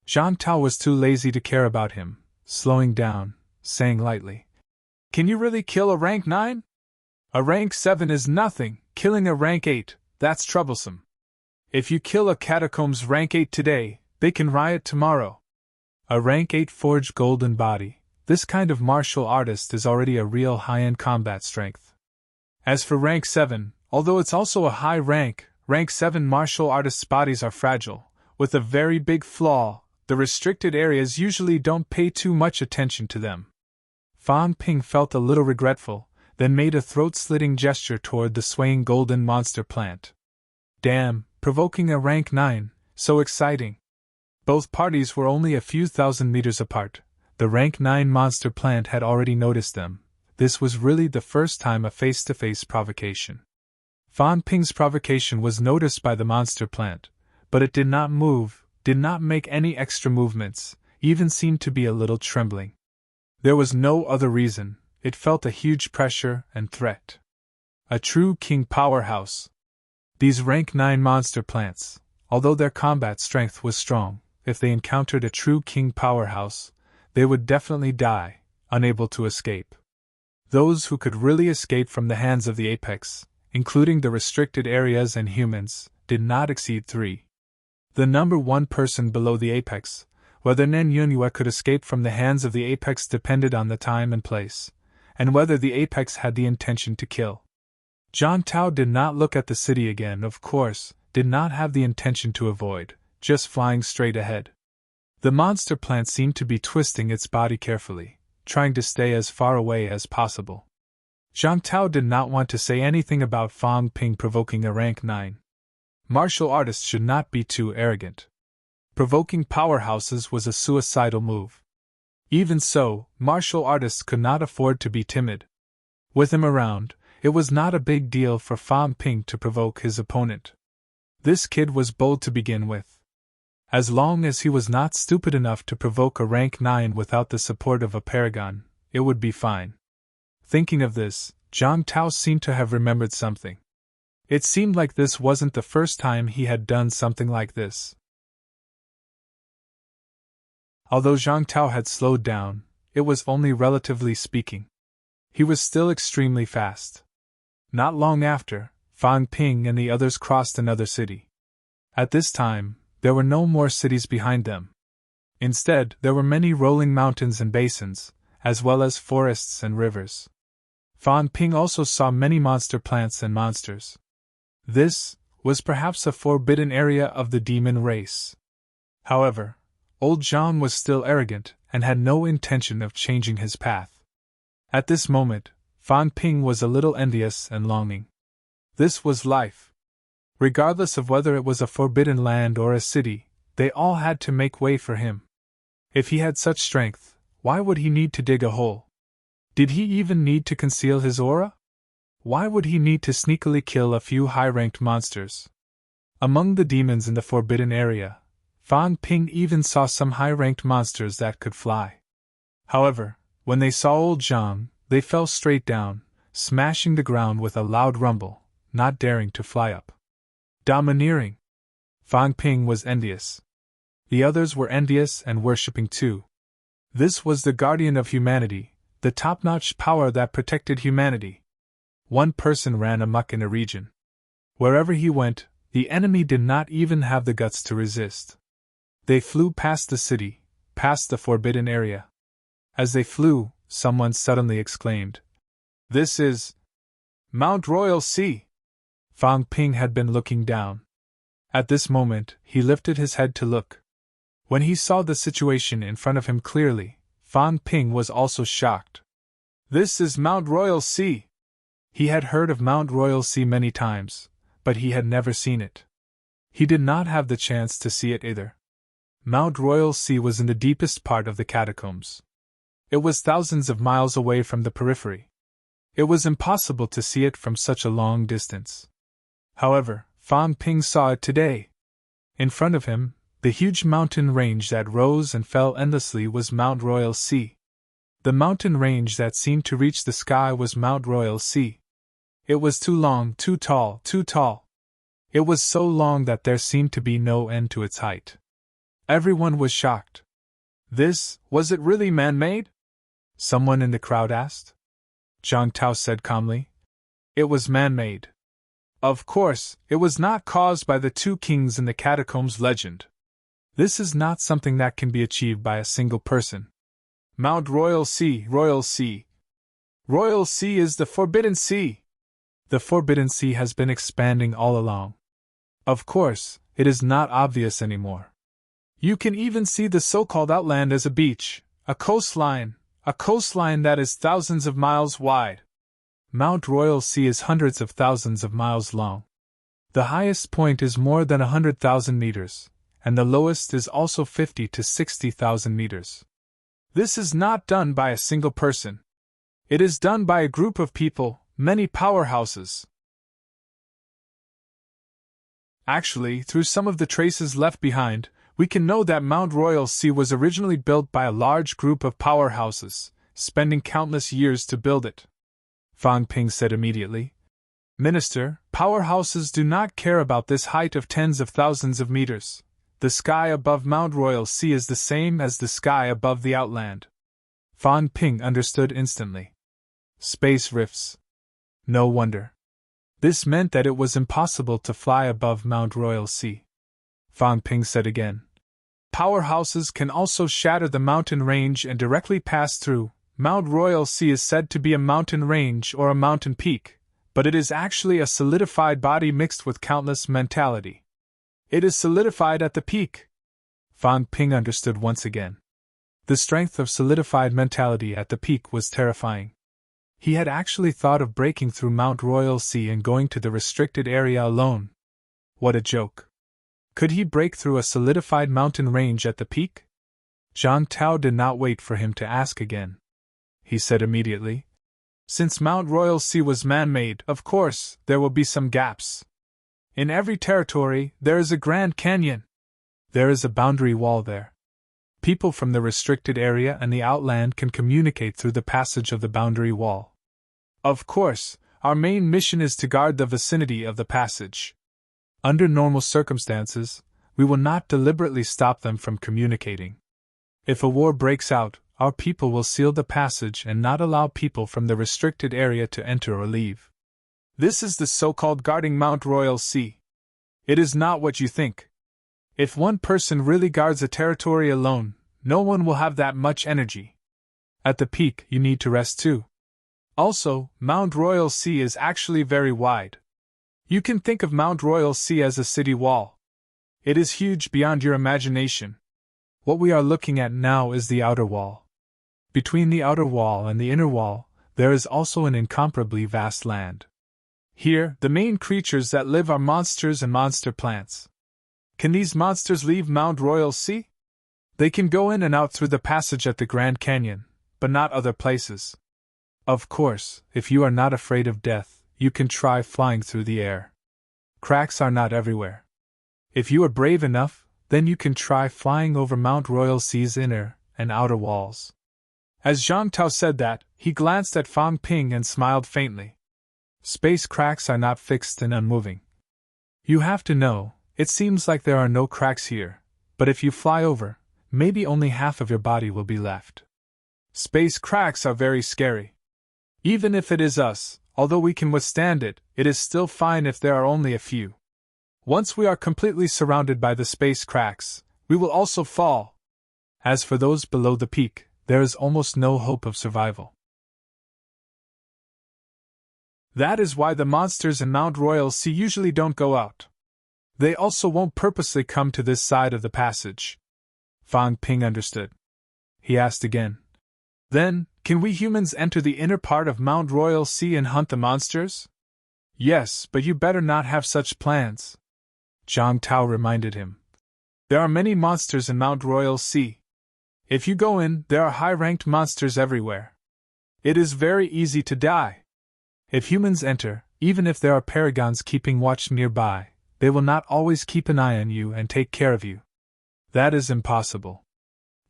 Zhang Tao was too lazy to care about him, slowing down, saying lightly, "Can you really kill a rank 9? A rank 7 is nothing, killing a rank 8, that's troublesome. If you kill a catacombs rank 8 today, they can riot tomorrow. A rank 8 forged golden body, this kind of martial artist is already a real high-end combat strength. As for rank 7, although it's also a high rank 7 martial artists' bodies are fragile, with a very big flaw: the restricted areas usually don't pay too much attention to them. Fan Ping felt a little regretful, then made a throat-slitting gesture toward the swaying golden monster plant. Damn, provoking a rank 9, so exciting. Both parties were only a few thousand meters apart. The rank 9 monster plant had already noticed them. This was really the first time a face-to-face provocation. Fan Ping's provocation was noticed by the monster plant, but it did not move, did not make any extra movements, even seemed to be a little trembling. There was no other reason. It felt a huge pressure and threat. A true king powerhouse. These rank 9 monster plants, although their combat strength was strong, if they encountered a true king powerhouse, they would definitely die, unable to escape. Those who could really escape from the hands of the apex, including the restricted areas and humans, did not exceed 3. The number 1 person below the apex, whether Nen Yunyue could escape from the hands of the apex, depended on the time and place, and whether the apex had the intention to kill. Zhang Tao did not look at the city again, of course, did not have the intention to avoid, just flying straight ahead. The monster plant seemed to be twisting its body carefully, trying to stay as far away as possible. Zhang Tao did not want to say anything about Fan Ping provoking a rank 9. Martial artists should not be too arrogant. Provoking powerhouses was a suicidal move. Even so, martial artists could not afford to be timid. With him around, it was not a big deal for Fan Ping to provoke his opponent. This kid was bold to begin with. As long as he was not stupid enough to provoke a rank 9 without the support of a paragon, it would be fine. Thinking of this, Zhang Tao seemed to have remembered something. It seemed like this wasn't the first time he had done something like this. Although Zhang Tao had slowed down, it was only relatively speaking. He was still extremely fast. Not long after, Fan Ping and the others crossed another city. At this time, there were no more cities behind them. Instead, there were many rolling mountains and basins, as well as forests and rivers. Fan Ping also saw many monster plants and monsters. This was perhaps a forbidden area of the demon race. However, old Zhang was still arrogant and had no intention of changing his path. At this moment, Fan Ping was a little envious and longing. This was life. Regardless of whether it was a forbidden land or a city, they all had to make way for him. If he had such strength, why would he need to dig a hole? Did he even need to conceal his aura? Why would he need to sneakily kill a few high-ranked monsters? Among the demons in the forbidden area, Fan Ping even saw some high-ranked monsters that could fly. However, when they saw old Zhang, they fell straight down, smashing the ground with a loud rumble, not daring to fly up. Domineering. Fan Ping was envious. The others were envious and worshipping too. This was the guardian of humanity, the top-notch power that protected humanity. One person ran amok in a region. Wherever he went, the enemy did not even have the guts to resist. They flew past the city, past the forbidden area. As they flew, someone suddenly exclaimed, "This is Mount Royal Sea!" Fan Ping had been looking down. At this moment, he lifted his head to look. When he saw the situation in front of him clearly, Fan Ping was also shocked. "This is Mount Royal Sea!" He had heard of Mount Royal Sea many times, but he had never seen it. He did not have the chance to see it either. Mount Royal Sea was in the deepest part of the catacombs. It was thousands of miles away from the periphery. It was impossible to see it from such a long distance. However, Fan Ping saw it today. In front of him, the huge mountain range that rose and fell endlessly was Mount Royal Sea. The mountain range that seemed to reach the sky was Mount Royal Sea. It was too long, too tall, too tall. It was so long that there seemed to be no end to its height. Everyone was shocked. Was it really man-made? Someone in the crowd asked. Zhang Tao said calmly. It was man-made. Of course, it was not caused by the two kings in the catacombs legend. This is not something that can be achieved by a single person. Mount Royal Sea, Royal Sea. Royal Sea is the Forbidden Sea. The Forbidden Sea has been expanding all along. Of course, it is not obvious anymore. You can even see the so-called outland as a beach, a coastline that is thousands of miles wide. Mount Royal Sea is hundreds of thousands of miles long. The highest point is more than 100,000 meters, and the lowest is also 50 to 60,000 meters. This is not done by a single person. It is done by a group of people, many powerhouses. Actually, through some of the traces left behind, we can know that Mount Royal Sea was originally built by a large group of powerhouses, spending countless years to build it. Fang Ping said immediately. Minister, powerhouses do not care about this height of tens of thousands of meters. The sky above Mount Royal Sea is the same as the sky above the outland. Fang Ping understood instantly. Space rifts. No wonder. This meant that it was impossible to fly above Mount Royal Sea. Fang Ping said again. Powerhouses can also shatter the mountain range and directly pass through. Mount Royal Sea is said to be a mountain range or a mountain peak, but it is actually a solidified body mixed with countless mentality. It is solidified at the peak. Fang Ping understood once again. The strength of solidified mentality at the peak was terrifying. He had actually thought of breaking through Mount Royal Sea and going to the restricted area alone. What a joke. Could he break through a solidified mountain range at the peak? Zhang Tao did not wait for him to ask again. He said immediately. Since Mount Royal Sea was man-made, of course, there will be some gaps. In every territory, there is a Grand Canyon. There is a boundary wall there. People from the restricted area and the outland can communicate through the passage of the boundary wall. Of course, our main mission is to guard the vicinity of the passage. Under normal circumstances, we will not deliberately stop them from communicating. If a war breaks out, our people will seal the passage and not allow people from the restricted area to enter or leave. This is the so-called guarding Mount Royal Sea. It is not what you think. If one person really guards a territory alone, no one will have that much energy. At the peak, you need to rest too. Also, Mount Royal Sea is actually very wide. You can think of Mount Royal Sea as a city wall. It is huge beyond your imagination. What we are looking at now is the outer wall. Between the outer wall and the inner wall, there is also an incomparably vast land. Here, the main creatures that live are monsters and monster plants. Can these monsters leave Mount Royal Sea? They can go in and out through the passage at the Grand Canyon, but not other places. Of course, if you are not afraid of death, you can try flying through the air. Cracks are not everywhere. If you are brave enough, then you can try flying over Mount Royal Sea's inner and outer walls. As Zhang Tao said that, he glanced at Fang Ping and smiled faintly. Space cracks are not fixed and unmoving. You have to know, it seems like there are no cracks here, but if you fly over, maybe only half of your body will be left. Space cracks are very scary. Even if it is us, although we can withstand it, it is still fine if there are only a few. Once we are completely surrounded by the space cracks, we will also fall. As for those below the peak, there is almost no hope of survival. That is why the monsters in Mount Royal Sea usually don't go out. They also won't purposely come to this side of the passage. Fang Ping understood. He asked again. Then, can we humans enter the inner part of Mount Royal Sea and hunt the monsters? Yes, but you better not have such plans. Zhang Tao reminded him. There are many monsters in Mount Royal Sea. If you go in, there are high-ranked monsters everywhere. It is very easy to die. If humans enter, even if there are paragons keeping watch nearby, they will not always keep an eye on you and take care of you. That is impossible.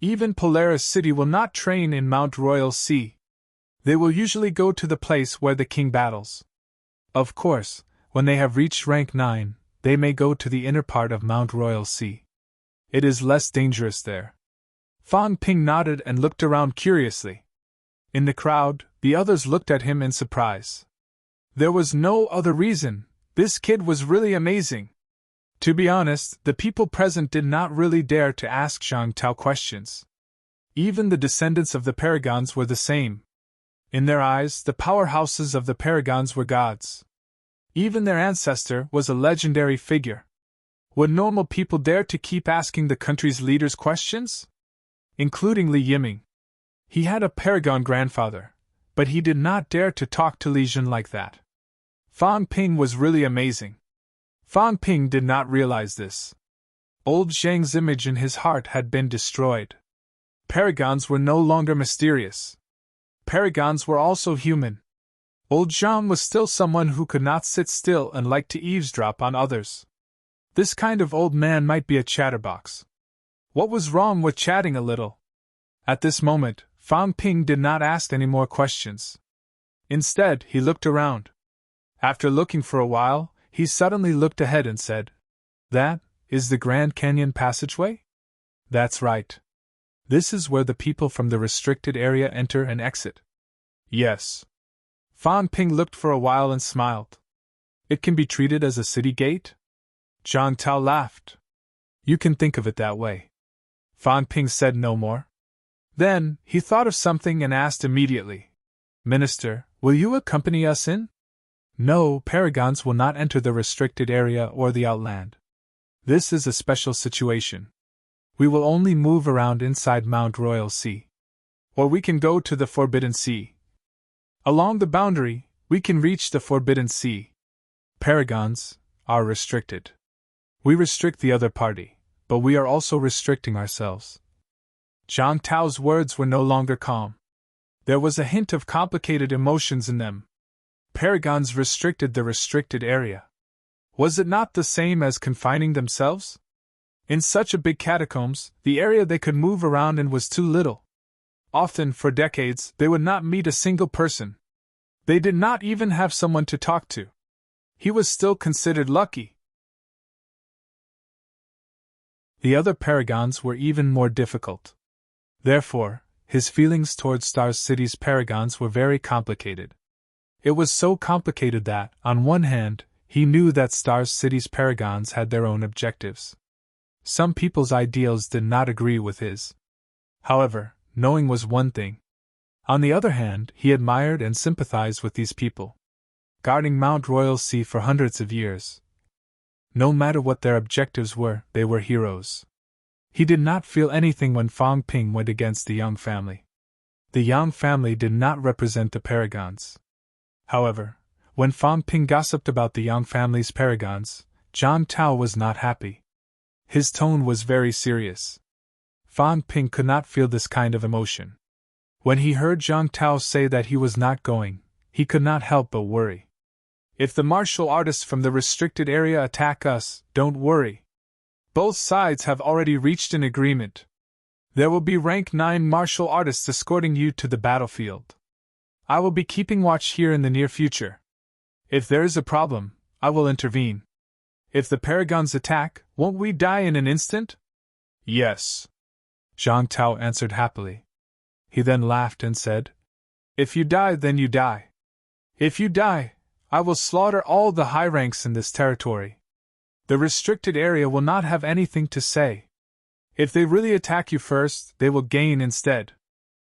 Even Polaris City will not train in Mount Royal Sea. They will usually go to the place where the king battles. Of course, when they have reached rank 9, they may go to the inner part of Mount Royal Sea. It is less dangerous there. Fang Ping nodded and looked around curiously. In the crowd, the others looked at him in surprise. There was no other reason. This kid was really amazing. To be honest, the people present did not really dare to ask Zhang Tao questions. Even the descendants of the paragons were the same. In their eyes, the powerhouses of the paragons were gods. Even their ancestor was a legendary figure. Would normal people dare to keep asking the country's leaders questions? Including Li Yiming. He had a paragon grandfather, but he did not dare to talk to Li Jun like that. Fang Ping was really amazing. Fang Ping did not realize this. Old Zhang's image in his heart had been destroyed. Paragons were no longer mysterious. Paragons were also human. Old Zhang was still someone who could not sit still and liked to eavesdrop on others. This kind of old man might be a chatterbox. What was wrong with chatting a little? At this moment, Fang Ping did not ask any more questions. Instead, he looked around. After looking for a while, he suddenly looked ahead and said, "That is the Grand Canyon passageway?" "That's right. This is where the people from the restricted area enter and exit." "Yes." Fang Ping looked for a while and smiled. "It can be treated as a city gate?" Zhang Tao laughed. "You can think of it that way." Fang Ping said no more. Then, he thought of something and asked immediately, "Minister, will you accompany us in?" "No, paragons will not enter the restricted area or the outland. This is a special situation. We will only move around inside Mount Royal Sea. Or we can go to the Forbidden Sea. Along the boundary, we can reach the Forbidden Sea. Paragons are restricted. We restrict the other party, but we are also restricting ourselves." Zhang Tao's words were no longer calm. There was a hint of complicated emotions in them. Paragons restricted the restricted area. Was it not the same as confining themselves? In such a big catacombs, the area they could move around in was too little. Often, for decades, they would not meet a single person. They did not even have someone to talk to. He was still considered lucky. The other paragons were even more difficult. Therefore, his feelings towards Star City's paragons were very complicated. It was so complicated that, on one hand, he knew that Star City's paragons had their own objectives. Some people's ideals did not agree with his. However, knowing was one thing. On the other hand, he admired and sympathized with these people, guarding Mount Royal Sea for hundreds of years. No matter what their objectives were, they were heroes. He did not feel anything when Fang Ping went against the Yang family. The Yang family did not represent the paragons. However, when Fang Ping gossiped about the Yang family's paragons, Zhang Tao was not happy. His tone was very serious. Fang Ping could not feel this kind of emotion. When he heard Zhang Tao say that he was not going, he could not help but worry. "If the martial artists from the restricted area attack us, don't worry. Both sides have already reached an agreement. There will be rank 9 martial artists escorting you to the battlefield. I will be keeping watch here in the near future. If there is a problem, I will intervene. If the paragons attack, won't we die in an instant?" "Yes," Zhang Tao answered happily. He then laughed and said, "If you die, then you die. If you die, I will slaughter all the high ranks in this territory. The restricted area will not have anything to say. If they really attack you first, they will gain instead."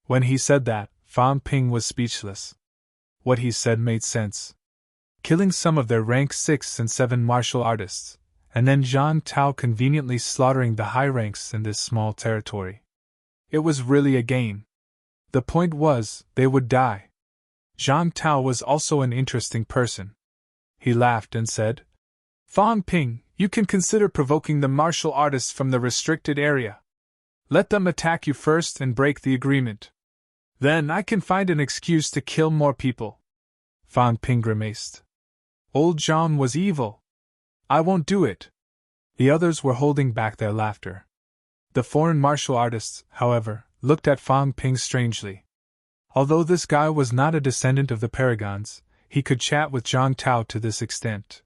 When he said that, Fang Ping was speechless. What he said made sense. Killing some of their rank 6 and 7 martial artists, and then Zhang Tao conveniently slaughtering the high ranks in this small territory. It was really a gain. The point was, they would die. Zhang Tao was also an interesting person. He laughed and said, "Fang Ping, you can consider provoking the martial artists from the restricted area. Let them attack you first and break the agreement. Then I can find an excuse to kill more people." Fang Ping grimaced. Old Zhang was evil. "I won't do it." The others were holding back their laughter. The foreign martial artists, however, looked at Fang Ping strangely. Although this guy was not a descendant of the paragons, he could chat with Zhang Tao to this extent.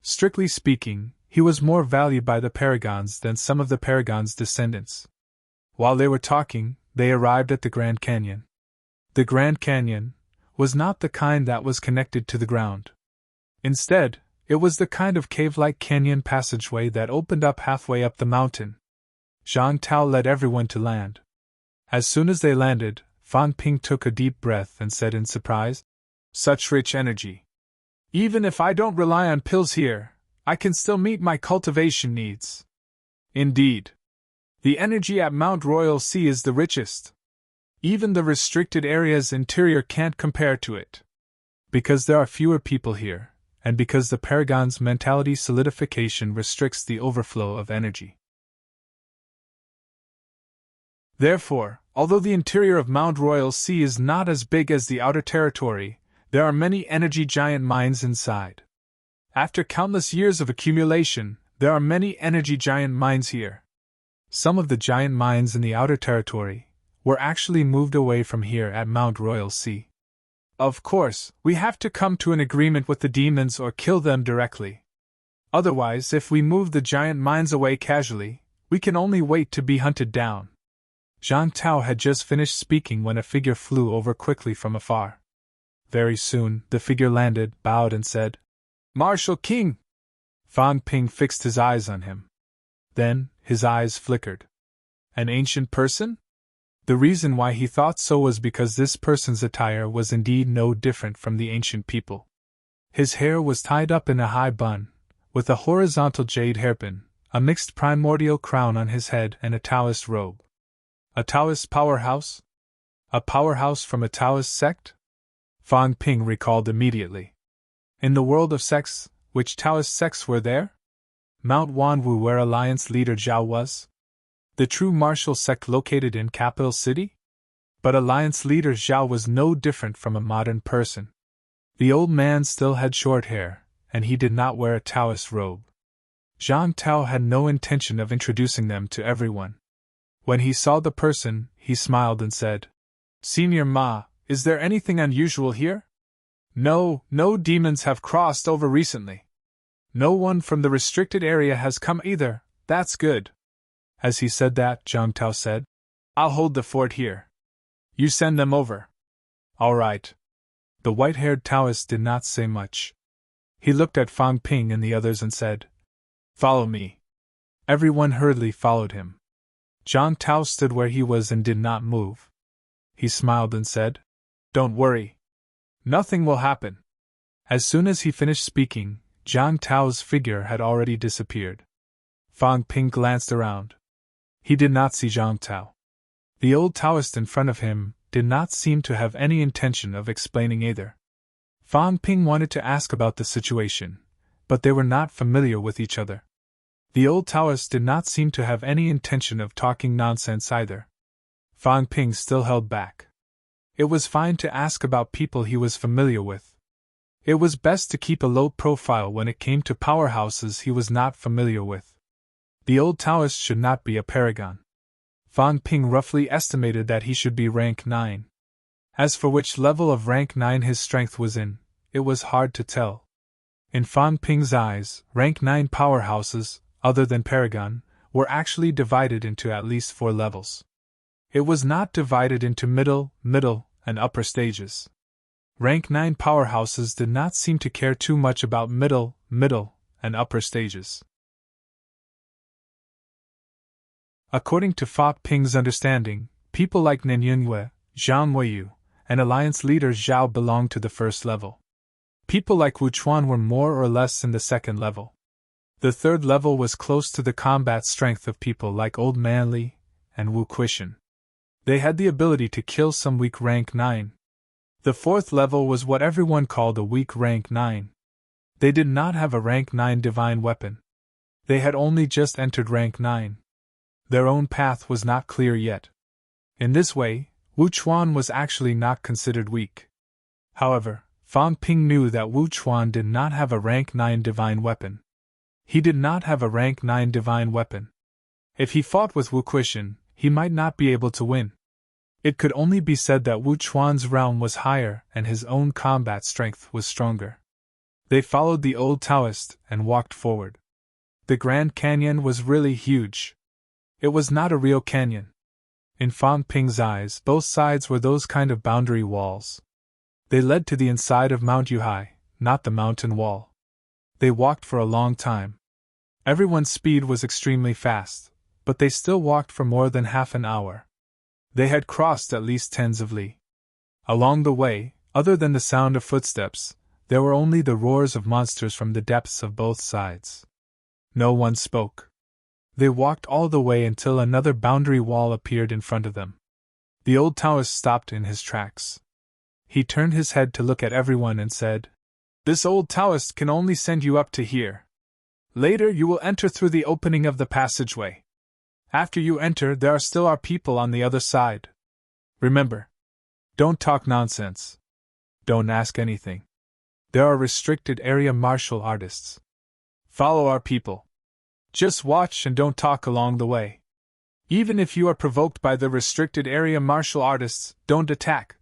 Strictly speaking, he was more valued by the paragons than some of the paragons' descendants. While they were talking, they arrived at the Grand Canyon. The Grand Canyon was not the kind that was connected to the ground. Instead, it was the kind of cave-like canyon passageway that opened up halfway up the mountain. Zhang Tao led everyone to land. As soon as they landed, Fang Ping took a deep breath and said in surprise, "Such rich energy. Even if I don't rely on pills here, I can still meet my cultivation needs. Indeed. The energy at Mount Royal Sea is the richest. Even the restricted area's interior can't compare to it. Because there are fewer people here, and because the Paragon's mentality solidification restricts the overflow of energy. Therefore, although the interior of Mount Royal Sea is not as big as the outer territory, there are many energy giant mines inside. After countless years of accumulation, there are many energy giant mines here. Some of the giant mines in the outer territory were actually moved away from here at Mount Royal Sea. Of course, we have to come to an agreement with the demons or kill them directly. Otherwise, if we move the giant mines away casually, we can only wait to be hunted down. Zhang Tao had just finished speaking when a figure flew over quickly from afar. Very soon, the figure landed, bowed and said, "Martial King!" Fang Ping fixed his eyes on him. Then, his eyes flickered. An ancient person? The reason why he thought so was because this person's attire was indeed no different from the ancient people. His hair was tied up in a high bun, with a horizontal jade hairpin, a mixed primordial crown on his head and a Taoist robe. A Taoist powerhouse? A powerhouse from a Taoist sect? Fang Ping recalled immediately. In the world of sects, which Taoist sects were there? Mount Wanwu, where Alliance leader Zhao was? The true martial sect located in capital city? But Alliance leader Zhao was no different from a modern person. The old man still had short hair, and he did not wear a Taoist robe. Zhang Tao had no intention of introducing them to everyone. When he saw the person, he smiled and said, "Senior Ma, is there anything unusual here?" No demons have crossed over recently. No one from the restricted area has come either, that's good. As he said that, Zhang Tao said, "I'll hold the fort here. You send them over." "All right." The white-haired Taoist did not say much. He looked at Fang Ping and the others and said, "Follow me." Everyone hurriedly followed him. Zhang Tao stood where he was and did not move. He smiled and said, "Don't worry. Nothing will happen." As soon as he finished speaking, Zhang Tao's figure had already disappeared. Fang Ping glanced around. He did not see Zhang Tao. The old Taoist in front of him did not seem to have any intention of explaining either. Fang Ping wanted to ask about the situation, but they were not familiar with each other. The old Taoist did not seem to have any intention of talking nonsense either. Fang Ping still held back. It was fine to ask about people he was familiar with. It was best to keep a low profile when it came to powerhouses he was not familiar with. The old Taoist should not be a paragon. Fang Ping roughly estimated that he should be rank 9. As for which level of rank 9 his strength was in, it was hard to tell. In Fang Ping's eyes, rank 9 powerhouses, other than paragon, were actually divided into at least 4 levels. It was not divided into middle, and upper stages. Rank 9 powerhouses did not seem to care too much about middle, and upper stages. According to Fa Ping's understanding, people like Nin Yunwei, Zhang Weiyu, and Alliance leader Zhao belonged to the first level. People like Wu Chuan were more or less in the second level. The third level was close to the combat strength of people like Old Man Li and Wu Quishan. They had the ability to kill some weak rank 9. The fourth level was what everyone called a weak rank 9. They did not have a rank 9 divine weapon. They had only just entered rank 9. Their own path was not clear yet. In this way, Wu Chuan was actually not considered weak. However, Fang Ping knew that Wu Chuan did not have a rank 9 divine weapon. He did not have a rank 9 divine weapon. If he fought with Wu Quishan, he might not be able to win. It could only be said that Wu Chuan's realm was higher and his own combat strength was stronger. They followed the old Taoist and walked forward. The Grand Canyon was really huge. It was not a real canyon. In Fang Ping's eyes, both sides were those kind of boundary walls. They led to the inside of Mount Yuhai, not the mountain wall. They walked for a long time. Everyone's speed was extremely fast, but they still walked for more than half an hour. They had crossed at least tens of li. Along the way, other than the sound of footsteps, there were only the roars of monsters from the depths of both sides. No one spoke. They walked all the way until another boundary wall appeared in front of them. The old Taoist stopped in his tracks. He turned his head to look at everyone and said, "This old Taoist can only send you up to here. Later you will enter through the opening of the passageway. After you enter, there are still our people on the other side. Remember, don't talk nonsense. Don't ask anything. There are restricted area martial artists. Follow our people. Just watch and don't talk along the way. Even if you are provoked by the restricted area martial artists, don't attack."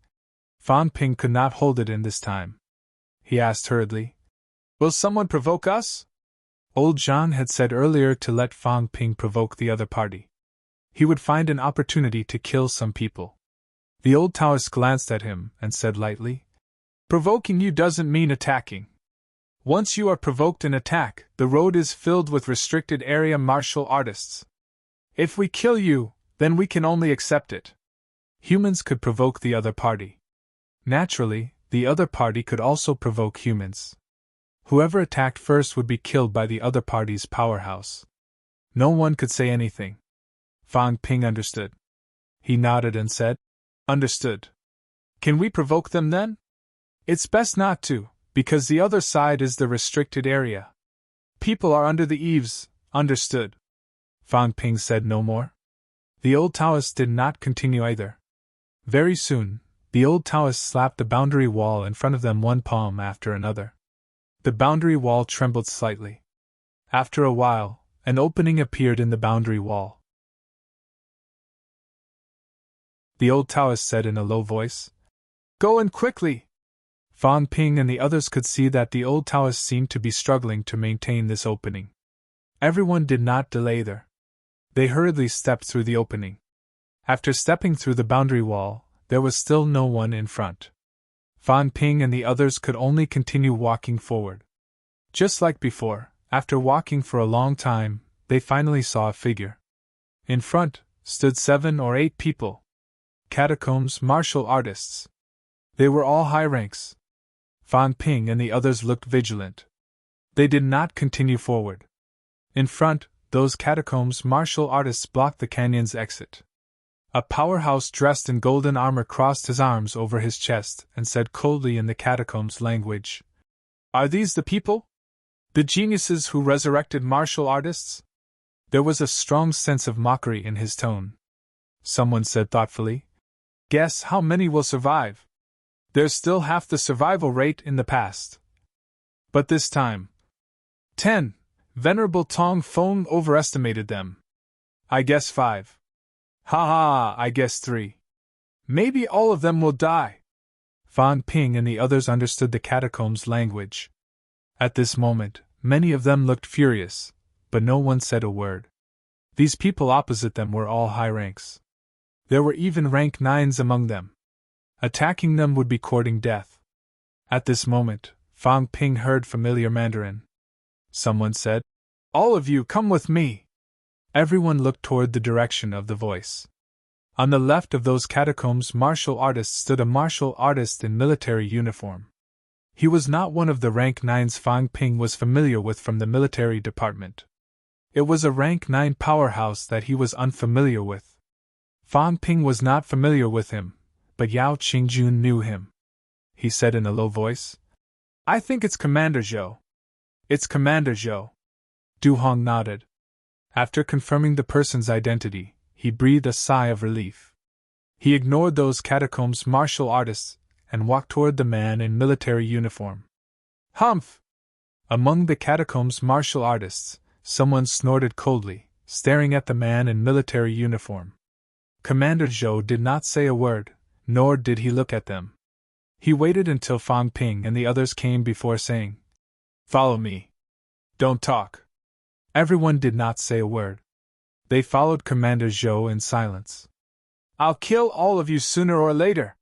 Fan Ping could not hold it in this time. He asked hurriedly, "Will someone provoke us?" Old John had said earlier to let Fan Ping provoke the other party. He would find an opportunity to kill some people. The old Taoist glanced at him and said lightly, "Provoking you doesn't mean attacking. Once you are provoked and attack, the road is filled with restricted area martial artists. If we kill you, then we can only accept it." Humans could provoke the other party. Naturally, the other party could also provoke humans. Whoever attacked first would be killed by the other party's powerhouse. No one could say anything. Fan Ping understood. He nodded and said, "Understood. Can we provoke them then?" "It's best not to, because the other side is the restricted area. People are under the eaves." "Understood." Fan Ping said no more. The old Taoist did not continue either. Very soon, the old Taoist slapped the boundary wall in front of them one palm after another. The boundary wall trembled slightly. After a while, an opening appeared in the boundary wall. The old Taoist said in a low voice, "Go in quickly." Fan Ping and the others could see that the old Taoist seemed to be struggling to maintain this opening. Everyone did not delay there. They hurriedly stepped through the opening. After stepping through the boundary wall, there was still no one in front. Fan Ping and the others could only continue walking forward. Just like before, after walking for a long time, they finally saw a figure. In front stood 7 or 8 people. Catacombs martial artists. They were all high ranks. Fan Ping and the others looked vigilant. They did not continue forward. In front, those catacombs martial artists blocked the canyon's exit. A powerhouse dressed in golden armor crossed his arms over his chest and said coldly in the catacombs language, "Are these the people? The geniuses who resurrected martial artists?" There was a strong sense of mockery in his tone. Someone said thoughtfully, "Guess how many will survive? There's still half the survival rate in the past. But this time, 10. Venerable Tong Feng overestimated them. I guess 5. Ha ha, I guess 3. Maybe all of them will die." Fan Ping and the others understood the catacombs language. At this moment, many of them looked furious, but no one said a word. These people opposite them were all high ranks. There were even rank 9s among them. Attacking them would be courting death. At this moment, Fan Ping heard familiar Mandarin. Someone said, "All of you come with me." Everyone looked toward the direction of the voice. On the left of those catacombs martial artists stood a martial artist in military uniform. He was not one of the rank 9s Fan Ping was familiar with from the military department. It was a rank 9 powerhouse that he was unfamiliar with. Fan Ping was not familiar with him, but Yao Qingjun knew him. He said in a low voice, "I think it's Commander Zhou." "It's Commander Zhou." Du Hong nodded. After confirming the person's identity, he breathed a sigh of relief. He ignored those catacombs martial artists and walked toward the man in military uniform. "Humph!" Among the catacombs martial artists, someone snorted coldly, staring at the man in military uniform. Commander Zhou did not say a word, nor did he look at them. He waited until Fan Ping and the others came before saying, "Follow me. Don't talk." Everyone did not say a word. They followed Commander Zhou in silence. "I'll kill all of you sooner or later,"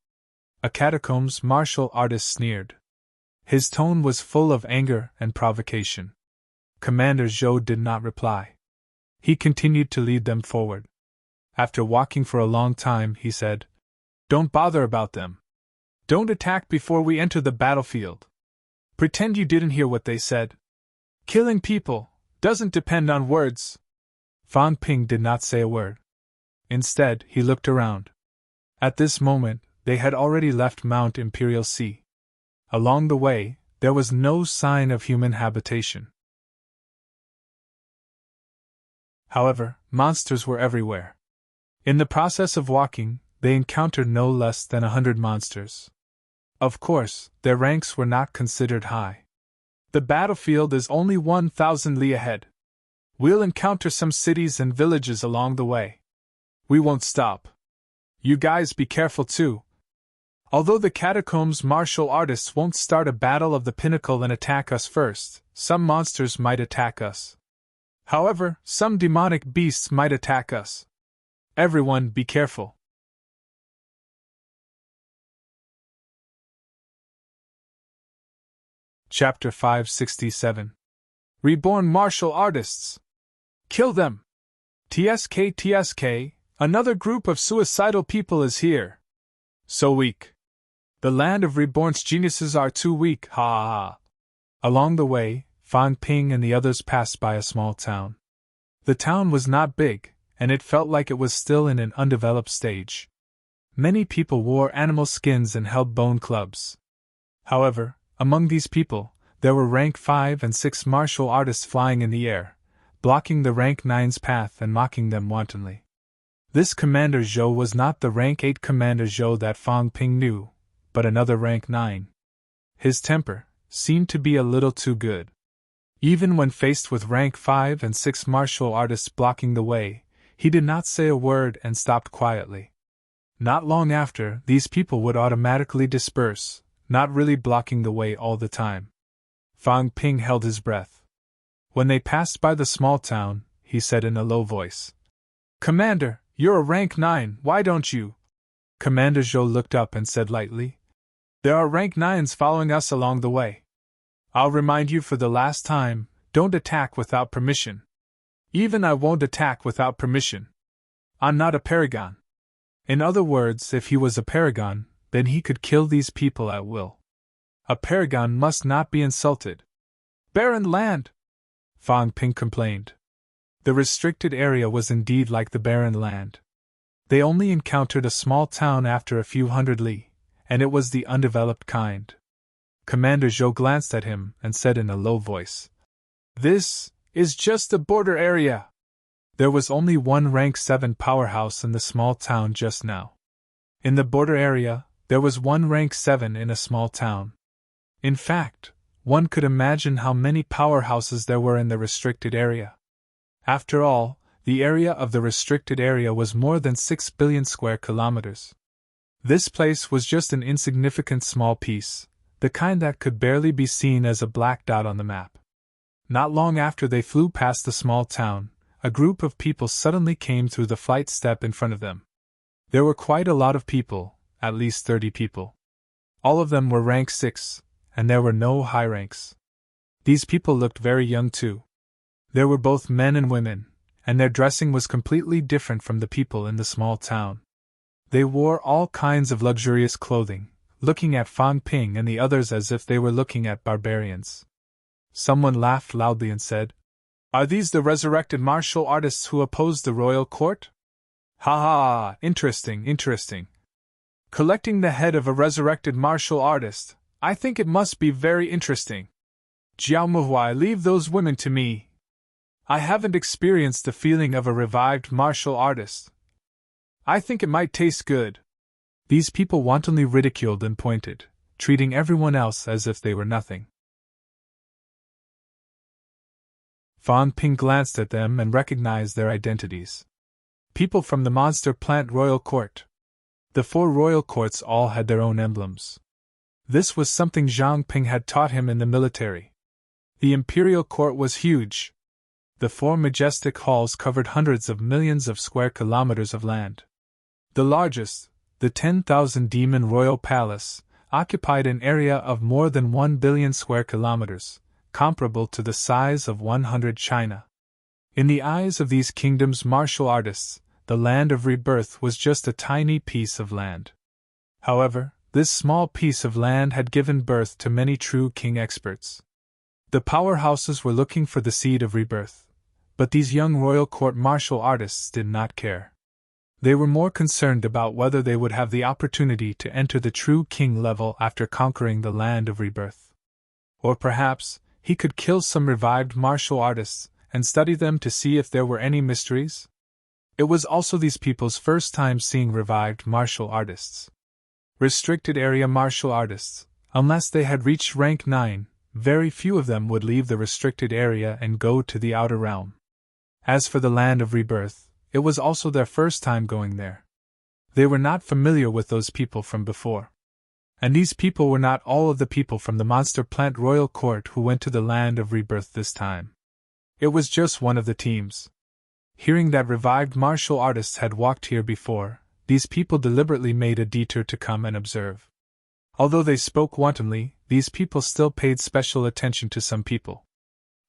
a catacombs martial artist sneered. His tone was full of anger and provocation. Commander Zhou did not reply. He continued to lead them forward. After walking for a long time, he said, "Don't bother about them. Don't attack before we enter the battlefield. Pretend you didn't hear what they said. Killing people doesn't depend on words. Fan Ping did not say a word. Instead, he looked around. At this moment, they had already left Mount Imperial Sea. Along the way, there was no sign of human habitation. However, monsters were everywhere. In the process of walking, they encountered no less than 100 monsters. Of course, their ranks were not considered high. The battlefield is only 1,000 li ahead. We'll encounter some cities and villages along the way. We won't stop. You guys be careful too. Although the catacombs martial artists won't start a battle of the pinnacle and attack us first, some monsters might attack us. However, some demonic beasts might attack us. Everyone be careful. Chapter 567. Reborn Martial Artists. Kill them! TSK, another group of suicidal people is here. So weak. The land of reborn's geniuses are too weak, ha ha ha. Along the way, Fan Ping and the others passed by a small town. The town was not big, and it felt like it was still in an undeveloped stage. Many people wore animal skins and held bone clubs. However, among these people, there were rank 5 and 6 martial artists flying in the air, blocking the rank 9's path and mocking them wantonly. This Commander Zhou was not the rank 8 Commander Zhou that Fan Ping knew, but another rank 9. His temper seemed to be a little too good. Even when faced with rank 5 and 6 martial artists blocking the way, he did not say a word and stopped quietly. Not long after, these people would automatically disperse, not really blocking the way all the time. Fan Ping held his breath. When they passed by the small town, he said in a low voice, "Commander, you're a rank 9, why don't you?" Commander Zhou looked up and said lightly, "There are rank 9s following us along the way. I'll remind you for the last time, don't attack without permission. Even I won't attack without permission. I'm not a paragon." In other words, if he was a paragon, then he could kill these people at will. A paragon must not be insulted. Barren land! Fan Ping complained. The restricted area was indeed like the barren land. They only encountered a small town after a few hundred li, and it was the undeveloped kind. Commander Zhou glanced at him and said in a low voice, "This is just the border area." There was only one rank 7 powerhouse in the small town just now. In the border area, there was one rank 7 in a small town. In fact, one could imagine how many powerhouses there were in the restricted area. After all, the area of the restricted area was more than 6 billion square kilometers. This place was just an insignificant small piece, the kind that could barely be seen as a black dot on the map. Not long after they flew past the small town, a group of people suddenly came through the flight step in front of them. There were quite a lot of people, at least 30 people. All of them were rank 6, and there were no high ranks. These people looked very young too. There were both men and women, and their dressing was completely different from the people in the small town. They wore all kinds of luxurious clothing, looking at Fan Ping and the others as if they were looking at barbarians. Someone laughed loudly and said, "Are these the resurrected martial artists who opposed the royal court? Ha ha, interesting. Collecting the head of a resurrected martial artist, I think it must be very interesting. Jiao Muhuai, leave those women to me. I haven't experienced the feeling of a revived martial artist. I think it might taste good." These people wantonly ridiculed and pointed, treating everyone else as if they were nothing. Fan Ping glanced at them and recognized their identities. People from the Monster Plant Royal Court. The 4 royal courts all had their own emblems. This was something Zhang Ping had taught him in the military. The Imperial Court was huge. The 4 majestic halls covered hundreds of millions of square kilometers of land. The largest, the 10,000 Demon Royal Palace, occupied an area of more than 1 billion square kilometers, comparable to the size of 100 China. In the eyes of these kingdoms' martial artists, the land of rebirth was just a tiny piece of land. However, this small piece of land had given birth to many true king experts. The powerhouses were looking for the seed of rebirth, but these young royal court martial artists did not care. They were more concerned about whether they would have the opportunity to enter the true king level after conquering the land of rebirth. Or perhaps, he could kill some revived martial artists and study them to see if there were any mysteries. It was also these people's first time seeing revived martial artists. Restricted area martial artists, unless they had reached rank 9, very few of them would leave the restricted area and go to the outer realm. As for the land of rebirth, it was also their first time going there. They were not familiar with those people from before. And these people were not all of the people from the Monster Plant Royal Court who went to the land of rebirth this time. It was just one of the teams. Hearing that revived martial artists had walked here before, these people deliberately made a detour to come and observe. Although they spoke wantonly, these people still paid special attention to some people.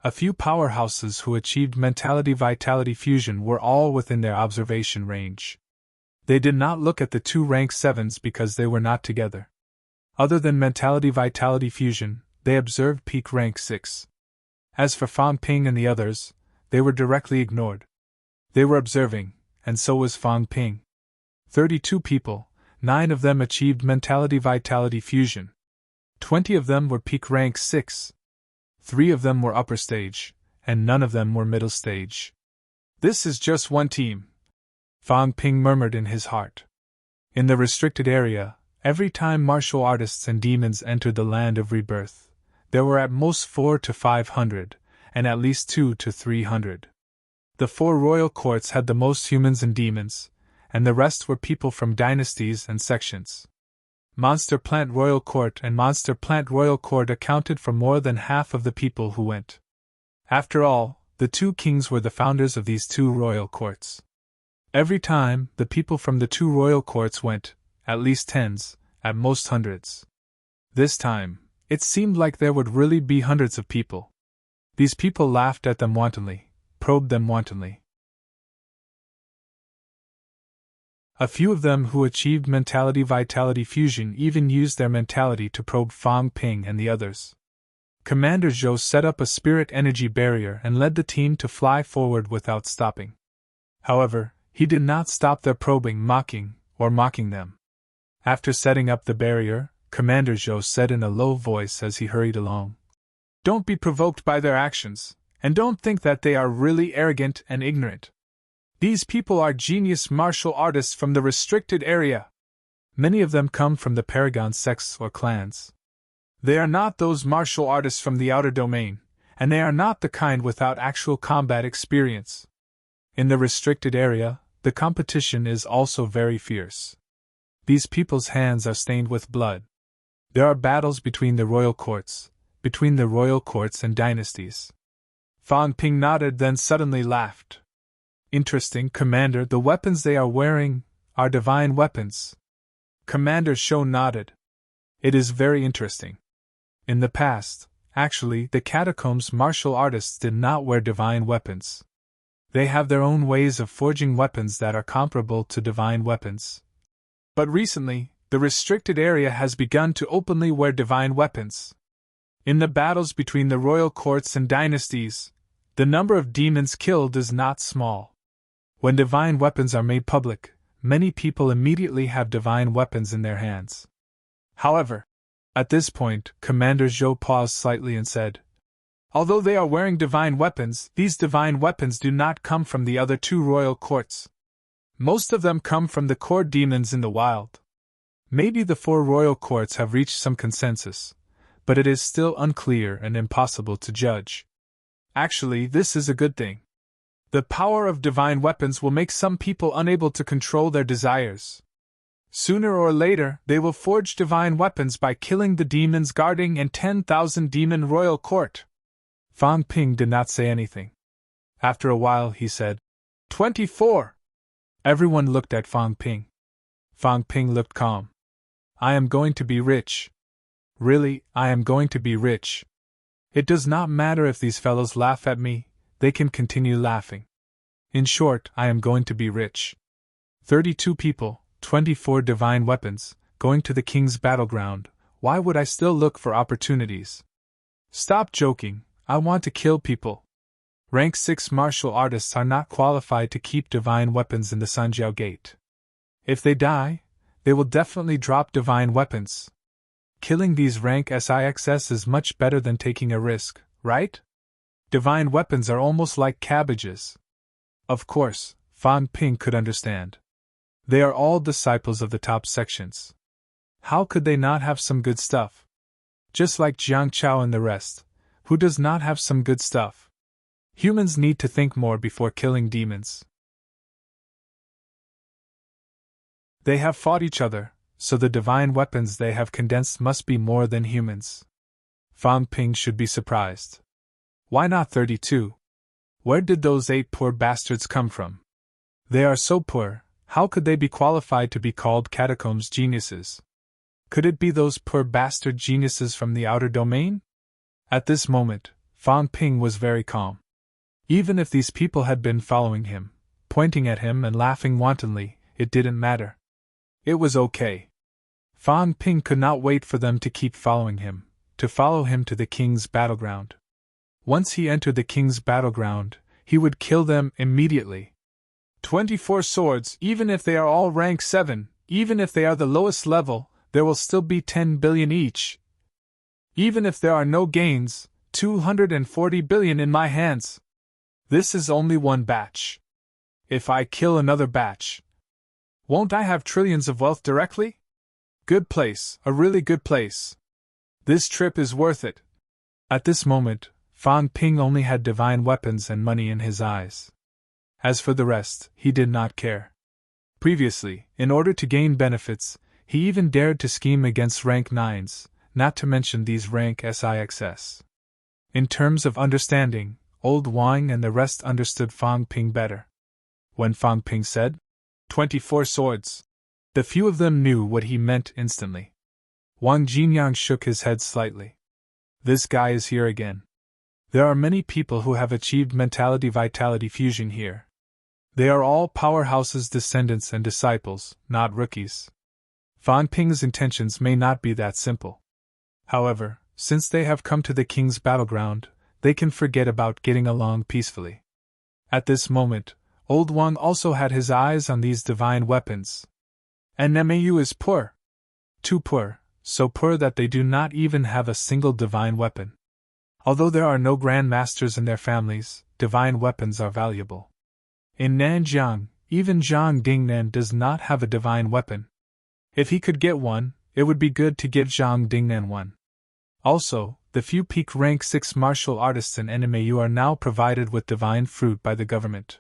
A few powerhouses who achieved mentality-vitality fusion were all within their observation range. They did not look at the two rank 7s because they were not together. Other than mentality-vitality fusion, they observed peak rank 6. As for Fang Ping and the others, they were directly ignored. They were observing, and so was Fang Ping. 32 people, 9 of them achieved mentality-vitality fusion. 20 of them were peak rank 6. 3 of them were upper stage, and none of them were middle stage. This is just one team, Fang Ping murmured in his heart. In the restricted area, every time martial artists and demons entered the land of rebirth, there were at most 400 to 500, and at least 200 to 300. The 4 royal courts had the most humans and demons, and the rest were people from dynasties and sections. Monster Plant Royal Court and Monster Plant Royal Court accounted for more than half of the people who went. After all, the 2 kings were the founders of these 2 royal courts. Every time, the people from the 2 royal courts went, at least tens, at most hundreds. This time, it seemed like there would really be hundreds of people. These people laughed at them wantonly, probed them wantonly. A few of them who achieved mentality-vitality fusion even used their mentality to probe Fang Ping and the others. Commander Zhou set up a spirit energy barrier and led the team to fly forward without stopping. However, he did not stop their probing, mocking them. After setting up the barrier, Commander Zhou said in a low voice as he hurried along, "Don't be provoked by their actions, and don't think that they are really arrogant and ignorant. These people are genius martial artists from the restricted area. Many of them come from the Paragon sects or clans. They are not those martial artists from the outer domain, and they are not the kind without actual combat experience. In the restricted area, the competition is also very fierce. These people's hands are stained with blood. There are battles between the royal courts and dynasties." Fang Ping nodded, then suddenly laughed. "Interesting, Commander, the weapons they are wearing are divine weapons." Commander Zhou nodded. "It is very interesting. In the past, actually, the catacombs martial artists did not wear divine weapons. They have their own ways of forging weapons that are comparable to divine weapons. But recently, the restricted area has begun to openly wear divine weapons. In the battles between the royal courts and dynasties, the number of demons killed is not small. When divine weapons are made public, many people immediately have divine weapons in their hands. However, at this point, Commander Zhou paused slightly and said, although they are wearing divine weapons, these divine weapons do not come from the other 2 royal courts. Most of them come from the core demons in the wild. Maybe the 4 royal courts have reached some consensus, but it is still unclear and impossible to judge. Actually, this is a good thing. The power of divine weapons will make some people unable to control their desires. Sooner or later, they will forge divine weapons by killing the demons guarding an 10,000 demon royal court." Fang Ping did not say anything. After a while, he said, 24. Everyone looked at Fang Ping. Fang Ping looked calm. "I am going to be rich. Really, I am going to be rich. It does not matter if these fellows laugh at me, they can continue laughing. In short, I am going to be rich. 32 people, 24 divine weapons, going to the king's battleground, why would I still look for opportunities? Stop joking, I want to kill people. Rank 6 martial artists are not qualified to keep divine weapons in the Sanjiao Gate. If they die, they will definitely drop divine weapons. Killing these rank SIXS is much better than taking a risk, right? Divine weapons are almost like cabbages. Of course, Fan Ping could understand. They are all disciples of the top sections. How could they not have some good stuff? Just like Jiang Chao and the rest, who does not have some good stuff? Humans need to think more before killing demons. They have fought each other, so the divine weapons they have condensed must be more than humans. Fan Ping should be surprised. Why not 32? Where did those 8 poor bastards come from? They are so poor, how could they be qualified to be called catacombs geniuses? Could it be those poor bastard geniuses from the outer domain? At this moment, Fan Ping was very calm. Even if these people had been following him, pointing at him and laughing wantonly, it didn't matter. It was okay. Fan Ping could not wait for them to keep following him, to follow him to the king's battleground. Once he entered the king's battleground, he would kill them immediately. 24 swords, even if they are all rank 7, even if they are the lowest level, there will still be 10 billion each. Even if there are no gains, 240 billion in my hands. This is only one batch. If I kill another batch, won't I have trillions of wealth directly? Good place, a really good place. This trip is worth it. At this moment, Fan Ping only had divine weapons and money in his eyes. As for the rest, he did not care. Previously, in order to gain benefits, he even dared to scheme against rank 9s, not to mention these rank SIXS. In terms of understanding, Old Wang and the rest understood Fan Ping better. When Fan Ping said, 24 swords, the few of them knew what he meant instantly. Wang Jinyang shook his head slightly. This guy is here again. There are many people who have achieved mentality-vitality fusion here. They are all powerhouses' descendants and disciples, not rookies. Fan Ping's intentions may not be that simple. However, since they have come to the king's battleground, they can forget about getting along peacefully. At this moment, Old Wang also had his eyes on these divine weapons. And Mau is poor. Too poor, so poor that they do not even have a single divine weapon. Although there are no Grand Masters in their families, divine weapons are valuable. In Nanjiang, even Zhang Dingnan does not have a divine weapon. If he could get one, it would be good to give Zhang Dingnan one. Also, the few peak rank 6 martial artists in NMAU are now provided with divine fruit by the government.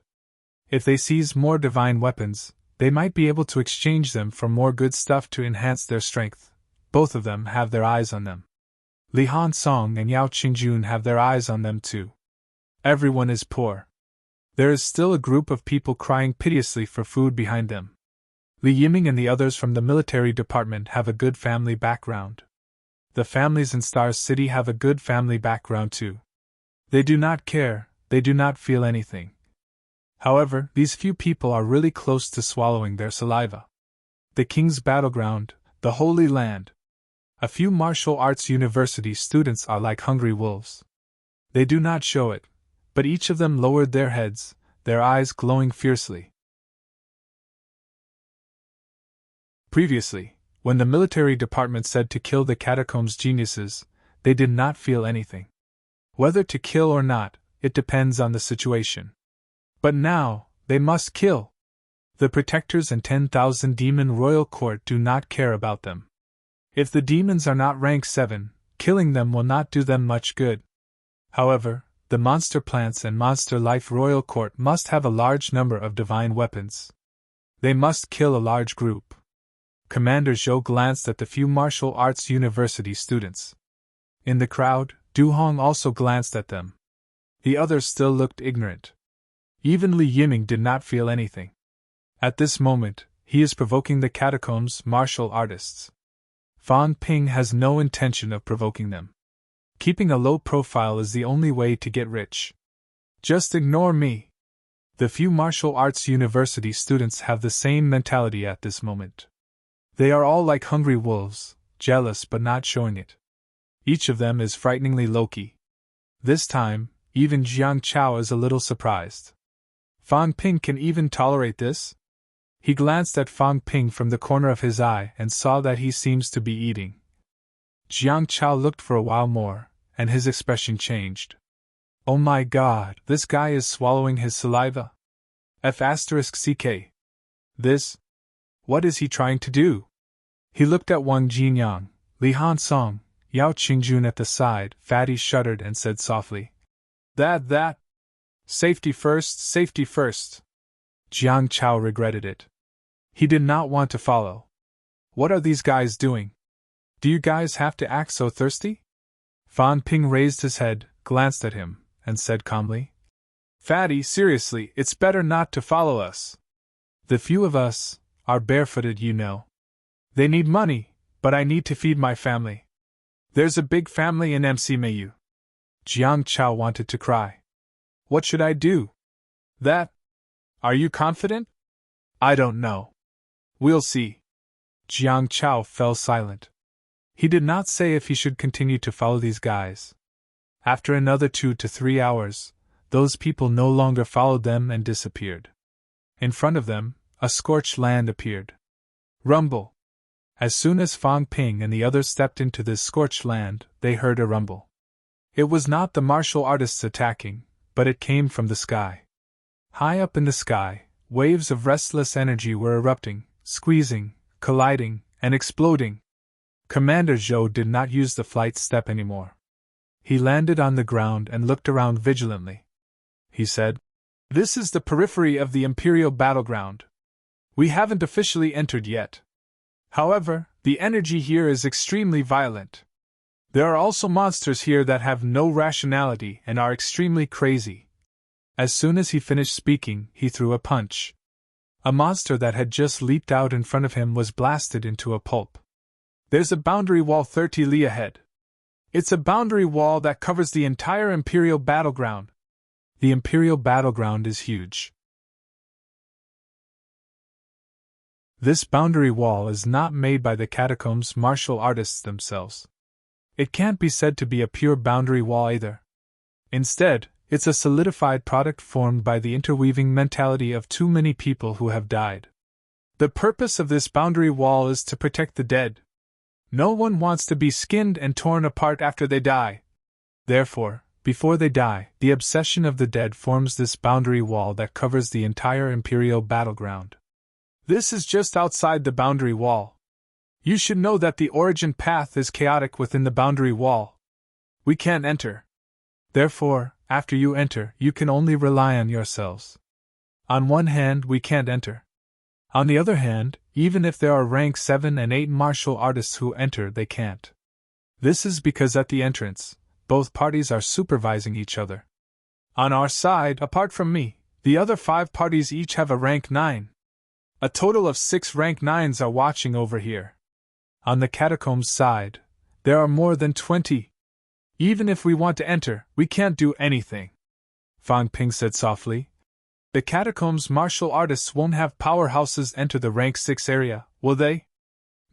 If they seize more divine weapons, they might be able to exchange them for more good stuff to enhance their strength. Both of them have their eyes on them. Li Han Song and Yao Qingjun have their eyes on them too. Everyone is poor. There is still a group of people crying piteously for food behind them. Li Yiming and the others from the military department have a good family background. The families in Star City have a good family background too. They do not care, they do not feel anything. However, these few people are really close to swallowing their saliva. The king's battleground, the Holy Land. A few martial arts university students are like hungry wolves. They do not show it, but each of them lowered their heads, their eyes glowing fiercely. Previously, when the military department said to kill the catacombs geniuses, they did not feel anything. Whether to kill or not, it depends on the situation. But now, they must kill. The protectors and 10,000 demon royal court do not care about them. If the demons are not rank 7, killing them will not do them much good. However, the monster plants and monster life royal court must have a large number of divine weapons. They must kill a large group. Commander Zhou glanced at the few martial arts university students. In the crowd, Du Hong also glanced at them. The others still looked ignorant. Even Li Yiming did not feel anything. At this moment, he is provoking the catacombs martial artists. Fan Ping has no intention of provoking them. Keeping a low profile is the only way to get rich. Just ignore me. The few martial arts university students have the same mentality at this moment. They are all like hungry wolves, jealous but not showing it. Each of them is frighteningly low-key. This time, even Jiang Chao is a little surprised. Fang Ping can even tolerate this? He glanced at Fang Ping from the corner of his eye and saw that he seems to be eating. Jiang Chao looked for a while more, and his expression changed. Oh my god, this guy is swallowing his saliva. F***ck. This? What is he trying to do? He looked at Wang Jinyang, Li Han-song, Yao Qingjun at the side. Fatty shuddered and said softly, That. Safety first, safety first. Jiang Chao regretted it. He did not want to follow. What are these guys doing? Do you guys have to act so thirsty? Fan Ping raised his head, glanced at him, and said calmly, Fatty, seriously, it's better not to follow us. The few of us are barefooted, you know. They need money, but I need to feed my family. There's a big family in MC Mayu. Jiang Chao wanted to cry. What should I do? That? Are you confident? I don't know. We'll see. Jiang Chao fell silent. He did not say if he should continue to follow these guys. After another 2 to 3 hours, those people no longer followed them and disappeared. In front of them, a scorched land appeared. Rumble. As soon as Fang Ping and the others stepped into this scorched land, they heard a rumble. It was not the martial artists attacking, but it came from the sky. High up in the sky, waves of restless energy were erupting, squeezing, colliding, and exploding. Commander Zhou did not use the flight step anymore. He landed on the ground and looked around vigilantly. He said, This is the periphery of the Imperial battleground. We haven't officially entered yet. However, the energy here is extremely violent. There are also monsters here that have no rationality and are extremely crazy. As soon as he finished speaking, he threw a punch. A monster that had just leaped out in front of him was blasted into a pulp. There's a boundary wall 30 li ahead. It's a boundary wall that covers the entire Imperial battleground. The Imperial battleground is huge. This boundary wall is not made by the catacombs martial artists themselves. It can't be said to be a pure boundary wall either. Instead, it's a solidified product formed by the interweaving mentality of too many people who have died. The purpose of this boundary wall is to protect the dead. No one wants to be skinned and torn apart after they die. Therefore, before they die, the obsession of the dead forms this boundary wall that covers the entire Imperial battleground. This is just outside the boundary wall. You should know that the origin path is chaotic within the boundary wall. We can't enter. Therefore, after you enter, you can only rely on yourselves. On one hand, we can't enter. On the other hand, even if there are rank 7 and 8 martial artists who enter, they can't. This is because at the entrance, both parties are supervising each other. On our side, apart from me, the other 5 parties each have a rank 9. A total of 6 rank 9s are watching over here. On the catacombs side, there are more than 20. Even if we want to enter, we can't do anything. Fang Ping said softly. The catacombs martial artists won't have powerhouses enter the rank 6 area, will they?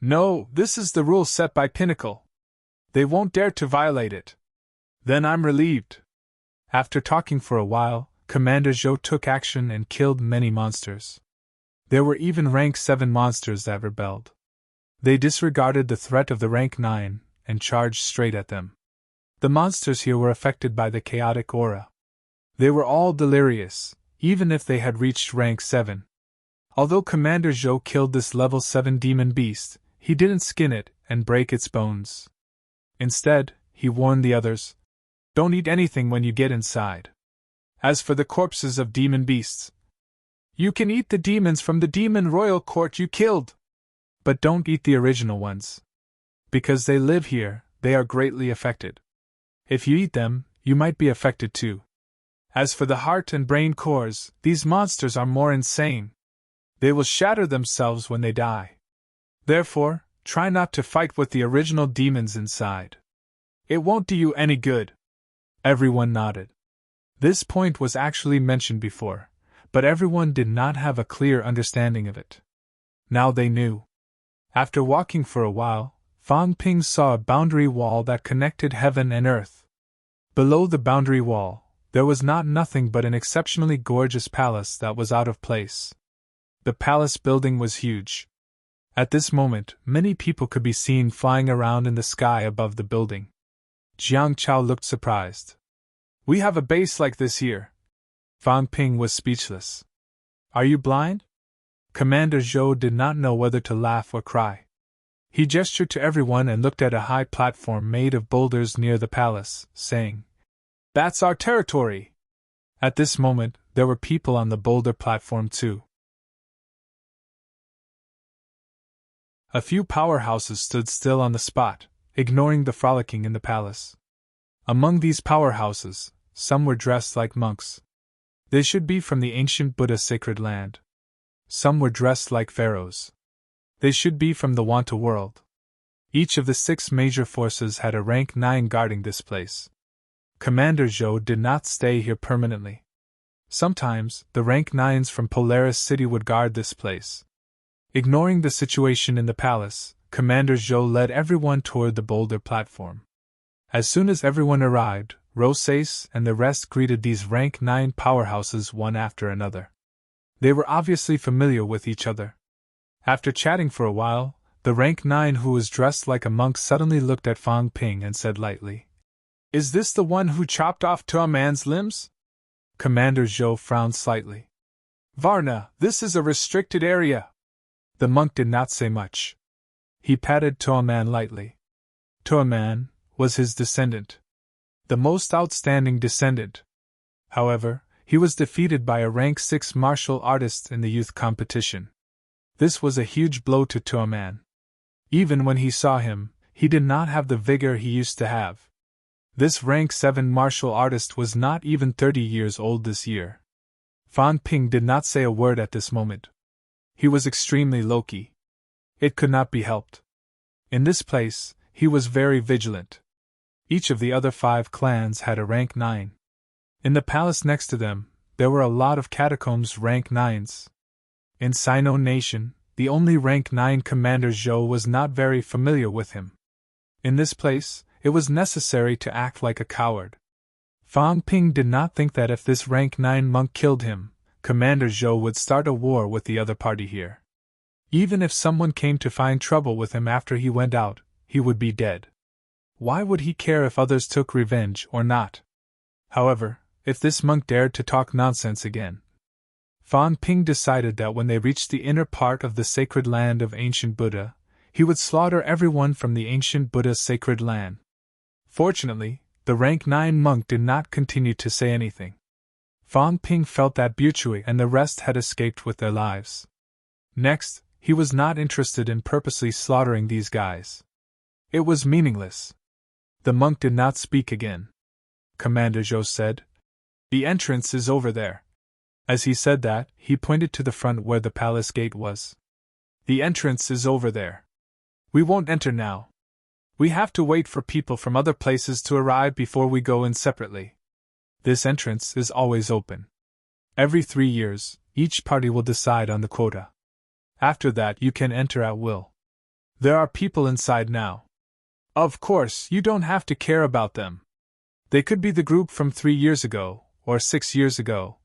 No, this is the rule set by Pinnacle. They won't dare to violate it. Then I'm relieved. After talking for a while, Commander Zhou took action and killed many monsters. There were even rank 7 monsters that rebelled. They disregarded the threat of the rank 9 and charged straight at them. The monsters here were affected by the chaotic aura. They were all delirious, even if they had reached rank 7. Although Commander Zhou killed this level 7 demon beast, he didn't skin it and break its bones. Instead, he warned the others, Don't eat anything when you get inside. As for the corpses of demon beasts, you can eat the demons from the demon royal court you killed. But don't eat the original ones. Because they live here, they are greatly affected. If you eat them, you might be affected too. As for the heart and brain cores, these monsters are more insane. They will shatter themselves when they die. Therefore, try not to fight with the original demons inside. It won't do you any good. Everyone nodded. This point was actually mentioned before, but everyone did not have a clear understanding of it. Now they knew. After walking for a while, Fang Ping saw a boundary wall that connected heaven and earth. Below the boundary wall, there was nothing but an exceptionally gorgeous palace that was out of place. The palace building was huge. At this moment, many people could be seen flying around in the sky above the building. Jiang Chao looked surprised. "We have a base like this here." Fang Ping was speechless. "Are you blind?" Commander Zhou did not know whether to laugh or cry. He gestured to everyone and looked at a high platform made of boulders near the palace, saying, "That's our territory." At this moment, there were people on the boulder platform too. A few powerhouses stood still on the spot, ignoring the frolicking in the palace. Among these powerhouses, some were dressed like monks. They should be from the ancient Buddha sacred land. Some were dressed like pharaohs. They should be from the Wanta world. Each of the 6 major forces had a rank 9 guarding this place. Commander Zhou did not stay here permanently. Sometimes, the rank 9s from Polaris City would guard this place. Ignoring the situation in the palace, Commander Zhou led everyone toward the boulder platform. As soon as everyone arrived, Rosais and the rest greeted these rank 9 powerhouses one after another. They were obviously familiar with each other. After chatting for a while, the rank 9 who was dressed like a monk suddenly looked at Fang Ping and said lightly, "Is this the one who chopped off Tuo Man's limbs?" Commander Zhou frowned slightly. "Varna, this is a restricted area." The monk did not say much. He patted Tuo Man lightly. Tuo Man was his descendant. The most outstanding descendant. However, he was defeated by a rank 6 martial artist in the youth competition. This was a huge blow to Tuo Man. Even when he saw him, he did not have the vigor he used to have. This rank 7 martial artist was not even 30 years old this year. Fang Ping did not say a word at this moment. He was extremely low-key. It could not be helped. In this place, he was very vigilant. Each of the other 5 clans had a rank 9. In the palace next to them, there were a lot of catacombs rank 9s. In Sino Nation, the only rank 9 Commander Zhou was not very familiar with him. In this place, it was necessary to act like a coward. Fang Ping did not think that if this rank 9 monk killed him, Commander Zhou would start a war with the other party here. Even if someone came to find trouble with him after he went out, he would be dead. Why would he care if others took revenge or not? However, if this monk dared to talk nonsense again, Fang Ping decided that when they reached the inner part of the sacred land of ancient Buddha, he would slaughter everyone from the ancient Buddha sacred land. Fortunately, the rank 9 monk did not continue to say anything. Fang Ping felt that Buchui and the rest had escaped with their lives. Next, he was not interested in purposely slaughtering these guys. It was meaningless. The monk did not speak again. Commander Zhou said, "The entrance is over there." As he said that, he pointed to the front where the palace gate was. "The entrance is over there. We won't enter now. We have to wait for people from other places to arrive before we go in separately. This entrance is always open. Every 3 years, each party will decide on the quota. After that, you can enter at will. There are people inside now. Of course, you don't have to care about them. They could be the group from 3 years ago, or 6 years ago.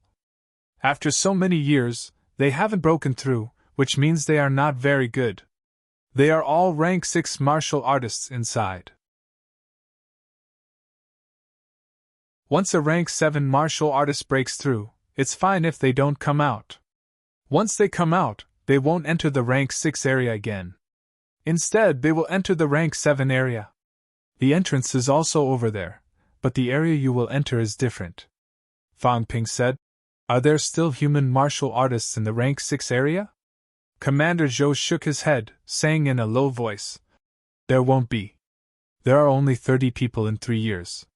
After so many years, they haven't broken through, which means they are not very good. They are all rank 6 martial artists inside. Once a rank 7 martial artist breaks through, it's fine if they don't come out. Once they come out, they won't enter the rank 6 area again. Instead, they will enter the rank 7 area. The entrance is also over there, but the area you will enter is different." Fang Ping said. "Are there still human martial artists in the rank 6 area?" Commander Zhou shook his head, saying in a low voice, "There won't be. There are only 30 people in 3 years.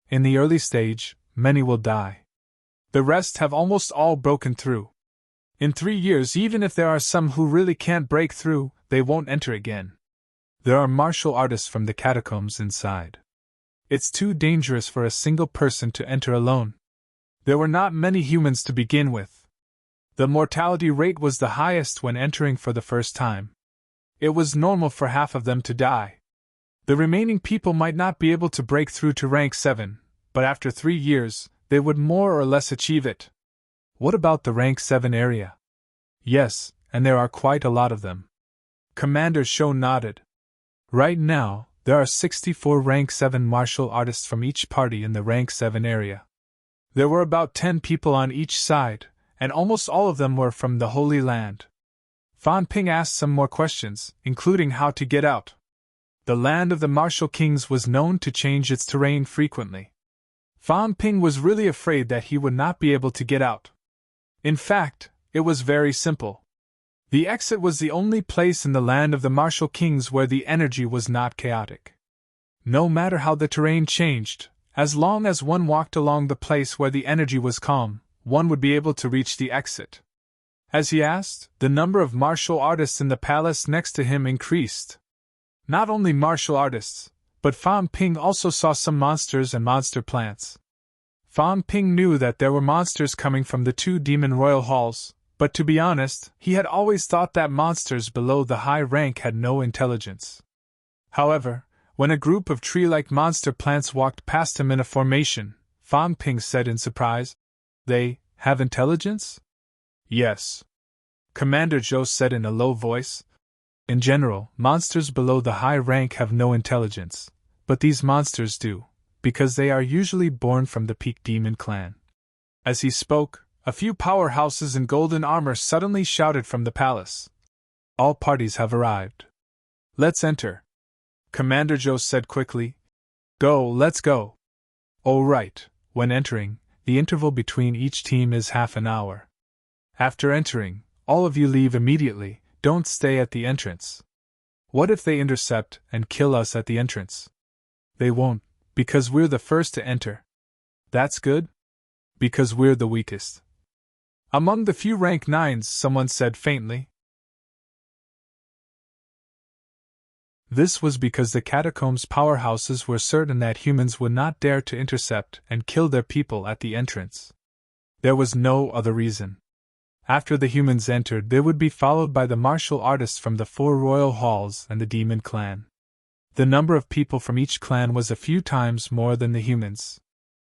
In the early stage, many will die. The rest have almost all broken through. In 3 years, even if there are some who really can't break through, they won't enter again. There are martial artists from the catacombs inside. It's too dangerous for a single person to enter alone. There were not many humans to begin with. The mortality rate was the highest when entering for the first time. It was normal for half of them to die. The remaining people might not be able to break through to rank 7, but after 3 years, they would more or less achieve it. What about the rank 7 area? Yes, and there are quite a lot of them. Commander Sho nodded. Right now, there are 64 rank 7 martial artists from each party in the rank 7 area. There were about 10 people on each side, and almost all of them were from the Holy Land. Fan Ping asked some more questions, including how to get out. The land of the martial kings was known to change its terrain frequently. Fan Ping was really afraid that he would not be able to get out. In fact, it was very simple. The exit was the only place in the land of the martial kings where the energy was not chaotic. No matter how the terrain changed, as long as one walked along the place where the energy was calm, one would be able to reach the exit. As he asked, the number of martial artists in the palace next to him increased. Not only martial artists, but Fan Ping also saw some monsters and monster plants. Fan Ping knew that there were monsters coming from the 2 demon royal halls, but to be honest, he had always thought that monsters below the high rank had no intelligence. However, when a group of tree-like monster plants walked past him in a formation, Fan Ping said in surprise, "They have intelligence?" "Yes," Commander Zhou said in a low voice. "In general, monsters below the high rank have no intelligence, but these monsters do, because they are usually born from the Peak Demon clan." As he spoke, a few powerhouses in golden armor suddenly shouted from the palace. "All parties have arrived. Let's enter," Commander Zhou said quickly. Let's go." "Oh right, when entering, the interval between each team is half an hour. After entering, all of you leave immediately, don't stay at the entrance. What if they intercept and kill us at the entrance?" "They won't, because we're the first to enter." "That's good? Because we're the weakest." "Among the few rank 9s, someone said faintly. This was because the catacombs powerhouses were certain that humans would not dare to intercept and kill their people at the entrance. There was no other reason. After the humans entered, they would be followed by the martial artists from the 4 royal halls and the demon clan. The number of people from each clan was a few times more than the humans.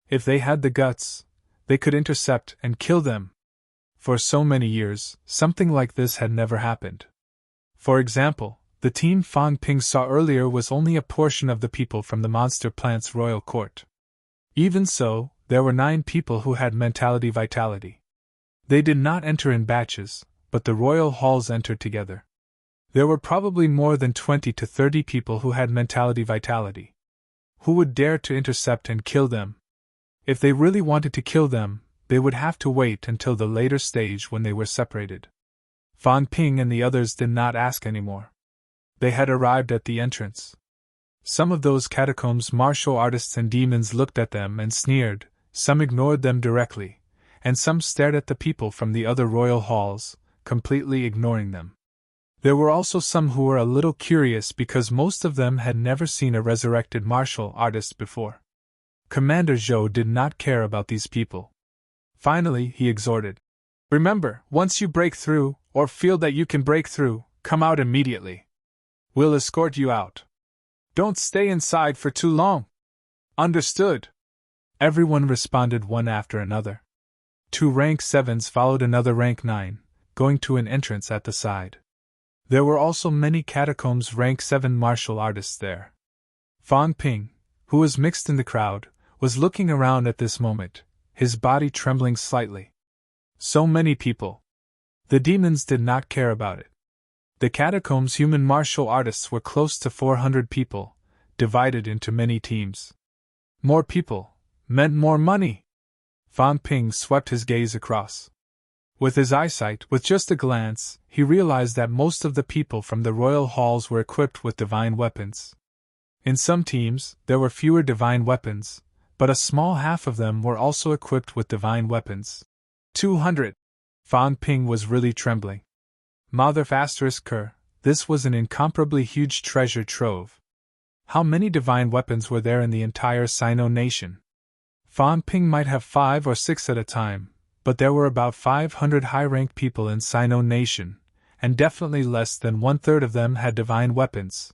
If they had the guts, they could intercept and kill them. For so many years, something like this had never happened. For example, the team Fan Ping saw earlier was only a portion of the people from the monster plant's royal court. Even so, there were 9 people who had mentality vitality. They did not enter in batches, but the royal halls entered together. There were probably more than 20 to 30 people who had mentality vitality. Who would dare to intercept and kill them? If they really wanted to kill them, they would have to wait until the later stage when they were separated. Fan Ping and the others did not ask anymore. They had arrived at the entrance. Some of those catacombs martial artists and demons looked at them and sneered, some ignored them directly, and some stared at the people from the other royal halls, completely ignoring them. There were also some who were a little curious because most of them had never seen a resurrected martial artist before. Commander Zhou did not care about these people. Finally, he exhorted. "Remember, once you break through, or feel that you can break through, come out immediately. We'll escort you out. Don't stay inside for too long." "Understood." Everyone responded one after another. 2 rank 7s followed another rank 9, going to an entrance at the side. There were also many catacombs rank 7 martial artists there. Fan Ping, who was mixed in the crowd, was looking around at this moment, his body trembling slightly. So many people. The demons did not care about it. The catacombs human martial artists were close to 400 people, divided into many teams. More people meant more money. Fan Ping swept his gaze across. With his eyesight, with just a glance, he realized that most of the people from the royal halls were equipped with divine weapons. In some teams, there were fewer divine weapons, but a small half of them were also equipped with divine weapons. 200. Fan Ping was really trembling. Mother ***, this was an incomparably huge treasure trove. How many divine weapons were there in the entire Sino nation? Fan Ping might have 5 or 6 at a time, but there were about 500 high-ranked people in Sino nation, and definitely less than 1/3 of them had divine weapons.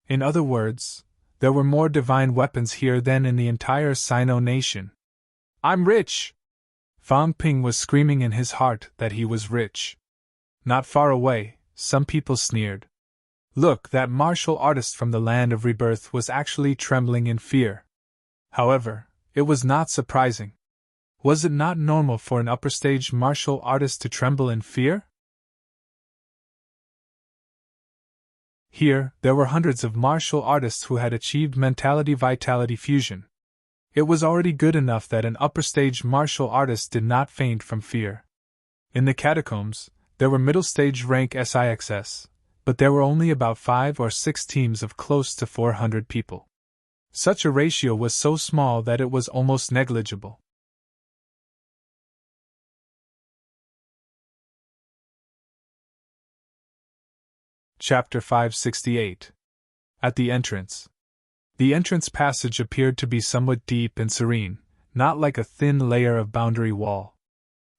In other words, there were more divine weapons here than in the entire Sino nation. "I'm rich!" Fang Ping was screaming in his heart that he was rich. Not far away, some people sneered. Look, that martial artist from the land of rebirth was actually trembling in fear. However, it was not surprising. Was it not normal for an upper-stage martial artist to tremble in fear? Here, there were hundreds of martial artists who had achieved mentality-vitality fusion. It was already good enough that an upper-stage martial artist did not faint from fear. In the catacombs, there were middle-stage rank SIXS, but there were only about 5 or 6 teams of close to 400 people. Such a ratio was so small that it was almost negligible. Chapter 568. At the entrance. The entrance passage appeared to be somewhat deep and serene, not like a thin layer of boundary wall.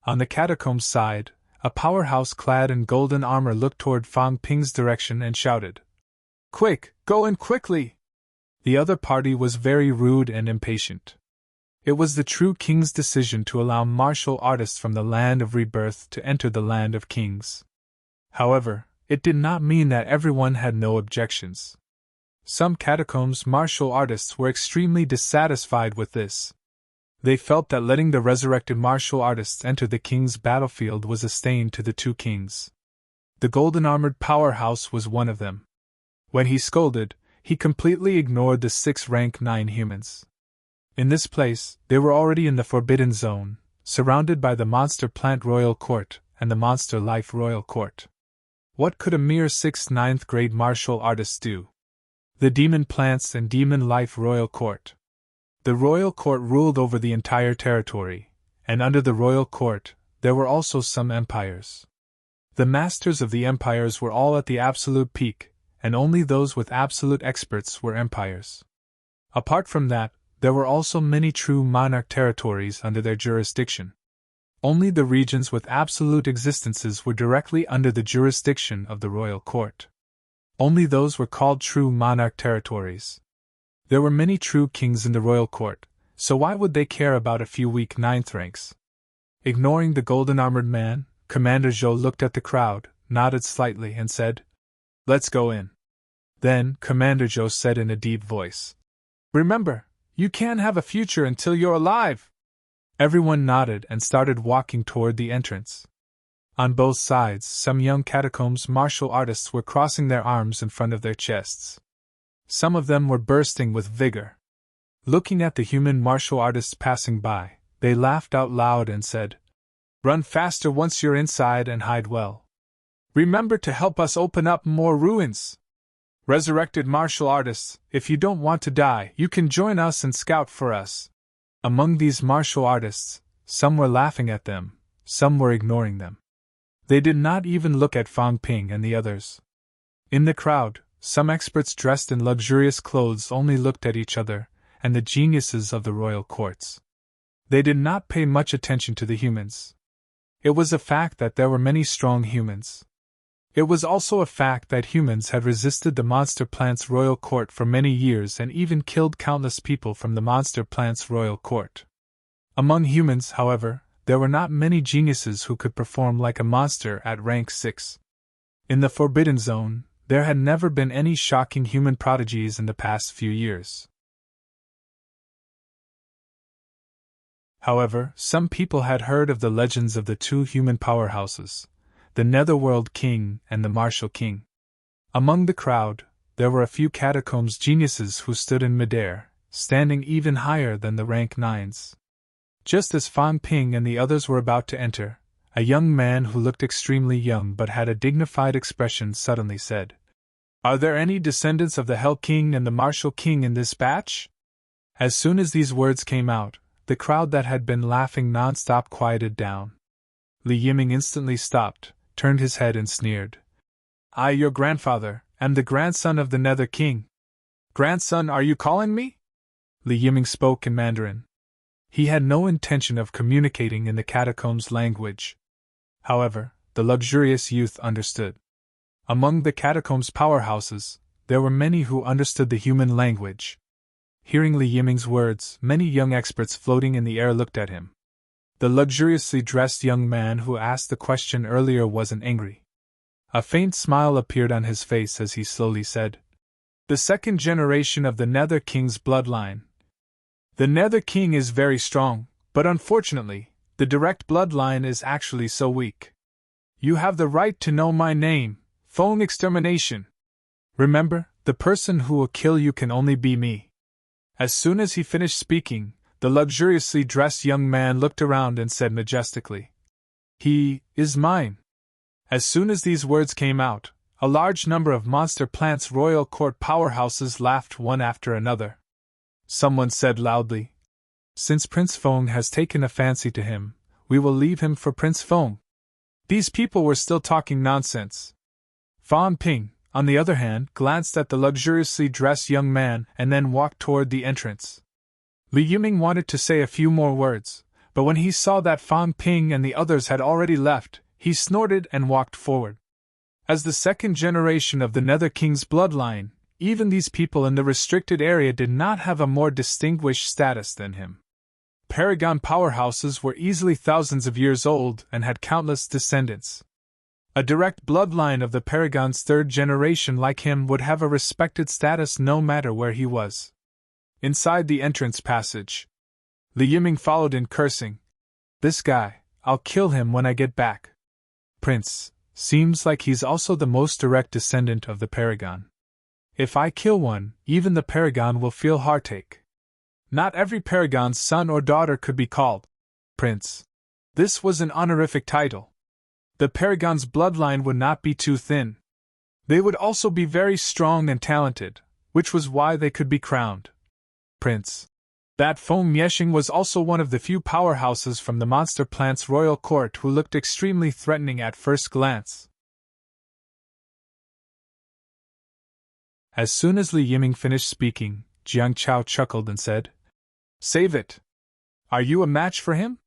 On the catacombs side, a powerhouse clad in golden armor looked toward Fang Ping's direction and shouted, "Quick, go in quickly!" The other party was very rude and impatient. It was the true king's decision to allow martial artists from the land of rebirth to enter the land of kings. However, it did not mean that everyone had no objections. Some catacombs martial artists were extremely dissatisfied with this. They felt that letting the resurrected martial artists enter the king's battlefield was a stain to the two kings. The golden-armored powerhouse was one of them. When he scolded, he completely ignored the 6 rank 9 humans. In this place, they were already in the Forbidden Zone, surrounded by the Monster Plant Royal Court and the Monster Life Royal Court. What could a mere 6th 9th grade martial artist do? The Demon Plants and Demon Life Royal Court. The Royal Court ruled over the entire territory, and under the Royal Court, there were also some empires. The masters of the empires were all at the absolute peak, and only those with absolute experts were empires. Apart from that, there were also many true monarch territories under their jurisdiction. Only the regions with absolute existences were directly under the jurisdiction of the royal court. Only those were called true monarch territories. There were many true kings in the royal court, so why would they care about a few weak 9th ranks? Ignoring the golden-armored man, Commander Zhou looked at the crowd, nodded slightly, and said, "Let's go in." Then, Commander Zhou said in a deep voice, "Remember, you can't have a future until you're alive." Everyone nodded and started walking toward the entrance. On both sides, some young catacombs martial artists were crossing their arms in front of their chests. Some of them were bursting with vigor. Looking at the human martial artists passing by, they laughed out loud and said, "Run faster once you're inside and hide well. Remember to help us open up more ruins. Resurrected martial artists, if you don't want to die, you can join us and scout for us." Among these martial artists, some were laughing at them, some were ignoring them. They did not even look at Fang Ping and the others. In the crowd, some experts dressed in luxurious clothes only looked at each other, and the geniuses of the royal courts. They did not pay much attention to the humans. It was a fact that there were many strong humans. It was also a fact that humans had resisted the Monster Plant's royal court for many years and even killed countless people from the Monster Plant's royal court. Among humans, however, there were not many geniuses who could perform like a monster at rank 6. In the Forbidden Zone, there had never been any shocking human prodigies in the past few years. However, some people had heard of the legends of the 2 human powerhouses, the Netherworld King and the Martial King. Among the crowd, there were a few catacombs geniuses who stood in midair, standing even higher than the rank 9s. Just as Fang Ping and the others were about to enter, a young man who looked extremely young but had a dignified expression suddenly said, "Are there any descendants of the Hell King and the Martial King in this batch?" As soon as these words came out, the crowd that had been laughing non-stop quieted down. Li Yiming instantly stopped, turned his head and sneered. "I, your grandfather, am the grandson of the Nether King." "Grandson, are you calling me?" Li Yiming spoke in Mandarin. He had no intention of communicating in the catacombs language. However, the luxurious youth understood. Among the catacombs' powerhouses, there were many who understood the human language. Hearing Li Yiming's words, many young experts floating in the air looked at him. The luxuriously dressed young man who asked the question earlier wasn't angry. A faint smile appeared on his face as he slowly said, "The second generation of the Nether King's bloodline. The Nether King is very strong, but unfortunately, the direct bloodline is actually so weak. You have the right to know my name, Feng Extermination. Remember, the person who will kill you can only be me." As soon as he finished speaking, the luxuriously dressed young man looked around and said majestically, "He is mine." As soon as these words came out, a large number of Monster Plant's royal court powerhouses laughed one after another. Someone said loudly, "Since Prince Feng has taken a fancy to him, we will leave him for Prince Feng." These people were still talking nonsense. Fan Ping, on the other hand, glanced at the luxuriously dressed young man and then walked toward the entrance. Li Yiming wanted to say a few more words, but when he saw that Fan Ping and the others had already left, he snorted and walked forward. As the second generation of the Nether King's bloodline, even these people in the restricted area did not have a more distinguished status than him. Paragon powerhouses were easily thousands of years old and had countless descendants. A direct bloodline of the Paragon's third generation like him would have a respected status no matter where he was. Inside the entrance passage, Li Yiming followed in cursing, "This guy, I'll kill him when I get back. Prince, seems like he's also the most direct descendant of the Paragon. If I kill one, even the Paragon will feel heartache. Not every Paragon's son or daughter could be called Prince. This was an honorific title. The Paragon's bloodline would not be too thin. They would also be very strong and talented, which was why they could be crowned Prince. That Feng Yexing was also one of the few powerhouses from the Monster Plant's royal court who looked extremely threatening at first glance." As soon as Li Yiming finished speaking, Jiang Chao chuckled and said, "Save it. Are you a match for him?"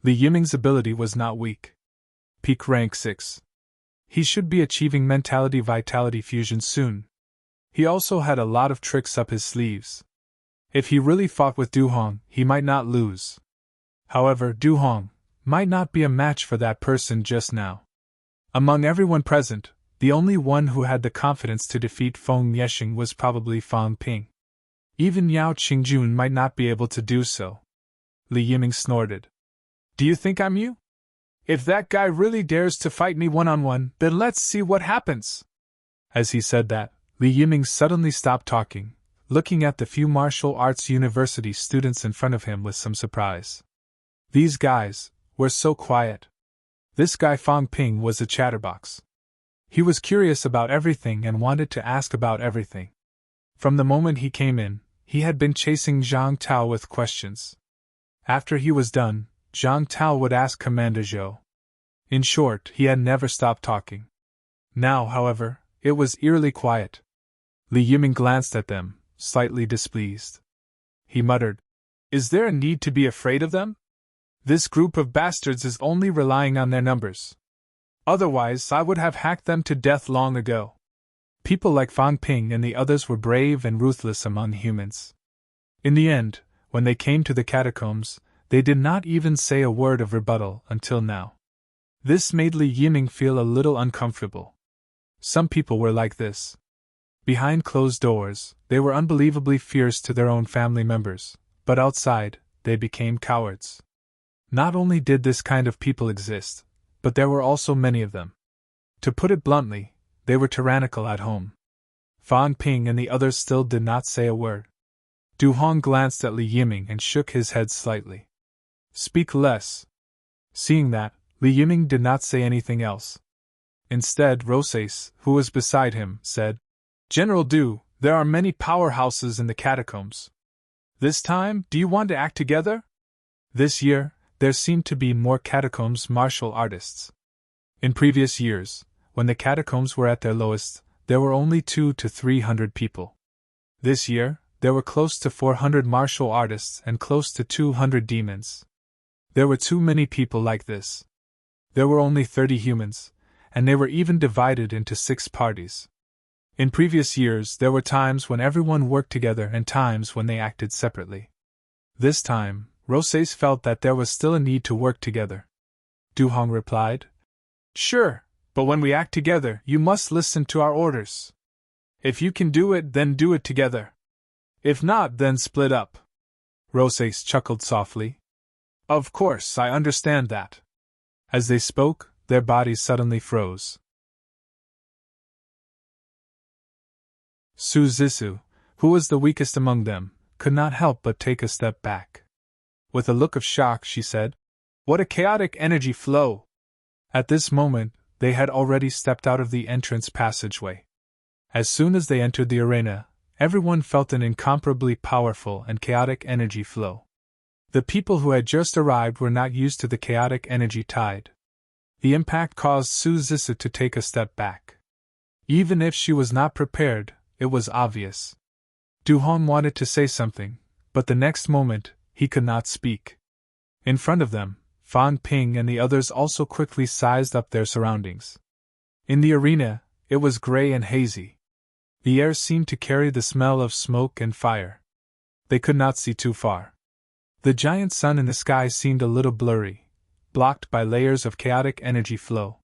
Li Yiming's ability was not weak. Peak rank 6. He should be achieving mentality-vitality fusion soon. He also had a lot of tricks up his sleeves. If he really fought with Du Hong, he might not lose. However, Du Hong might not be a match for that person just now. Among everyone present, the only one who had the confidence to defeat Feng Yexing was probably Fan Ping. Even Yao Qingjun might not be able to do so. Li Yiming snorted. "Do you think I'm you? If that guy really dares to fight me one-on-one, then let's see what happens." As he said that, Li Yiming suddenly stopped talking, looking at the few martial arts university students in front of him with some surprise. These guys were so quiet. This guy Fan Ping was a chatterbox. He was curious about everything and wanted to ask about everything. From the moment he came in, he had been chasing Zhang Tao with questions. After he was done, Zhang Tao would ask Commander Zhou. In short, he had never stopped talking. Now, however, it was eerily quiet. Li Yiming glanced at them, slightly displeased. He muttered, "Is there a need to be afraid of them? This group of bastards is only relying on their numbers. Otherwise, I would have hacked them to death long ago." People like Fan Ping and the others were brave and ruthless among humans. In the end, when they came to the catacombs, they did not even say a word of rebuttal until now. This made Li Yiming feel a little uncomfortable. Some people were like this. Behind closed doors, they were unbelievably fierce to their own family members, but outside, they became cowards. Not only did this kind of people exist, but there were also many of them. To put it bluntly, they were tyrannical at home. Fan Ping and the others still did not say a word. Du Hong glanced at Li Yiming and shook his head slightly. "Speak less." Seeing that, Li Yiming did not say anything else. Instead, Rosas, who was beside him, said, "General Du, there are many powerhouses in the catacombs. This time, do you want to act together?" This year, there seemed to be more catacombs martial artists. In previous years, when the catacombs were at their lowest, there were only 200 to 300 people. This year, there were close to 400 martial artists and close to 200 demons. There were too many people like this. There were only 30 humans, and they were even divided into 6 parties. In previous years, there were times when everyone worked together and times when they acted separately. This time, Roses felt that there was still a need to work together. Du Hong replied, "Sure, but when we act together, you must listen to our orders. If you can do it, then do it together. If not, then split up." Roses chuckled softly. "Of course, I understand that." As they spoke, their bodies suddenly froze. Su Zissou, who was the weakest among them, could not help but take a step back. With a look of shock, she said, "What a chaotic energy flow!" At this moment, they had already stepped out of the entrance passageway. As soon as they entered the arena, everyone felt an incomparably powerful and chaotic energy flow. The people who had just arrived were not used to the chaotic energy tide. The impact caused Su Zissou to take a step back. Even if she was not prepared, it was obvious. Du Hong wanted to say something, but the next moment, he could not speak. In front of them, Fan Ping and the others also quickly sized up their surroundings. In the arena, it was gray and hazy. The air seemed to carry the smell of smoke and fire. They could not see too far. The giant sun in the sky seemed a little blurry, blocked by layers of chaotic energy flow.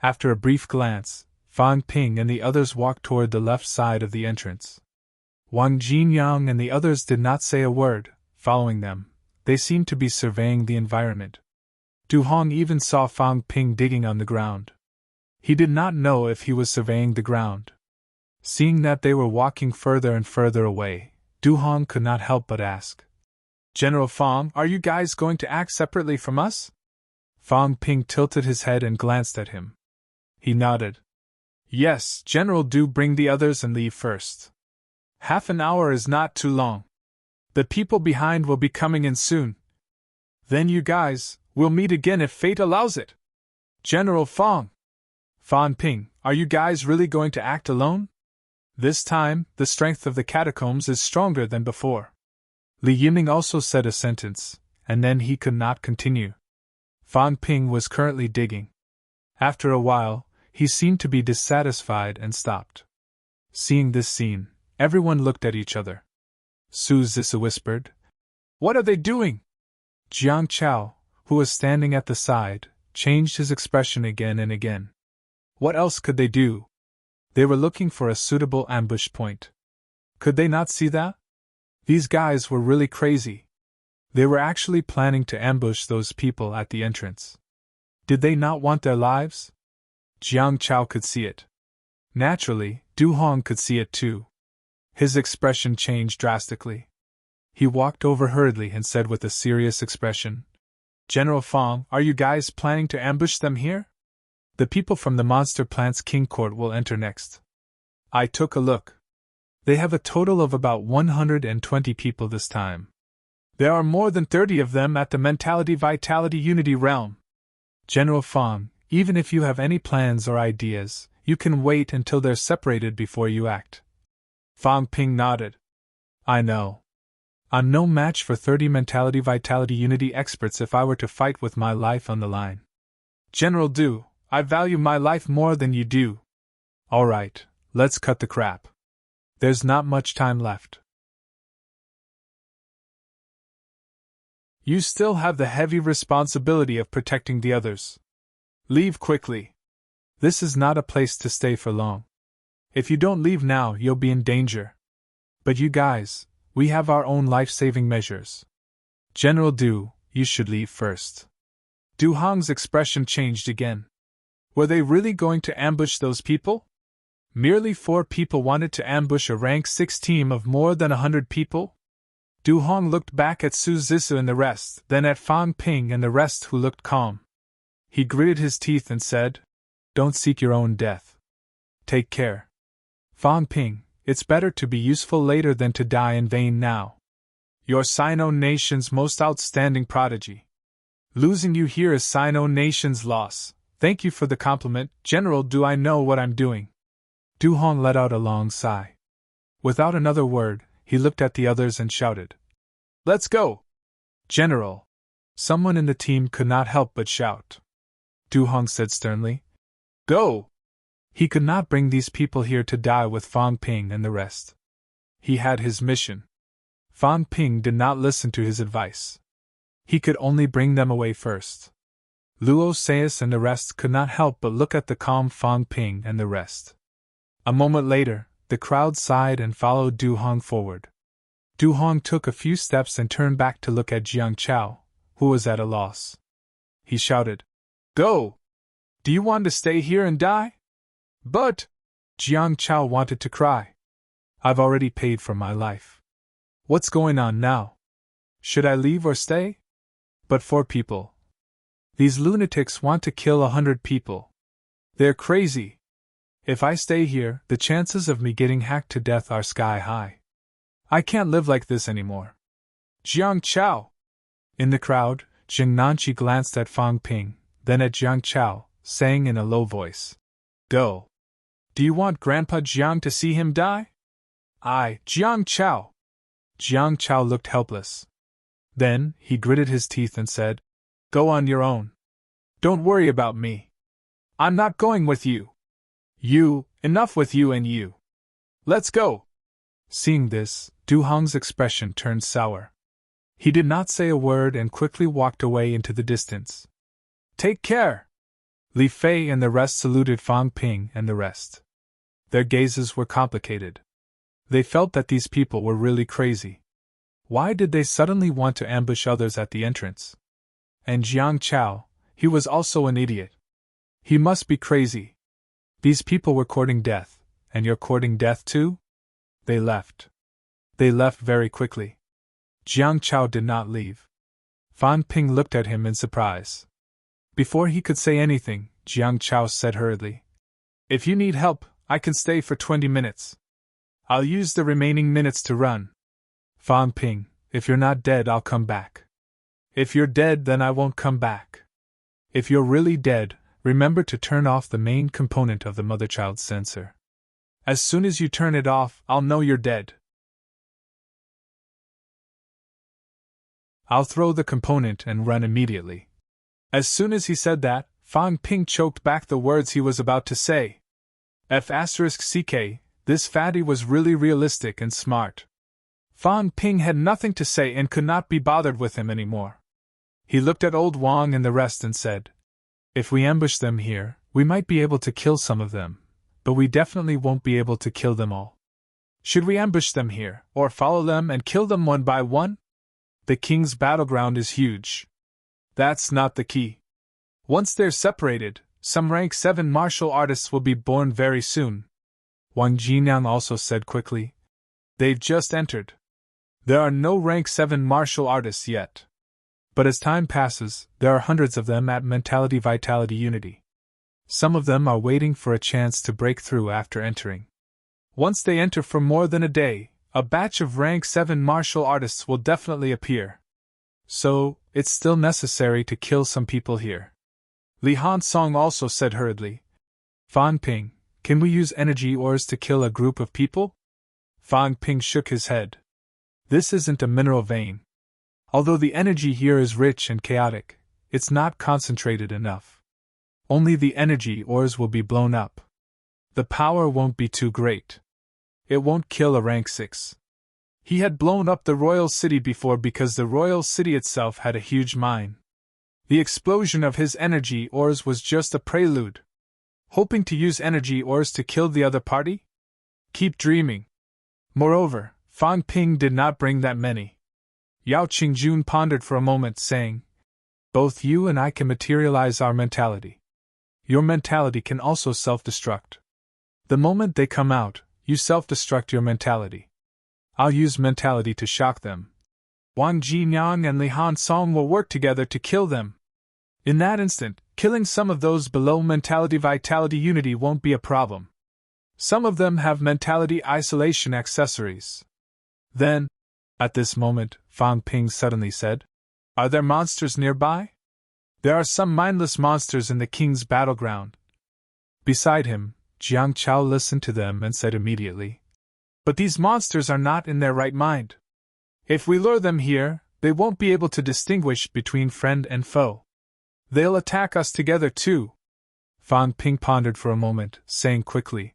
After a brief glance, Fan Ping and the others walked toward the left side of the entrance. Wang Jinyang and the others did not say a word, following them. They seemed to be surveying the environment. Du Hong even saw Fan Ping digging on the ground. He did not know if he was surveying the ground. Seeing that they were walking further and further away, Du Hong could not help but ask, "General Fang, are you guys going to act separately from us?" Fan Ping tilted his head and glanced at him. He nodded. "Yes, General, do bring the others and leave first. Half an hour is not too long. The people behind will be coming in soon. Then you guys, we'll meet again if fate allows it. General Fang." "Fan Ping, are you guys really going to act alone? This time, the strength of the catacombs is stronger than before." Li Yiming also said a sentence, and then he could not continue. Fan Ping was currently digging. After a while, he seemed to be dissatisfied and stopped. Seeing this scene, everyone looked at each other. Su Zissou whispered, "What are they doing?" Jiang Chao, who was standing at the side, changed his expression again and again. What else could they do? They were looking for a suitable ambush point. Could they not see that? These guys were really crazy. They were actually planning to ambush those people at the entrance. Did they not want their lives? Jiang Chao could see it. Naturally, Du Hong could see it too. His expression changed drastically. He walked over hurriedly and said with a serious expression, "General Fang, are you guys planning to ambush them here? The people from the Monster Plant's King Court will enter next." I took a look. They have a total of about 120 people this time. There are more than 30 of them at the Mentality Vitality Unity realm. General Fang, even if you have any plans or ideas, you can wait until they're separated before you act. Fan Ping nodded. "I know. I'm no match for 30 Mentality Vitality Unity experts if I were to fight with my life on the line. General Du, I value my life more than you do. Alright, let's cut the crap. There's not much time left. You still have the heavy responsibility of protecting the others. Leave quickly. This is not a place to stay for long. If you don't leave now, you'll be in danger. But you guys, we have our own life-saving measures. General Du, you should leave first." Du Hong's expression changed again. Were they really going to ambush those people? Merely 4 people wanted to ambush a rank 6 team of more than 100 people? Du Hong looked back at Su Zissou and the rest, then at Fan Ping and the rest who looked calm. He gritted his teeth and said, "Don't seek your own death. Take care. Fan Ping, it's better to be useful later than to die in vain now. You're Sino Nation's most outstanding prodigy. Losing you here is Sino Nation's loss. Thank you for the compliment, General. Do I know what I'm doing?" Du Hong let out a long sigh. Without another word, he looked at the others and shouted, "Let's go!" "General!" Someone in the team could not help but shout. Du Hong said sternly. Go! He could not bring these people here to die with Fang Ping and the rest. He had his mission. Fang Ping did not listen to his advice. He could only bring them away first. Luo Sais and the rest could not help but look at the calm Fang Ping and the rest. A moment later, the crowd sighed and followed Du Hong forward. Du Hong took a few steps and turned back to look at Jiang Chao, who was at a loss. He shouted, Go! Do you want to stay here and die? But, Jiang Chao wanted to cry. I've already paid for my life. What's going on now? Should I leave or stay? But 4 people. These lunatics want to kill 100 people. They're crazy. If I stay here, the chances of me getting hacked to death are sky high. I can't live like this anymore. Jiang Chao! In the crowd, Jing Nanqi glanced at Fang Ping, then at Jiang Chao, saying in a low voice, Go! Do you want Grandpa Jiang to see him die? Jiang Chao! Jiang Chao looked helpless. Then, he gritted his teeth and said, Go on your own. Don't worry about me. I'm not going with you. Enough with you and you. Let's go! Seeing this, Du Hong's expression turned sour. He did not say a word and quickly walked away into the distance. Take care! Li Fei and the rest saluted Fang Ping and the rest. Their gazes were complicated. They felt that these people were really crazy. Why did they suddenly want to ambush others at the entrance? And Jiang Chao, he was also an idiot. He must be crazy. These people were courting death, and you're courting death too? They left. They left very quickly. Jiang Chao did not leave. Fan Ping looked at him in surprise. Before he could say anything, Jiang Chao said hurriedly, If you need help, I can stay for 20 minutes. I'll use the remaining minutes to run. Fan Ping, if you're not dead, I'll come back. If you're dead, then I won't come back. If you're really dead, remember to turn off the main component of the mother-child sensor. As soon as you turn it off, I'll know you're dead. I'll throw the component and run immediately. As soon as he said that, Fang Ping choked back the words he was about to say. F***ck, this fatty was really realistic and smart. Fang Ping had nothing to say and could not be bothered with him anymore. He looked at old Wang and the rest and said, If we ambush them here, we might be able to kill some of them, but we definitely won't be able to kill them all. Should we ambush them here, or follow them and kill them one by one? The king's battleground is huge. That's not the key. Once they're separated, some rank 7 martial artists will be born very soon. Wang Jinyang also said quickly, They've just entered. There are no rank 7 martial artists yet. But as time passes, there are hundreds of them at Mentality Vitality Unity. Some of them are waiting for a chance to break through after entering. Once they enter for more than a day, a batch of rank 7 martial artists will definitely appear. So, it's still necessary to kill some people here. Li Hansong also said hurriedly, Fan Ping, can we use energy ores to kill a group of people? Fang Ping shook his head. This isn't a mineral vein. Although the energy here is rich and chaotic, it's not concentrated enough. Only the energy ores will be blown up. The power won't be too great. It won't kill a rank 6. He had blown up the royal city before because the royal city itself had a huge mine. The explosion of his energy ores was just a prelude. Hoping to use energy ores to kill the other party? Keep dreaming. Moreover, Fang Ping did not bring that many. Yao Qingjun pondered for a moment, saying, Both you and I can materialize our mentality. Your mentality can also self-destruct. The moment they come out, you self-destruct your mentality. I'll use mentality to shock them. Wang Jinyang and Li Hansong will work together to kill them. In that instant, killing some of those below Mentality Vitality Unity won't be a problem. Some of them have mentality isolation accessories. Then, at this moment, Fang Ping suddenly said, Are there monsters nearby? There are some mindless monsters in the king's battleground. Beside him, Jiang Chao listened to them and said immediately, But these monsters are not in their right mind. If we lure them here, they won't be able to distinguish between friend and foe. They'll attack us together too. Fang Ping pondered for a moment, saying quickly,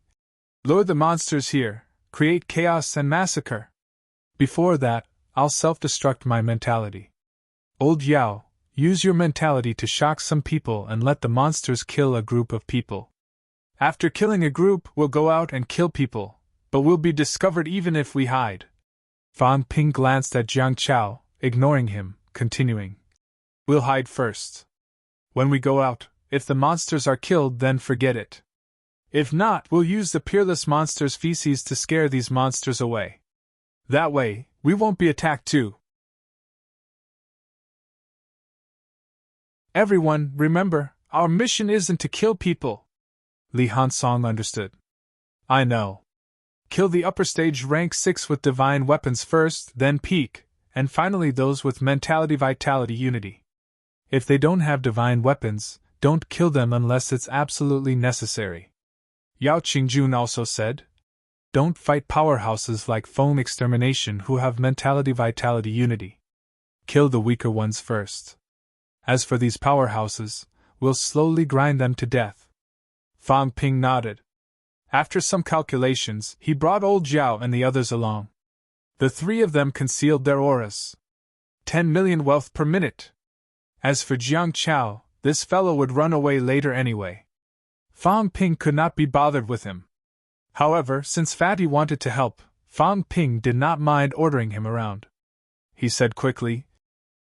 lure the monsters here, create chaos and massacre. Before that, I'll self-destruct my mentality. Old Yao, use your mentality to shock some people and let the monsters kill a group of people. After killing a group, we'll go out and kill people, but we'll be discovered even if we hide. Fang Ping glanced at Jiang Chao, ignoring him, continuing. We'll hide first. When we go out, if the monsters are killed, then forget it. If not, we'll use the peerless monster's feces to scare these monsters away. That way, we won't be attacked too. Everyone, remember, our mission isn't to kill people. Li Hansong understood. I know. Kill the upper stage rank 6 with divine weapons first, then peak, and finally those with mentality, vitality, unity. If they don't have divine weapons, don't kill them unless it's absolutely necessary. Yao Qingjun also said, don't fight powerhouses like Foam Extermination who have mentality, vitality, unity. Kill the weaker ones first. As for these powerhouses, we'll slowly grind them to death. Fang Ping nodded. After some calculations, he brought old Zhao and the others along. The 3 of them concealed their auras. 10 million wealth per minute. As for Jiang Chao, this fellow would run away later anyway. Fang Ping could not be bothered with him. However, since Fatty wanted to help, Fang Ping did not mind ordering him around. He said quickly,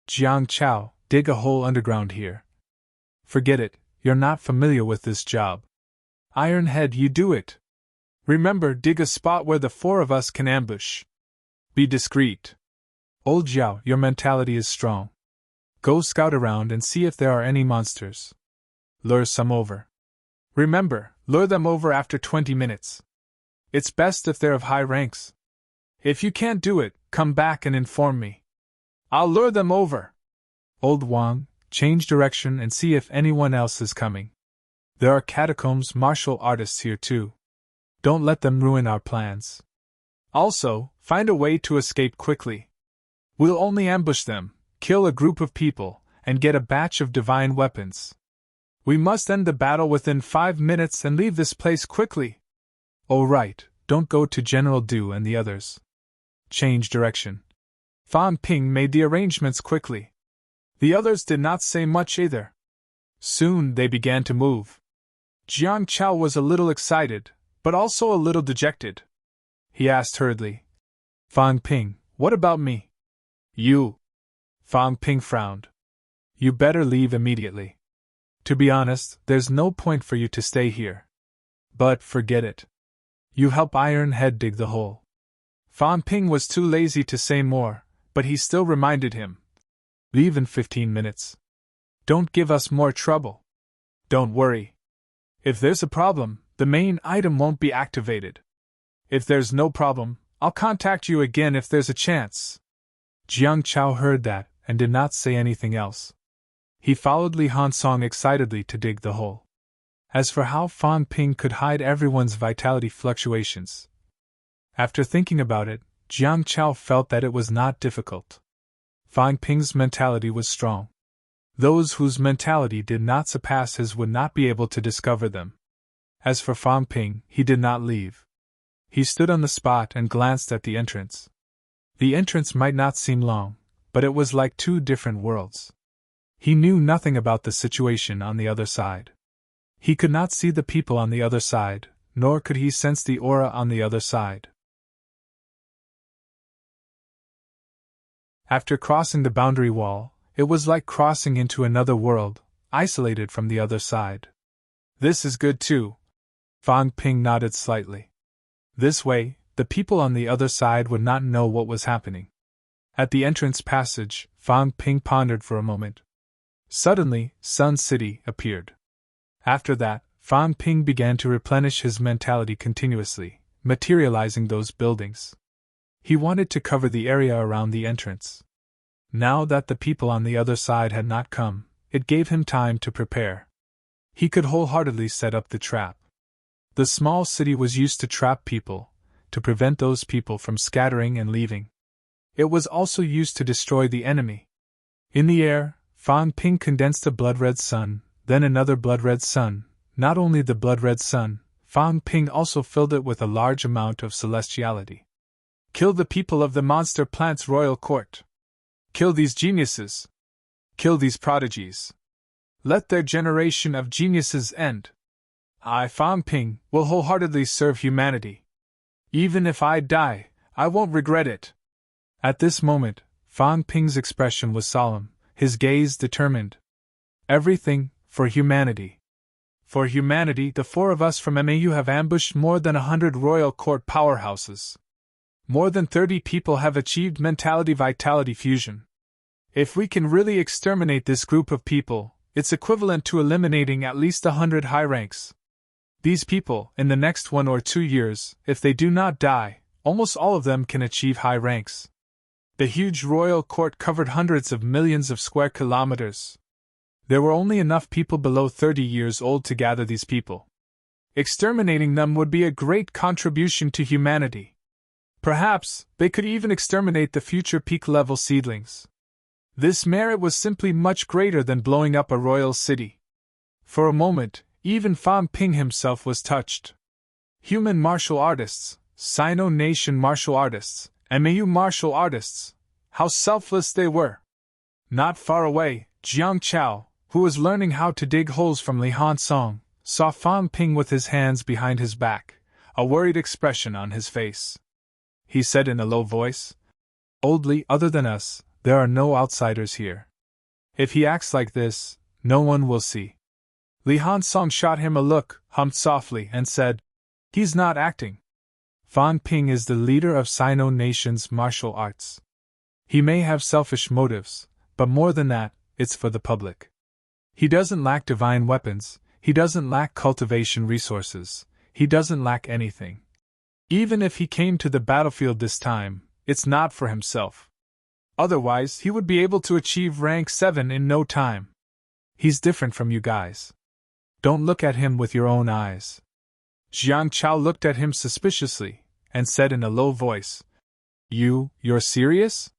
Jiang Chao, dig a hole underground here. Forget it, you're not familiar with this job. Ironhead, you do it. Remember, dig a spot where the 4 of us can ambush. Be discreet. Old Zhao, your mentality is strong. Go scout around and see if there are any monsters. Lure some over. Remember, lure them over after 20 minutes. It's best if they're of high ranks. If you can't do it, come back and inform me. I'll lure them over. Old Wang, change direction and see if anyone else is coming. There are catacombs martial artists here too. Don't let them ruin our plans. Also, find a way to escape quickly. We'll only ambush them, kill a group of people, and get a batch of divine weapons. We must end the battle within 5 minutes and leave this place quickly. Oh right, don't go to General Du and the others. Change direction. Fang Ping made the arrangements quickly. The others did not say much either. Soon they began to move. Jiang Chao was a little excited, but also a little dejected. He asked hurriedly, Fang Ping, what about me? You. Fang Ping frowned. You better leave immediately. To be honest, there's no point for you to stay here. But forget it. You help Ironhead dig the hole. Fang Ping was too lazy to say more, but he still reminded him. Leave in 15 minutes. Don't give us more trouble. Don't worry. If there's a problem, the main item won't be activated. If there's no problem, I'll contact you again if there's a chance. Jiang Chao heard that and did not say anything else. He followed Li Hansong excitedly to dig the hole. As for how Fang Ping could hide everyone's vitality fluctuations, after thinking about it, Jiang Chao felt that it was not difficult. Fang Ping's mentality was strong. Those whose mentality did not surpass his would not be able to discover them. As for Fang Ping, he did not leave. He stood on the spot and glanced at the entrance. The entrance might not seem long, but it was like 2 different worlds. He knew nothing about the situation on the other side. He could not see the people on the other side, nor could he sense the aura on the other side. After crossing the boundary wall, it was like crossing into another world, isolated from the other side. This is good too. Fang Ping nodded slightly. This way, the people on the other side would not know what was happening. At the entrance passage, Fang Ping pondered for a moment. Suddenly, Sun City appeared. After that, Fang Ping began to replenish his mentality continuously, materializing those buildings. He wanted to cover the area around the entrance. Now that the people on the other side had not come, it gave him time to prepare. He could wholeheartedly set up the trap. The small city was used to trap people, to prevent those people from scattering and leaving. It was also used to destroy the enemy. In the air, Fan Ping condensed a blood-red sun, then another blood-red sun. Not only the blood-red sun, Fan Ping also filled it with a large amount of celestiality. Kill the people of the monster plant's royal court. Kill these geniuses. Kill these prodigies. Let their generation of geniuses end. I, Fan Ping, will wholeheartedly serve humanity. Even if I die, I won't regret it. At this moment, Fan Ping's expression was solemn, his gaze determined. Everything, for humanity. For humanity, the four of us from MAU have ambushed more than 100 royal court powerhouses. More than 30 people have achieved mentality-vitality fusion. If we can really exterminate this group of people, it's equivalent to eliminating at least 100 high ranks. These people, in the next 1 or 2 years, if they do not die, almost all of them can achieve high ranks. The huge royal court covered hundreds of millions of square kilometers. There were only enough people below 30 years old to gather these people. Exterminating them would be a great contribution to humanity. Perhaps, they could even exterminate the future peak-level seedlings. This merit was simply much greater than blowing up a royal city. For a moment, even Fan Ping himself was touched. Human martial artists, Sino Nation martial artists, MAU martial artists, how selfless they were. Not far away, Jiang Chao, who was learning how to dig holes from Li Han Song, saw Fan Ping with his hands behind his back, a worried expression on his face. He said in a low voice, "Old Li, other than us, there are no outsiders here. If he acts like this, no one will see." Li Han Song shot him a look, hummed softly, and said, "He's not acting. Fan Ping is the leader of Sino Nation's martial arts. He may have selfish motives, but more than that, it's for the public. He doesn't lack divine weapons, he doesn't lack cultivation resources, he doesn't lack anything. Even if he came to the battlefield this time, it's not for himself. Otherwise, he would be able to achieve rank 7 in no time. He's different from you guys. Don't look at him with your own eyes." Jiang Chao looked at him suspiciously, and said in a low voice, You're serious?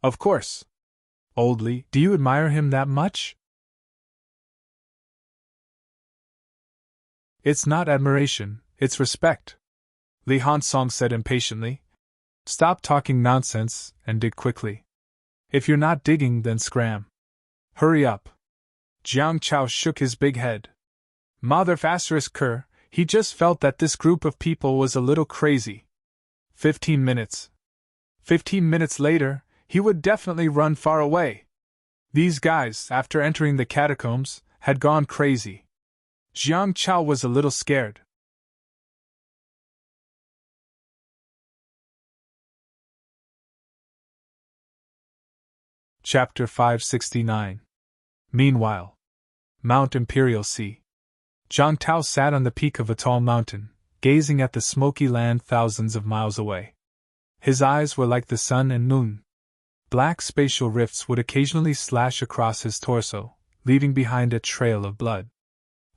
Of course. Old Li, do you admire him that much?" "It's not admiration, it's respect," Li Han Song said impatiently. "Stop talking nonsense, and dig quickly. If you're not digging, then scram. Hurry up." Jiang Chao shook his big head. Mother ***, he just felt that this group of people was a little crazy. 15 minutes. 15 minutes later, he would definitely run far away. These guys, after entering the catacombs, had gone crazy. Jiang Chao was a little scared. Chapter 569. Meanwhile, Mount Imperial Sea. Jiang Tao sat on the peak of a tall mountain, gazing at the smoky land thousands of miles away. His eyes were like the sun and moon. Black spatial rifts would occasionally slash across his torso, leaving behind a trail of blood.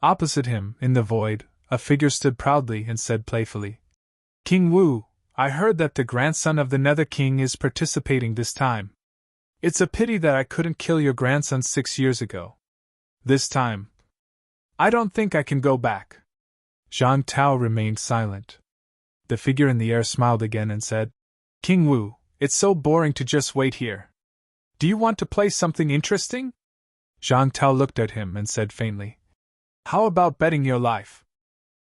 Opposite him, in the void, a figure stood proudly and said playfully, "King Wu, I heard that the grandson of the Nether King is participating this time. It's a pity that I couldn't kill your grandson 6 years ago. This time, I don't think I can go back." Jiang Tao remained silent. The figure in the air smiled again and said, "King Wu, it's so boring to just wait here. Do you want to play something interesting?" Jiang Tao looked at him and said faintly, "How about betting your life?"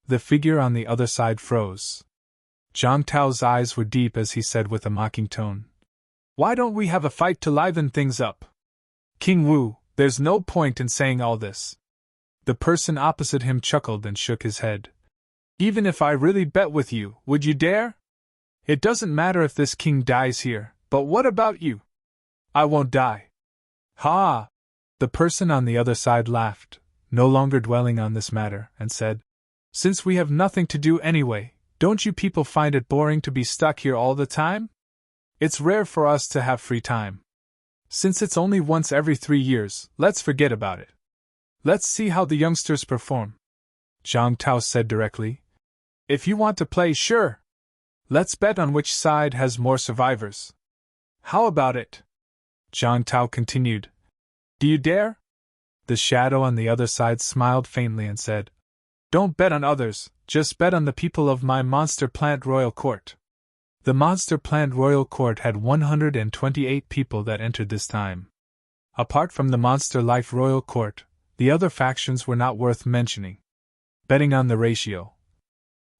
The figure on the other side froze. Jiang Tao's eyes were deep as he said with a mocking tone, "Why don't we have a fight to liven things up?" "King Wu, there's no point in saying all this." The person opposite him chuckled and shook his head. "Even if I really bet with you, would you dare? It doesn't matter if this king dies here, but what about you?" "I won't die." "Ha!" The person on the other side laughed, no longer dwelling on this matter, and said, "Since we have nothing to do anyway, don't you people find it boring to be stuck here all the time? It's rare for us to have free time. Since it's only once every 3 years, let's forget about it. Let's see how the youngsters perform." Jiang Tao said directly, "If you want to play, sure. Let's bet on which side has more survivors. How about it?" Jiang Tao continued, Do you dare? The shadow on the other side smiled faintly and said, Don't bet on others, just bet on the people of my Monster Plant Royal Court. The Monster Plant Royal Court had 128 people that entered this time. Apart from the Monster Life Royal Court, the other factions were not worth mentioning. Betting on the ratio.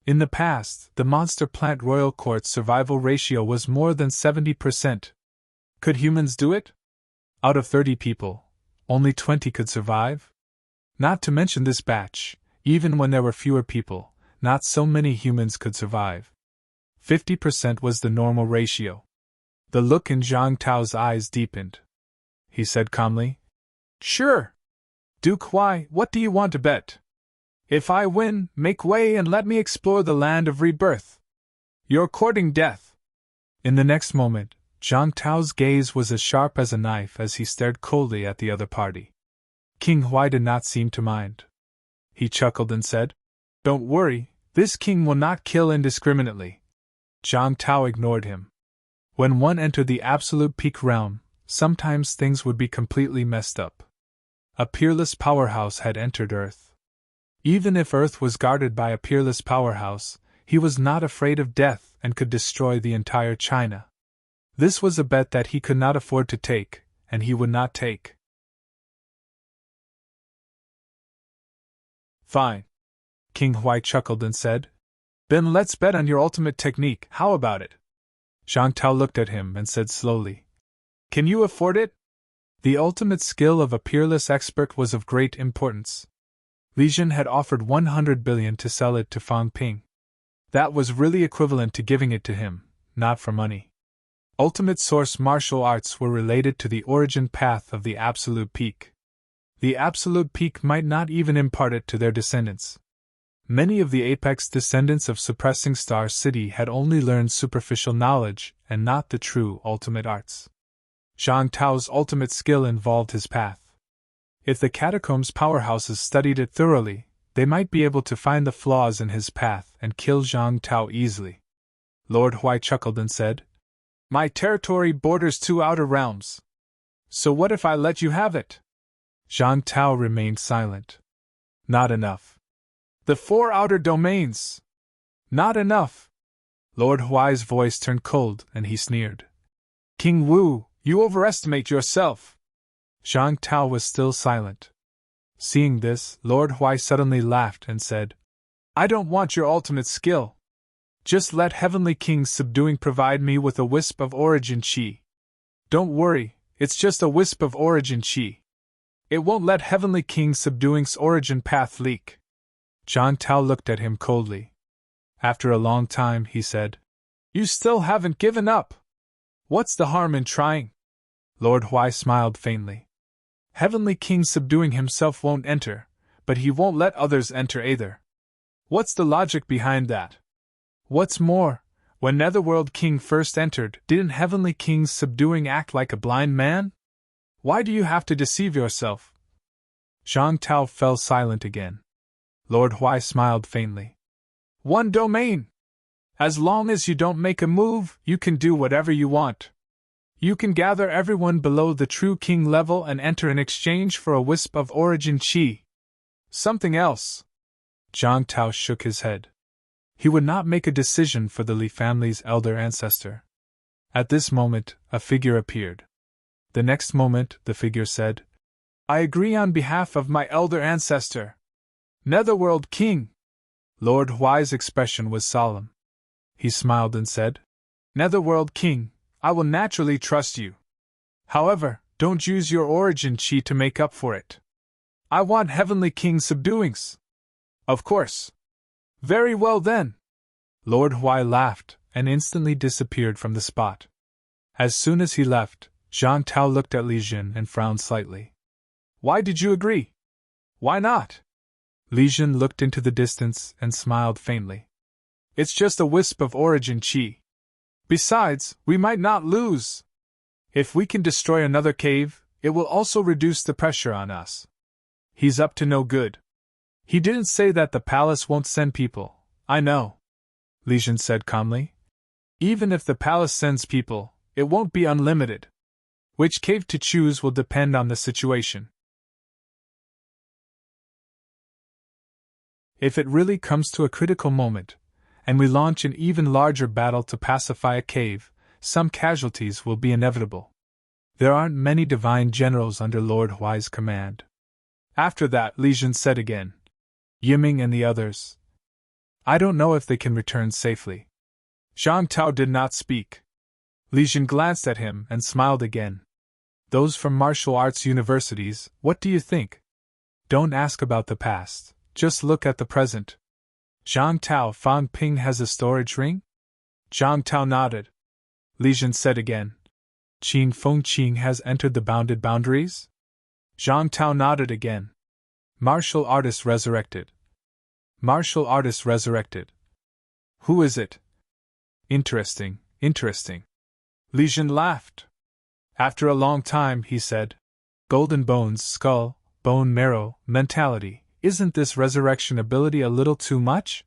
In the past, the Monster Plant Royal Court's survival ratio was more than 70%. Could humans do it? Out of 30 people, only 20 could survive? Not to mention this batch, even when there were fewer people, not so many humans could survive. 50% was the normal ratio. The look in Zhang Tao's eyes deepened. He said calmly, Sure. Duke Huai, what do you want to bet? If I win, make way and let me explore the land of rebirth. You're courting death. In the next moment, Zhang Tao's gaze was as sharp as a knife as he stared coldly at the other party. King Huai did not seem to mind. He chuckled and said, Don't worry, this king will not kill indiscriminately. Zhang Tao ignored him. When one entered the absolute peak realm, sometimes things would be completely messed up. A peerless powerhouse had entered Earth. Even if Earth was guarded by a peerless powerhouse, he was not afraid of death and could destroy the entire China. This was a bet that he could not afford to take, and he would not take. Fine. King Huai chuckled and said, Then let's bet on your ultimate technique, how about it? Zhang Tao looked at him and said slowly, Can you afford it? The ultimate skill of a peerless expert was of great importance. Li Jin had offered 100 billion to sell it to Fang Ping. That was really equivalent to giving it to him, not for money. Ultimate source martial arts were related to the origin path of the Absolute Peak. The Absolute Peak might not even impart it to their descendants. Many of the apex descendants of Suppressing Star City had only learned superficial knowledge and not the true ultimate arts. Zhang Tao's ultimate skill involved his path. If the catacombs powerhouses studied it thoroughly, they might be able to find the flaws in his path and kill Zhang Tao easily. Lord Huai chuckled and said, My territory borders 2 outer realms. So what if I let you have it? Zhang Tao remained silent. Not enough. The 4 outer domains. Not enough. Lord Huai's voice turned cold and he sneered. King Wu, you overestimate yourself. Zhang Tao was still silent. Seeing this, Lord Huai suddenly laughed and said, I don't want your ultimate skill. Just let Heavenly King's subduing provide me with a wisp of origin chi. Don't worry, it's just a wisp of origin chi. It won't let Heavenly King's subduing's origin path leak. Zhang Tao looked at him coldly. After a long time, he said, You still haven't given up. What's the harm in trying? Lord Huai smiled faintly. Heavenly King subduing himself won't enter, but he won't let others enter either. What's the logic behind that? What's more, when Netherworld King first entered, didn't Heavenly King's subduing act like a blind man? Why do you have to deceive yourself? Zhang Tao fell silent again. Lord Huai smiled faintly. 1 domain! As long as you don't make a move, you can do whatever you want. You can gather everyone below the true king level and enter in exchange for a wisp of origin chi. Something else. Zhang Tao shook his head. He would not make a decision for the Li family's elder ancestor. At this moment, a figure appeared. The next moment, the figure said, I agree on behalf of my elder ancestor. Netherworld King. Lord Huai's expression was solemn. He smiled and said, Netherworld King, I will naturally trust you. However, don't use your origin chi to make up for it. I want Heavenly King's subduings. Of course. Very well then. Lord Huai laughed and instantly disappeared from the spot. As soon as he left, Zhang Tao looked at Li Jin and frowned slightly. Why did you agree? Why not? Li Jin looked into the distance and smiled faintly. It's just a wisp of origin chi. Besides, we might not lose. If we can destroy another cave, it will also reduce the pressure on us. He's up to no good. He didn't say that the palace won't send people, I know. Li Jin said calmly. Even if the palace sends people, it won't be unlimited. Which cave to choose will depend on the situation. If it really comes to a critical moment, and we launch an even larger battle to pacify a cave, some casualties will be inevitable. There aren't many divine generals under Lord Huai's command. After that, Li Jun said again. Yiming and the others. I don't know if they can return safely. Zhang Tao did not speak. Li Jun glanced at him and smiled again. Those from martial arts universities, what do you think? Don't ask about the past, just look at the present. Zhang Tao, Fang Ping has a storage ring? Zhang Tao nodded. Li Jun said again. Qin Feng Qing has entered the bounded boundaries? Zhang Tao nodded again. Martial artist resurrected. Martial artist resurrected. Who is it? Interesting, interesting. Li Jun laughed. After a long time, he said, Golden bones, skull, bone marrow, mentality, isn't this resurrection ability a little too much?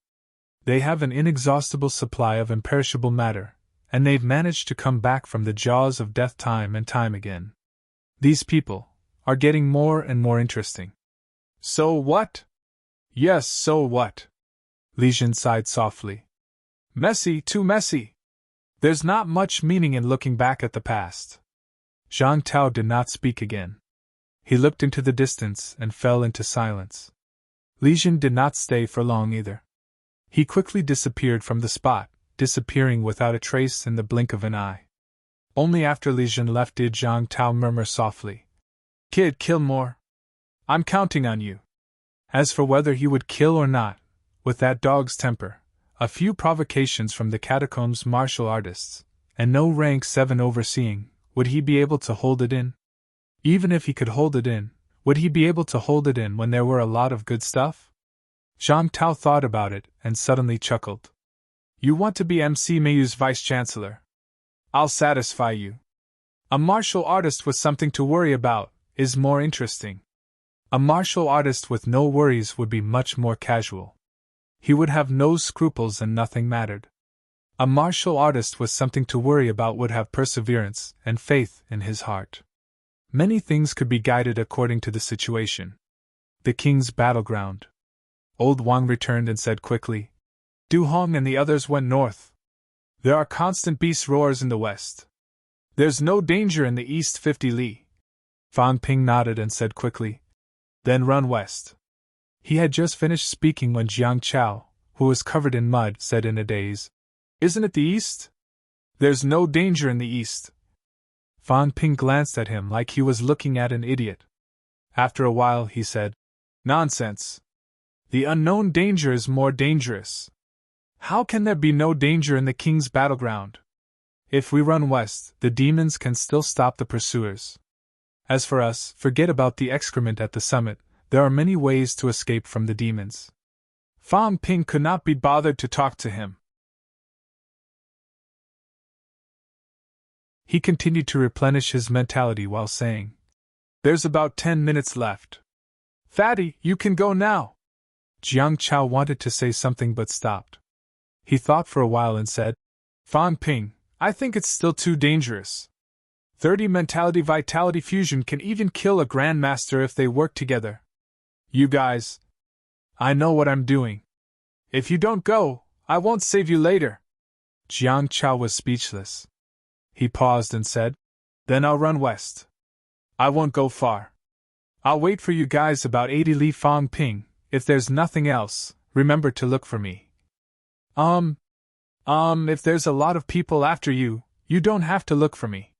They have an inexhaustible supply of imperishable matter, and they've managed to come back from the jaws of death time and time again. These people are getting more and more interesting. So what? Yes, so what? Li Jun sighed softly. Messy, too messy. There's not much meaning in looking back at the past. Zhang Tao did not speak again. He looked into the distance and fell into silence. Li Jun did not stay for long either. He quickly disappeared from the spot, disappearing without a trace in the blink of an eye. Only after Li Jun left did Zhang Tao murmur softly. Kid, kill more. I'm counting on you. As for whether he would kill or not, with that dog's temper, a few provocations from the catacombs martial artists, and no rank 7 overseeing, would he be able to hold it in? Even if he could hold it in, would he be able to hold it in when there were a lot of good stuff? Zhang Tao thought about it and suddenly chuckled. You want to be MC Meiyu's vice-chancellor? I'll satisfy you. A martial artist with something to worry about is more interesting. A martial artist with no worries would be much more casual. He would have no scruples and nothing mattered. A martial artist with something to worry about would have perseverance and faith in his heart. Many things could be guided according to the situation. The king's battleground. Old Wang returned and said quickly, Du Hong and the others went north. There are constant beast roars in the west. There's no danger in the east 50 li. Fang Ping nodded and said quickly, Then run west. He had just finished speaking when Jiang Chao, who was covered in mud, said in a daze, Isn't it the east? There's no danger in the east. Fang Ping glanced at him like he was looking at an idiot. After a while he said, Nonsense. The unknown danger is more dangerous. How can there be no danger in the king's battleground? If we run west, the demons can still stop the pursuers. As for us, forget about the excrement at the summit, there are many ways to escape from the demons. Fang Ping could not be bothered to talk to him. He continued to replenish his mentality while saying, There's about 10 minutes left. Fatty, you can go now. Jiang Chao wanted to say something but stopped. He thought for a while and said, Fang Ping, I think it's still too dangerous. 30 mentality-vitality fusion can even kill a grandmaster if they work together. You guys. I know what I'm doing. If you don't go, I won't save you later. Jiang Chao was speechless. He paused and said, Then I'll run west. I won't go far. I'll wait for you guys about 80 li. Fang Ping, if there's nothing else, remember to look for me. If there's a lot of people after you, you don't have to look for me.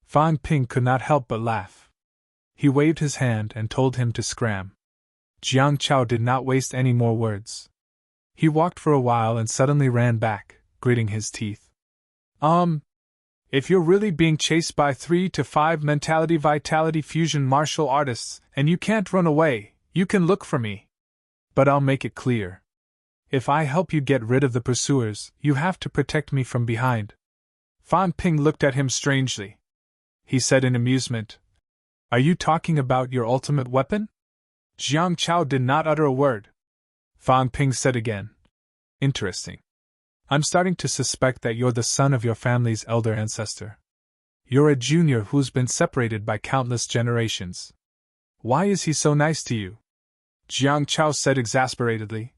Fang Ping could not help but laugh. He waved his hand and told him to scram. Jiang Chao did not waste any more words. He walked for a while and suddenly ran back, gritting his teeth. If you're really being chased by 3 to 5 mentality-vitality fusion martial artists and you can't run away, you can look for me. But I'll make it clear. If I help you get rid of the pursuers, you have to protect me from behind. Fang Ping looked at him strangely. He said in amusement, Are you talking about your ultimate weapon? Jiang Chao did not utter a word. Fang Ping said again, Interesting. I'm starting to suspect that you're the son of your family's elder ancestor. You're a junior who's been separated by countless generations. Why is he so nice to you? Jiang Chao said exasperatedly.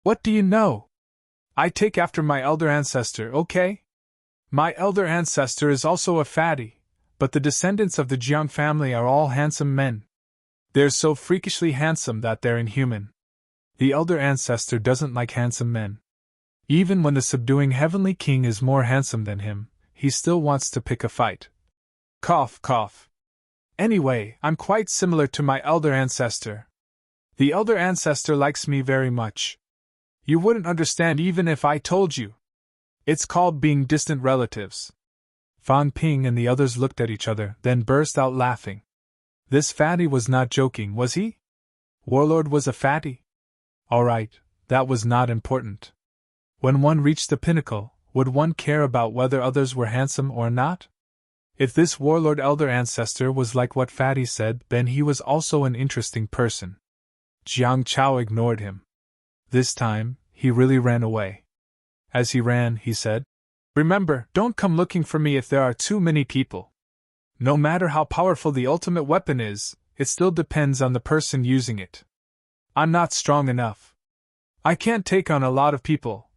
What do you know? I take after my elder ancestor, okay? My elder ancestor is also a fatty, but the descendants of the Jiang family are all handsome men. They're so freakishly handsome that they're inhuman. The elder ancestor doesn't like handsome men. Even when the subduing heavenly king is more handsome than him, he still wants to pick a fight. Cough, cough. Anyway, I'm quite similar to my elder ancestor. The elder ancestor likes me very much. You wouldn't understand even if I told you. It's called being distant relatives. Fan Ping and the others looked at each other, then burst out laughing. This fatty was not joking, was he? Warlord was a fatty? Alright, that was not important. When one reached the pinnacle, would one care about whether others were handsome or not? If this warlord elder ancestor was like what Fatty said, then he was also an interesting person. Jiang Chao ignored him. This time, he really ran away. As he ran, he said, Remember, don't come looking for me if there are too many people. No matter how powerful the ultimate weapon is, it still depends on the person using it. I'm not strong enough. I can't take on a lot of people.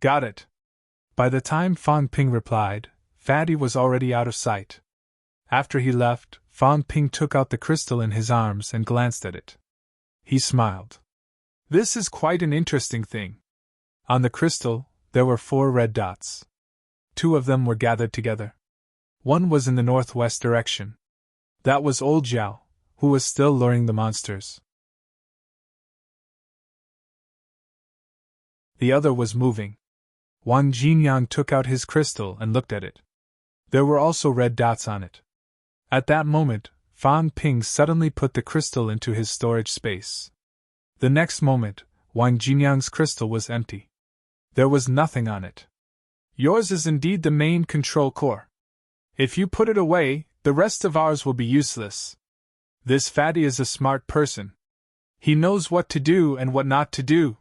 Got it. By the time Fang Ping replied, Fatty was already out of sight. After he left, Fang Ping took out the crystal in his arms and glanced at it. He smiled. This is quite an interesting thing. On the crystal, there were 4 red dots. 2 of them were gathered together. One was in the northwest direction. That was old Zhao, who was still luring the monsters. The other was moving. Wang Jinyang took out his crystal and looked at it. There were also red dots on it. At that moment, Fang Ping suddenly put the crystal into his storage space. The next moment, Wang Jinyang's crystal was empty. There was nothing on it. Yours is indeed the main control core. If you put it away, the rest of ours will be useless. This fatty is a smart person. He knows what to do and what not to do.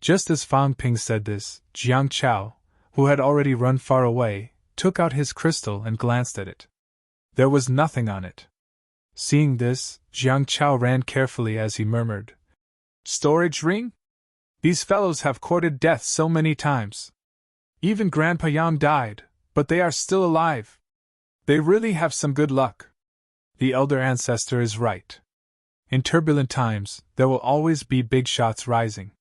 Just as Fang Ping said this, Jiang Chao, who had already run far away, took out his crystal and glanced at it. There was nothing on it. Seeing this, Jiang Chao ran carefully as he murmured, Storage ring? These fellows have courted death so many times. Even Grandpa Yang died, but they are still alive. They really have some good luck. The elder ancestor is right. In turbulent times, there will always be big shots rising.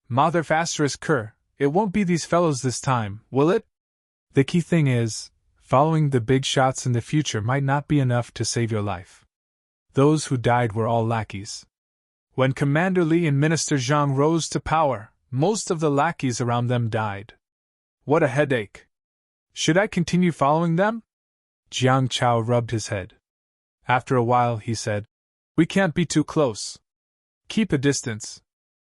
Mother Kerr, it won't be these fellows this time, will it? The key thing is, following the big shots in the future might not be enough to save your life. Those who died were all lackeys. When Commander Li and Minister Zhang rose to power, most of the lackeys around them died. What a headache. Should I continue following them? Jiang Chao rubbed his head. After a while, he said, We can't be too close. Keep a distance.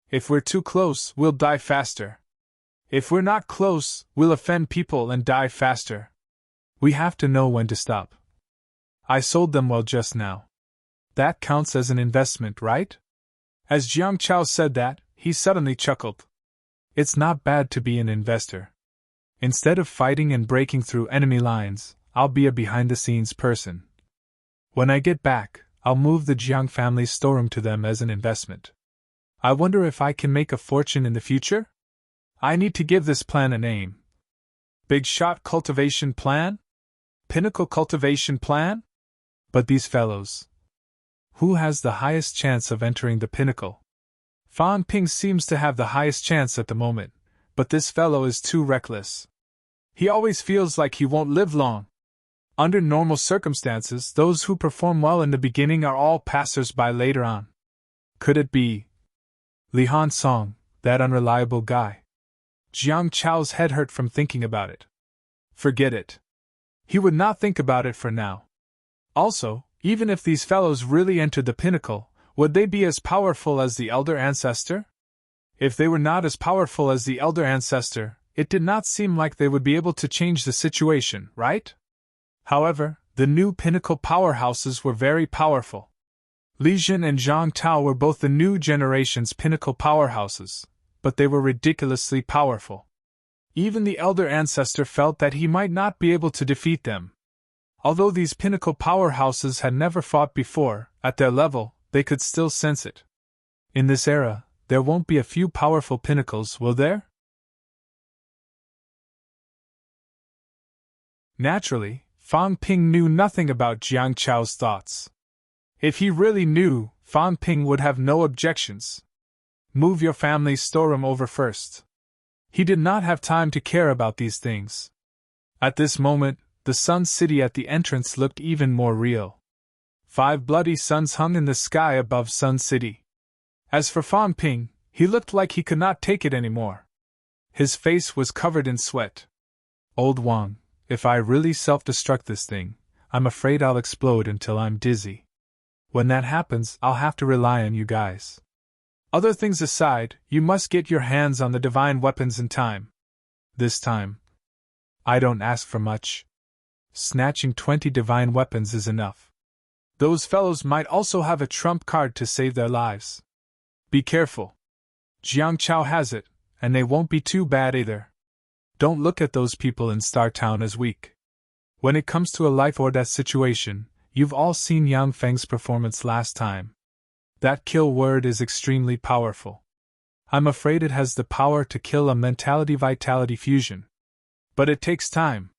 If we're too close, we'll die faster. If we're not close, we'll offend people and die faster. We have to know when to stop. I sold them well just now. That counts as an investment, right? As Jiang Chao said that, he suddenly chuckled. It's not bad to be an investor. Instead of fighting and breaking through enemy lines, I'll be a behind-the-scenes person. When I get back, I'll move the Jiang family's storeroom to them as an investment. I wonder if I can make a fortune in the future? I need to give this plan a name. Big Shot Cultivation Plan? Pinnacle Cultivation Plan? But these fellows. Who has the highest chance of entering the pinnacle? Fang Ping seems to have the highest chance at the moment, but this fellow is too reckless. He always feels like he won't live long. Under normal circumstances, those who perform well in the beginning are all passers-by later on. Could it be Li Han Song, that unreliable guy? Jiang Chao's head hurt from thinking about it. Forget it. He would not think about it for now. Also, even if these fellows really entered the pinnacle, would they be as powerful as the elder ancestor? If they were not as powerful as the elder ancestor, it did not seem like they would be able to change the situation, right? However, the new pinnacle powerhouses were very powerful. Li Jin and Zhang Tao were both the new generation's pinnacle powerhouses, but they were ridiculously powerful. Even the elder ancestor felt that he might not be able to defeat them. Although these pinnacle powerhouses had never fought before, at their level, they could still sense it. In this era, there won't be a few powerful pinnacles, will there? Naturally, Fang Ping knew nothing about Jiang Chao's thoughts. If he really knew, Fang Ping would have no objections. Move your family's storeroom over first. He did not have time to care about these things. At this moment, the Sun City at the entrance looked even more real. 5 bloody suns hung in the sky above Sun City. As for Fang Ping, he looked like he could not take it anymore. His face was covered in sweat. Old Wang, if I really self-destruct this thing, I'm afraid I'll explode until I'm dizzy. When that happens, I'll have to rely on you guys. Other things aside, you must get your hands on the divine weapons in time. This time. I don't ask for much. Snatching 20 divine weapons is enough. Those fellows might also have a trump card to save their lives. Be careful. Jiang Chao has it, and they won't be too bad either. Don't look at those people in Star Town as weak. When it comes to a life or death situation, you've all seen Yang Feng's performance last time. That kill word is extremely powerful. I'm afraid it has the power to kill a mentality-vitality fusion. But it takes time.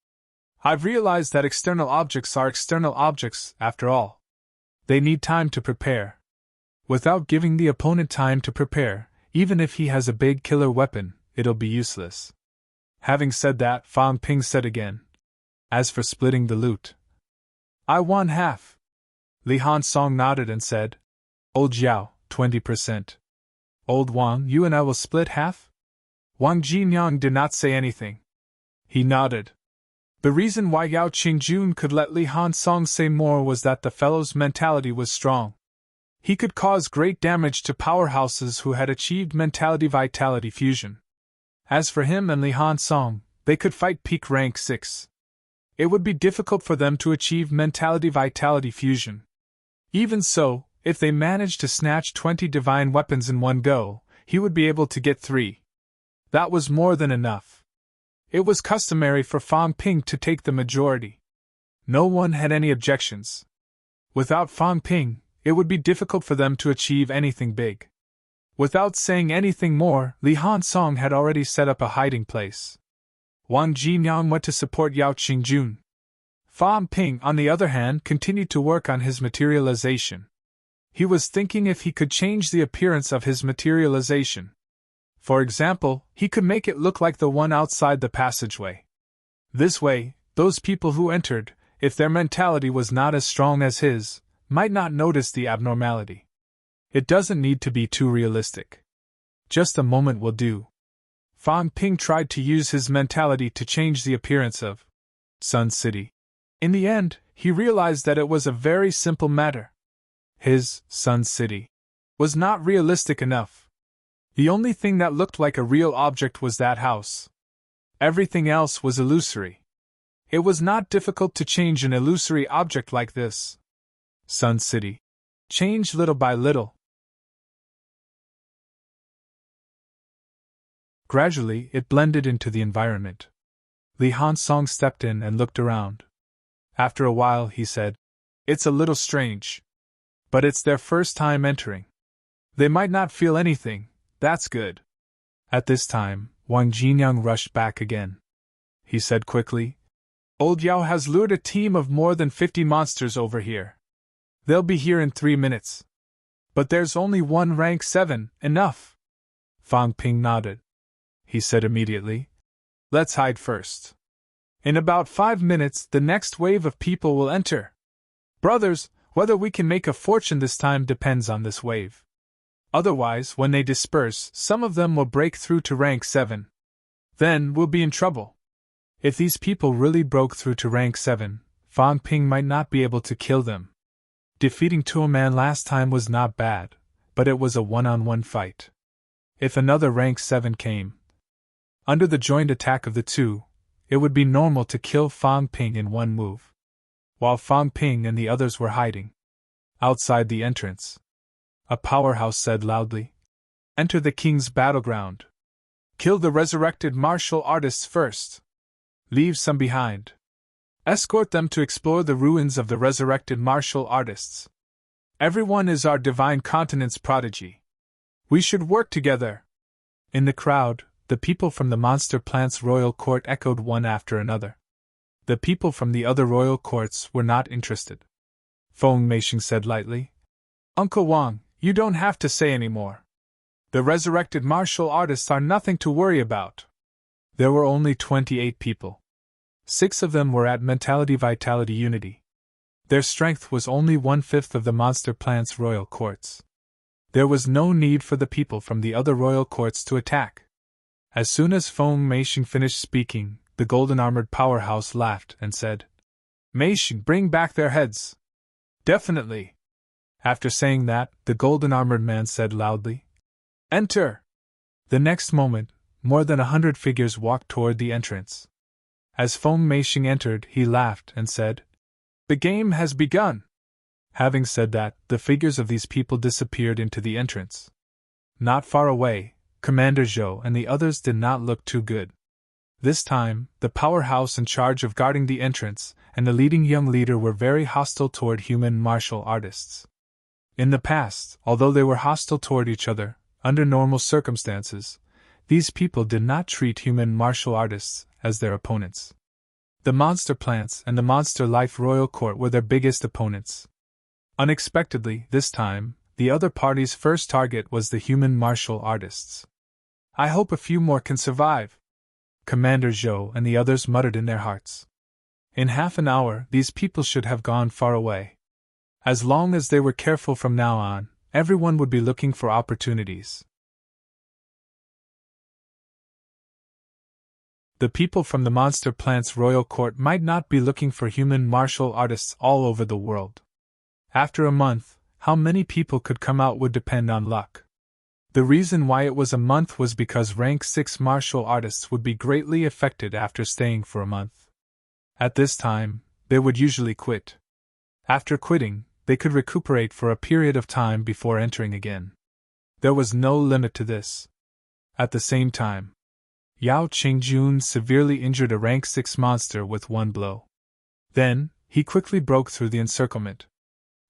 I've realized that external objects are external objects, after all. They need time to prepare. Without giving the opponent time to prepare, even if he has a big killer weapon, it'll be useless. Having said that, Fang Ping said again. As for splitting the loot, I won half. Li Han Song nodded and said, Old Jiao, 20%. Old Wang, you and I will split half? Wang Jinyang did not say anything. He nodded. The reason why Yao Qingjun could let Li Han Song say more was that the fellow's mentality was strong. He could cause great damage to powerhouses who had achieved mentality-vitality fusion. As for him and Li Han Song, they could fight peak rank 6. It would be difficult for them to achieve mentality-vitality fusion. Even so, if they managed to snatch 20 divine weapons in one go, he would be able to get 3. That was more than enough. It was customary for Fang Ping to take the majority. No one had any objections. Without Fang Ping, it would be difficult for them to achieve anything big. Without saying anything more, Li Han Song had already set up a hiding place. Wang Jinyang went to support Yao Qingjun. Fang Ping, on the other hand, continued to work on his materialization. He was thinking if he could change the appearance of his materialization. For example, he could make it look like the one outside the passageway. This way, those people who entered, if their mentality was not as strong as his, might not notice the abnormality. It doesn't need to be too realistic. Just a moment will do. Fang Ping tried to use his mentality to change the appearance of Sun City. In the end, he realized that it was a very simple matter. His Sun City was not realistic enough. The only thing that looked like a real object was that house. Everything else was illusory. It was not difficult to change an illusory object like this. Sun City changed little by little. Gradually, it blended into the environment. Li Han Song stepped in and looked around. After a while, he said, It's a little strange. But it's their first time entering. They might not feel anything, that's good. At this time, Wang Jinyang rushed back again. He said quickly, Old Yao has lured a team of more than 50 monsters over here. They'll be here in 3 minutes. But there's only one rank 7, enough. Fang Ping nodded. He said immediately, Let's hide first. In about 5 minutes, the next wave of people will enter. Brothers, whether we can make a fortune this time depends on this wave. Otherwise, when they disperse, some of them will break through to rank 7. Then we'll be in trouble. If these people really broke through to rank 7, Fang Ping might not be able to kill them. Defeating Tuoman last time was not bad, but it was a one-on-one fight. If another rank 7 came, under the joint attack of the two, it would be normal to kill Fang Ping in one move. While Fang Ping and the others were hiding outside the entrance, a powerhouse said loudly, Enter the king's battleground. Kill the resurrected martial artists first. Leave some behind. Escort them to explore the ruins of the resurrected martial artists. Everyone is our divine continent's prodigy. We should work together. In the crowd, the people from the monster plant's royal court echoed one after another. The people from the other royal courts were not interested. Feng Meixing said lightly, Uncle Wang, you don't have to say any more. The resurrected martial artists are nothing to worry about. There were only 28 people. 6 of them were at Mentality Vitality Unity. Their strength was only 1/5 of the monster plant's royal courts. There was no need for the people from the other royal courts to attack. As soon as Feng Meixing finished speaking, the golden-armored powerhouse laughed and said, Meixing, bring back their heads. Definitely. After saying that, the golden-armored man said loudly, Enter! The next moment, more than 100 figures walked toward the entrance. As Feng Meixing entered, he laughed and said, The game has begun! Having said that, the figures of these people disappeared into the entrance. Not far away, Commander Zhou and the others did not look too good. This time, the powerhouse in charge of guarding the entrance and the leading young leader were very hostile toward human martial artists. In the past, although they were hostile toward each other, under normal circumstances, these people did not treat human martial artists as their opponents. The monster plants and the monster life royal court were their biggest opponents. Unexpectedly, this time, the other party's first target was the human martial artists. I hope a few more can survive, Commander Zhou and the others muttered in their hearts. In half an hour, these people should have gone far away. As long as they were careful from now on, everyone would be looking for opportunities. The people from the monster plant's royal court might not be looking for human martial artists all over the world. After a month, how many people could come out would depend on luck. The reason why it was a month was because rank 6 martial artists would be greatly affected after staying for a month. At this time, they would usually quit. After quitting, they could recuperate for a period of time before entering again. There was no limit to this. At the same time, Yao Qingjun severely injured a rank 6 monster with one blow. Then, he quickly broke through the encirclement.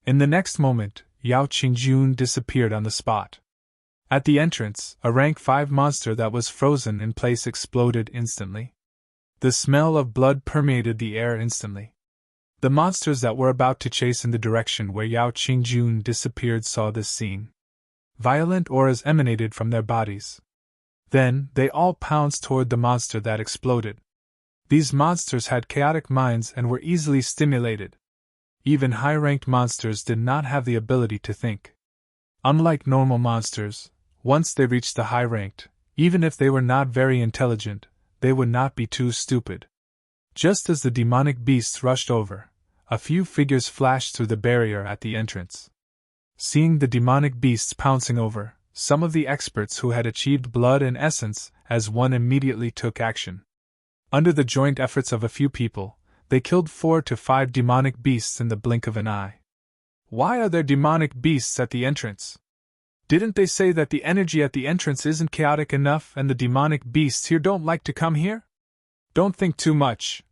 In the next moment, Yao Qingjun disappeared on the spot. At the entrance, a rank 5 monster that was frozen in place exploded instantly. The smell of blood permeated the air instantly. The monsters that were about to chase in the direction where Yao Qingjun disappeared saw this scene. Violent auras emanated from their bodies. Then, they all pounced toward the monster that exploded. These monsters had chaotic minds and were easily stimulated. Even high-ranked monsters did not have the ability to think. Unlike normal monsters, once they reached the high-ranked, even if they were not very intelligent, they would not be too stupid. Just as the demonic beasts rushed over, a few figures flashed through the barrier at the entrance. Seeing the demonic beasts pouncing over, some of the experts who had achieved blood and essence as one immediately took action. Under the joint efforts of a few people, they killed 4 to 5 demonic beasts in the blink of an eye. Why are there demonic beasts at the entrance? Didn't they say that the energy at the entrance isn't chaotic enough and the demonic beasts here don't like to come here? Don't think too much.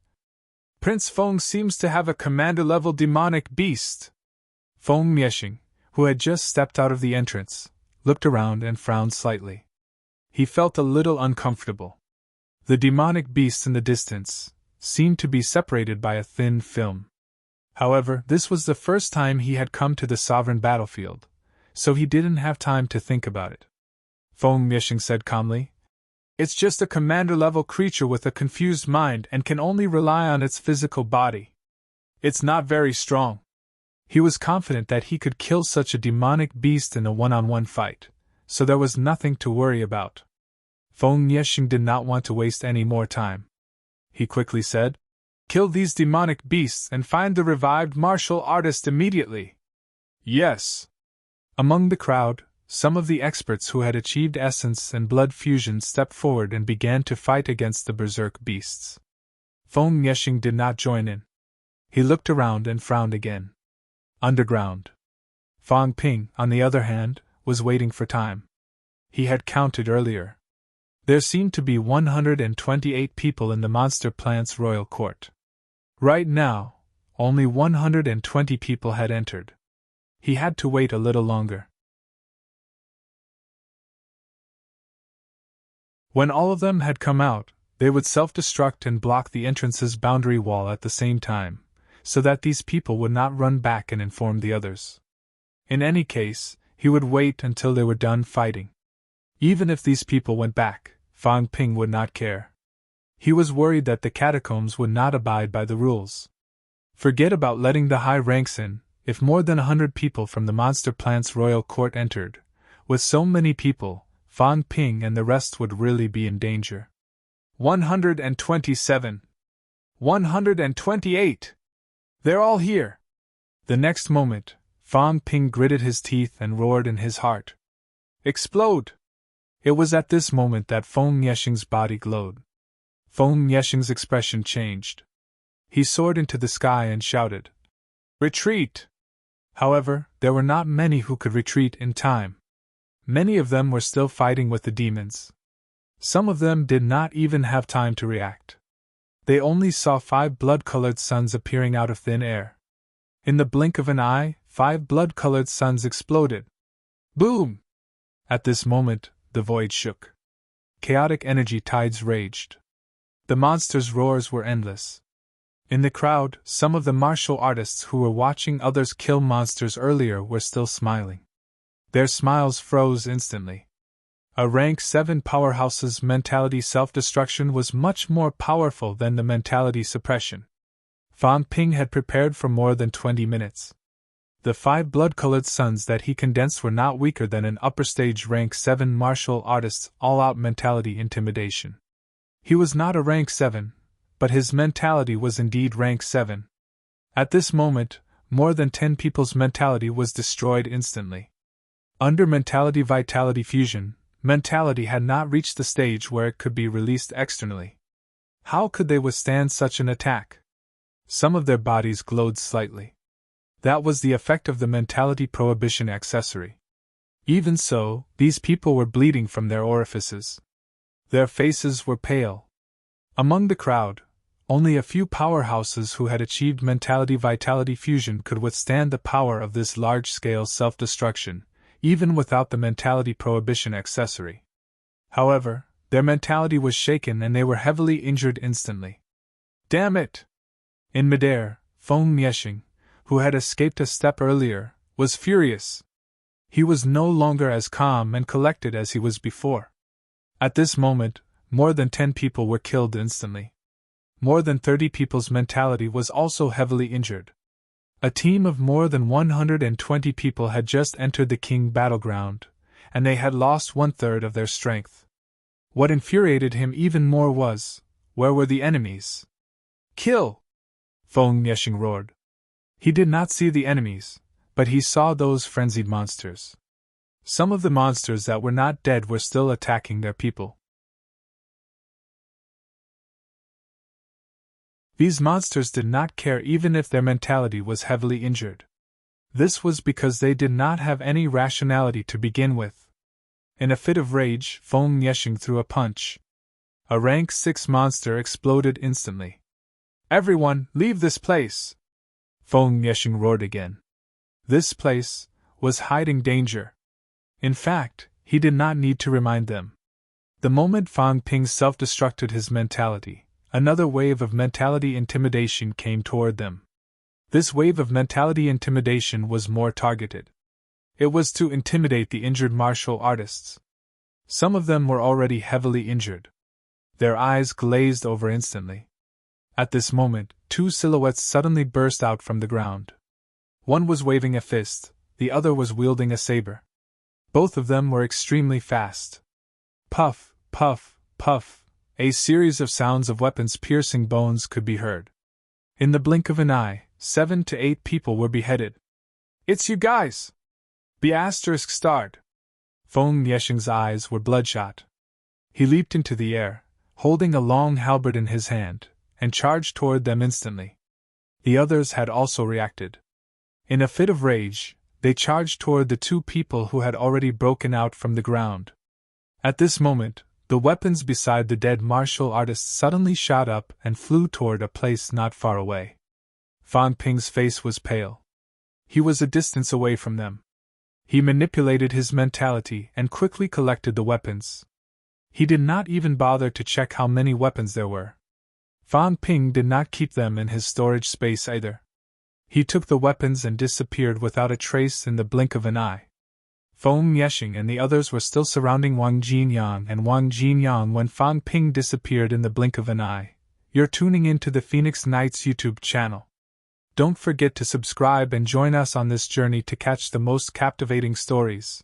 Prince Feng seems to have a commander-level demonic beast. Feng Meixing, who had just stepped out of the entrance, looked around and frowned slightly. He felt a little uncomfortable. The demonic beasts in the distance seemed to be separated by a thin film. However, this was the first time he had come to the sovereign battlefield, so he didn't have time to think about it. Feng Meixing said calmly, It's just a commander-level creature with a confused mind and can only rely on its physical body. It's not very strong. He was confident that he could kill such a demonic beast in a one-on-one fight, so there was nothing to worry about. Feng Meixing did not want to waste any more time. He quickly said, Kill these demonic beasts and find the revived martial artist immediately. Yes. Among the crowd, some of the experts who had achieved essence and blood fusion stepped forward and began to fight against the berserk beasts. Feng Meixing did not join in. He looked around and frowned again. Underground. Fang Ping, on the other hand, was waiting for time. He had counted earlier. There seemed to be 128 people in the monster plant's royal court. Right now, only 120 people had entered. He had to wait a little longer. When all of them had come out, they would self-destruct and block the entrance's boundary wall at the same time, so that these people would not run back and inform the others. In any case, he would wait until they were done fighting. Even if these people went back, Fang Ping would not care. He was worried that the catacombs would not abide by the rules. Forget about letting the high ranks in. If more than 100 people from the monster plant's royal court entered, with so many people, Fang Ping and the rest would really be in danger. 127. 128. They're all here. The next moment, Fang Ping gritted his teeth and roared in his heart. Explode! It was at this moment that Feng Yexing's body glowed. Feng Yexing's expression changed. He soared into the sky and shouted, "Retreat!" However, there were not many who could retreat in time. Many of them were still fighting with the demons. Some of them did not even have time to react. They only saw 5 blood-colored suns appearing out of thin air. In the blink of an eye, 5 blood-colored suns exploded. Boom! At this moment, the void shook. Chaotic energy tides raged. The monsters' roars were endless. In the crowd, some of the martial artists who were watching others kill monsters earlier were still smiling. Their smiles froze instantly. A rank 7 powerhouse's mentality self-destruction was much more powerful than the mentality suppression. Fang Ping had prepared for more than 20 minutes. The 5 blood-colored suns that he condensed were not weaker than an upper-stage rank 7 martial artist's all-out mentality intimidation. He was not a rank 7, but his mentality was indeed rank 7. At this moment, more than 10 people's mentality was destroyed instantly. Under mentality vitality fusion, mentality had not reached the stage where it could be released externally. How could they withstand such an attack? Some of their bodies glowed slightly. That was the effect of the mentality prohibition accessory. Even so, these people were bleeding from their orifices. Their faces were pale. Among the crowd, only a few powerhouses who had achieved mentality vitality fusion could withstand the power of this large-scale self-destruction, even without the mentality prohibition accessory. However, their mentality was shaken and they were heavily injured instantly. Damn it! In midair, Feng Yexing, who had escaped a step earlier, was furious. He was no longer as calm and collected as he was before. At this moment, more than 10 people were killed instantly. More than 30 people's mentality was also heavily injured. A team of more than 120 people had just entered the King battleground, and they had lost 1/3 of their strength. What infuriated him even more was, where were the enemies? Kill! Feng Yexing roared. He did not see the enemies, but he saw those frenzied monsters. Some of the monsters that were not dead were still attacking their people. These monsters did not care even if their mentality was heavily injured. This was because they did not have any rationality to begin with. In a fit of rage, Feng Yexing threw a punch. A rank 6 monster exploded instantly. Everyone, leave this place! Feng Yexing roared again. This place was hiding danger. In fact, he did not need to remind them. The moment Fang Ping self-destructed his mentality, another wave of mentality intimidation came toward them. This wave of mentality intimidation was more targeted. It was to intimidate the injured martial artists. Some of them were already heavily injured. Their eyes glazed over instantly. At this moment, 2 silhouettes suddenly burst out from the ground. One was waving a fist, the other was wielding a saber. Both of them were extremely fast. Puff, puff, puff. A series of sounds of weapons piercing bones could be heard. In the blink of an eye, 7 to 8 people were beheaded. It's you guys! ****. Feng Yexing's eyes were bloodshot. He leaped into the air, holding a long halberd in his hand, and charged toward them instantly. The others had also reacted. In a fit of rage, they charged toward the 2 people who had already broken out from the ground. At this moment, The weapons beside the dead martial artist suddenly shot up and flew toward a place not far away. Fan Ping's face was pale. He was a distance away from them. He manipulated his mentality and quickly collected the weapons. He did not even bother to check how many weapons there were. Fan Ping did not keep them in his storage space either. He took the weapons and disappeared without a trace in the blink of an eye. Feng Miexing and the others were still surrounding Wang Jinyan and Wang Jinyang when Fan Ping disappeared in the blink of an eye. You're tuning into the Phoenix Knights YouTube channel. Don't forget to subscribe and join us on this journey to catch the most captivating stories.